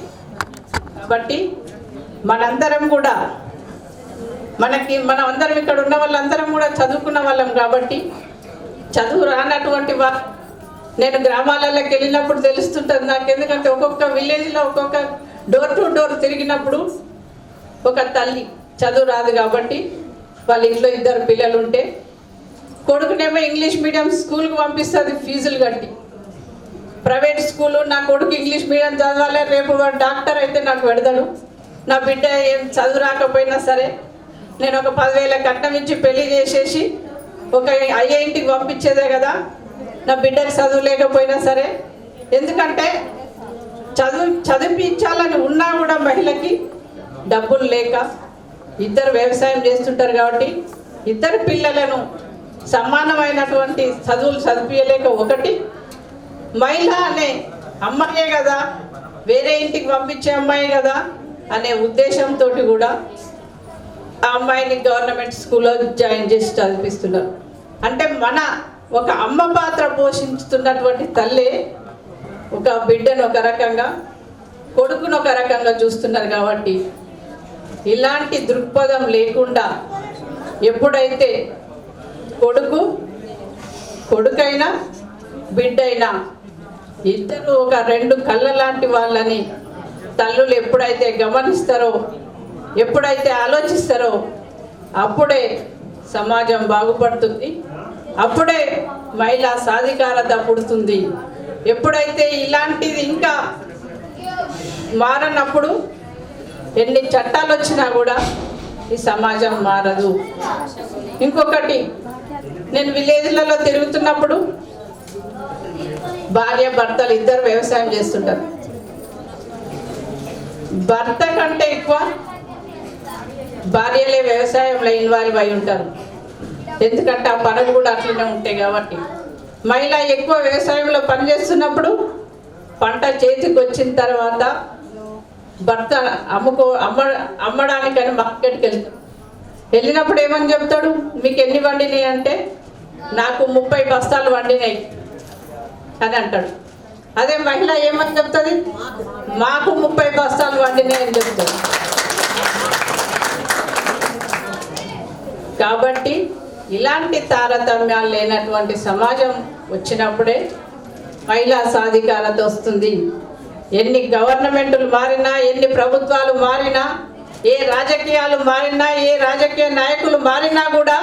కాబట్టి మనందరం కూడా మనమందరం ఇక్కడ ఉన్న వాళ్ళందరం కూడా చదువుకున్న వాళ్ళం. కాబట్టి చదువు రానటువంటి నేను గ్రామాలలోకి వెళ్ళినప్పుడు తెలుస్తుంటుంది నాకు. ఎందుకంటే ఒక్కొక్క విలేజ్లో ఒక్కొక్క డోర్ టు డోర్ తిరిగినప్పుడు ఒక తల్లి చదువు రాదు కాబట్టి వాళ్ళ ఇంట్లో 2 పిల్లలు ఉంటే కొడుకునేమో ఇంగ్లీష్ మీడియం స్కూల్కి పంపిస్తుంది ఫీజులు కట్టి. ప్రైవేట్ స్కూలు నా కొడుకు ఇంగ్లీష్ మీడియం చదవాలి, రేపు వాడు డాక్టర్ అయితే నాకు పెడతాడు, నా బిడ్డ ఏం చదువు రాకపోయినా సరే నేను ఒక 10,000 కట్నం ఇచ్చి పెళ్లి చేసేసి ఒక ఇంటికి పంపించేదే కదా, నా బిడ్డకి చదువు లేకపోయినా సరే. ఎందుకంటే చదివించాలని ఉన్నా కూడా మహిళకి డబ్బులు లేక 2 వ్యవసాయం చేస్తుంటారు కాబట్టి 2 పిల్లలను సమానమైనటువంటి చదువులు చదివించలేక, ఒకటి మహిళ అనే అమ్మాయే కదా, వేరే ఇంటికి పంపించే అమ్మాయి కదా అనే ఉద్దేశంతో కూడా ఆ అమ్మాయిని గవర్నమెంట్ స్కూల్లో జాయిన్ చేసి చదివిస్తున్నారు. అంటే మన ఒక అమ్మ పాత్ర పోషిస్తున్నటువంటి తల్లి ఒక బిడ్డను ఒక రకంగా, కొడుకును ఒక రకంగా చూస్తున్నారు. కాబట్టి ఇలాంటి దృక్పథం లేకుండా ఎప్పుడైతే కొడుకైనా బిడ్డైనా ఇద్దరు ఒక 2 కళ్ళ లాంటి వాళ్ళని తల్లులు ఎప్పుడైతే గమనిస్తారో, ఎప్పుడైతే ఆలోచిస్తారో అప్పుడే సమాజం బాగుపడుతుంది, అప్పుడే మహిళా సాధికారత పుడుతుంది. ఎప్పుడైతే ఇలాంటిది ఇంకా మారనప్పుడు ఎన్ని చట్టాలు వచ్చినా కూడా ఈ సమాజం మారదు. ఇంకొకటి, నేను విలేజ్లలో తిరుగుతున్నప్పుడు భార్య భర్తలు 2 వ్యవసాయం చేస్తుంటారు. భర్త కంటే ఎక్కువ భార్యలే వ్యవసాయంలో ఇన్వాల్వ్ అయి ఉంటారు. ఎందుకంటే ఆ పనులు కూడా అట్లనే ఉంటాయి కాబట్టి. మహిళ ఎక్కువ వ్యవసాయంలో పనిచేస్తున్నప్పుడు పంట చేతికి వచ్చిన తర్వాత భర్త అమ్మడానికని మార్కెట్కి వెళ్ళినప్పుడు ఏమని చెప్తాడు, మీకు ఎన్ని వండినాయి అంటే నాకు 30 బస్తాలు వండినాయి అని అంటాడు. అదే మహిళ ఏమని చెప్తుంది, మాకు 30 బస్తాలు వండినాయి అని చెప్తాడు. కాబట్టి ఇలాంటి తారతమ్యాలు లేనటువంటి సమాజం వచ్చినప్పుడే మహిళా సాధికారత వస్తుంది. ఎన్ని గవర్నమెంట్లు మారినా, ఎన్ని ప్రభుత్వాలు మారినా, ఏ రాజకీయాలు మారినా, ఏ రాజకీయ నాయకులు మారినా కూడా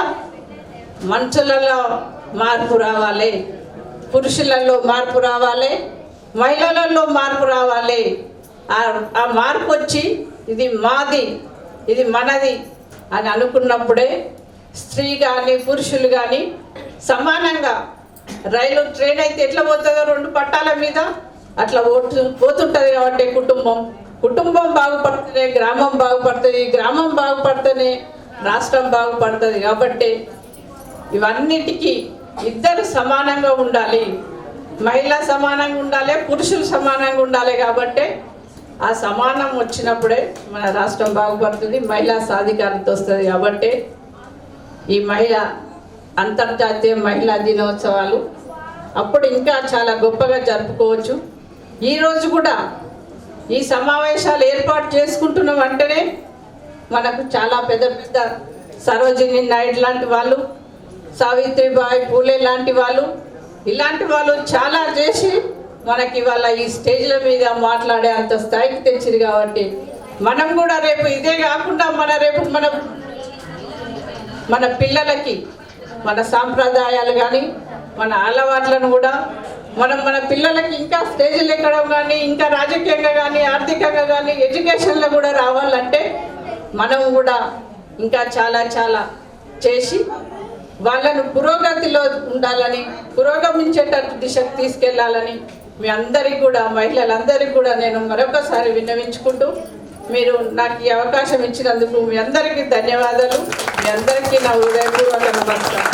మనుషులలో మార్పు రావాలి, పురుషులలో మార్పు రావాలి, మహిళలలో మార్పు రావాలి. ఆ మార్పు వచ్చి ఇది మాది, ఇది మనది అని అనుకున్నప్పుడే స్త్రీ కానీ పురుషులు కానీ సమానంగా, రైలు ట్రైన్ అయితే ఎట్లా పోతుందో 2 పట్టాల మీద అట్లా పోతుంటుంది. కాబట్టి కుటుంబం బాగుపడుతుంది, గ్రామం బాగుపడుతుంది, గ్రామం బాగుపడుతూనే రాష్ట్రం బాగుపడుతుంది. కాబట్టి ఇవన్నిటికీ 2 సమానంగా ఉండాలి, మహిళ సమానంగా ఉండాలి, పురుషులు సమానంగా ఉండాలి. కాబట్టి ఆ సమానం వచ్చినప్పుడే మన రాష్ట్రం బాగుపడుతుంది, మహిళా సాధికారత వస్తుంది. కాబట్టి ఈ అంతర్జాతీయ మహిళా దినోత్సవాలు అప్పుడు ఇంకా చాలా గొప్పగా జరుపుకోవచ్చు. ఈరోజు కూడా ఈ సమావేశాలు ఏర్పాటు చేసుకుంటున్న వెంటనే మనకు చాలా పెద్ద సరోజిని నాయుడు లాంటి వాళ్ళు, సావిత్రిబాయి పూలే లాంటి వాళ్ళు, ఇలాంటి వాళ్ళు చాలా చేసి మనకి ఇవాళ ఈ స్టేజ్ల మీద మాట్లాడే అంత స్థాయికి తెచ్చింది. కాబట్టి మనం కూడా రేపు ఇదే కాకుండా రేపు మన పిల్లలకి మన సాంప్రదాయాలు కానీ మన అలవాట్లను కూడా మన పిల్లలకి ఇంకా స్టేజ్లు ఎక్కడం కానీ, ఇంకా రాజకీయంగా కానీ, ఆర్థికంగా కానీ, ఎడ్యుకేషన్లో కూడా రావాలంటే మనం కూడా ఇంకా చాలా చేసి వాళ్ళను పురోగతిలో ఉండాలని, పురోగమించేటట్టు దిశకు తీసుకెళ్లాలని మీ అందరికీ కూడా, మహిళలందరికీ కూడా నేను మరొకసారి విన్నవించుకుంటూ, మీరు నాకు ఈ అవకాశం ఇచ్చినందుకు మీ అందరికీ ధన్యవాదాలు. మీ అందరికీ నా హృదయపూర్వక నమస్కారం.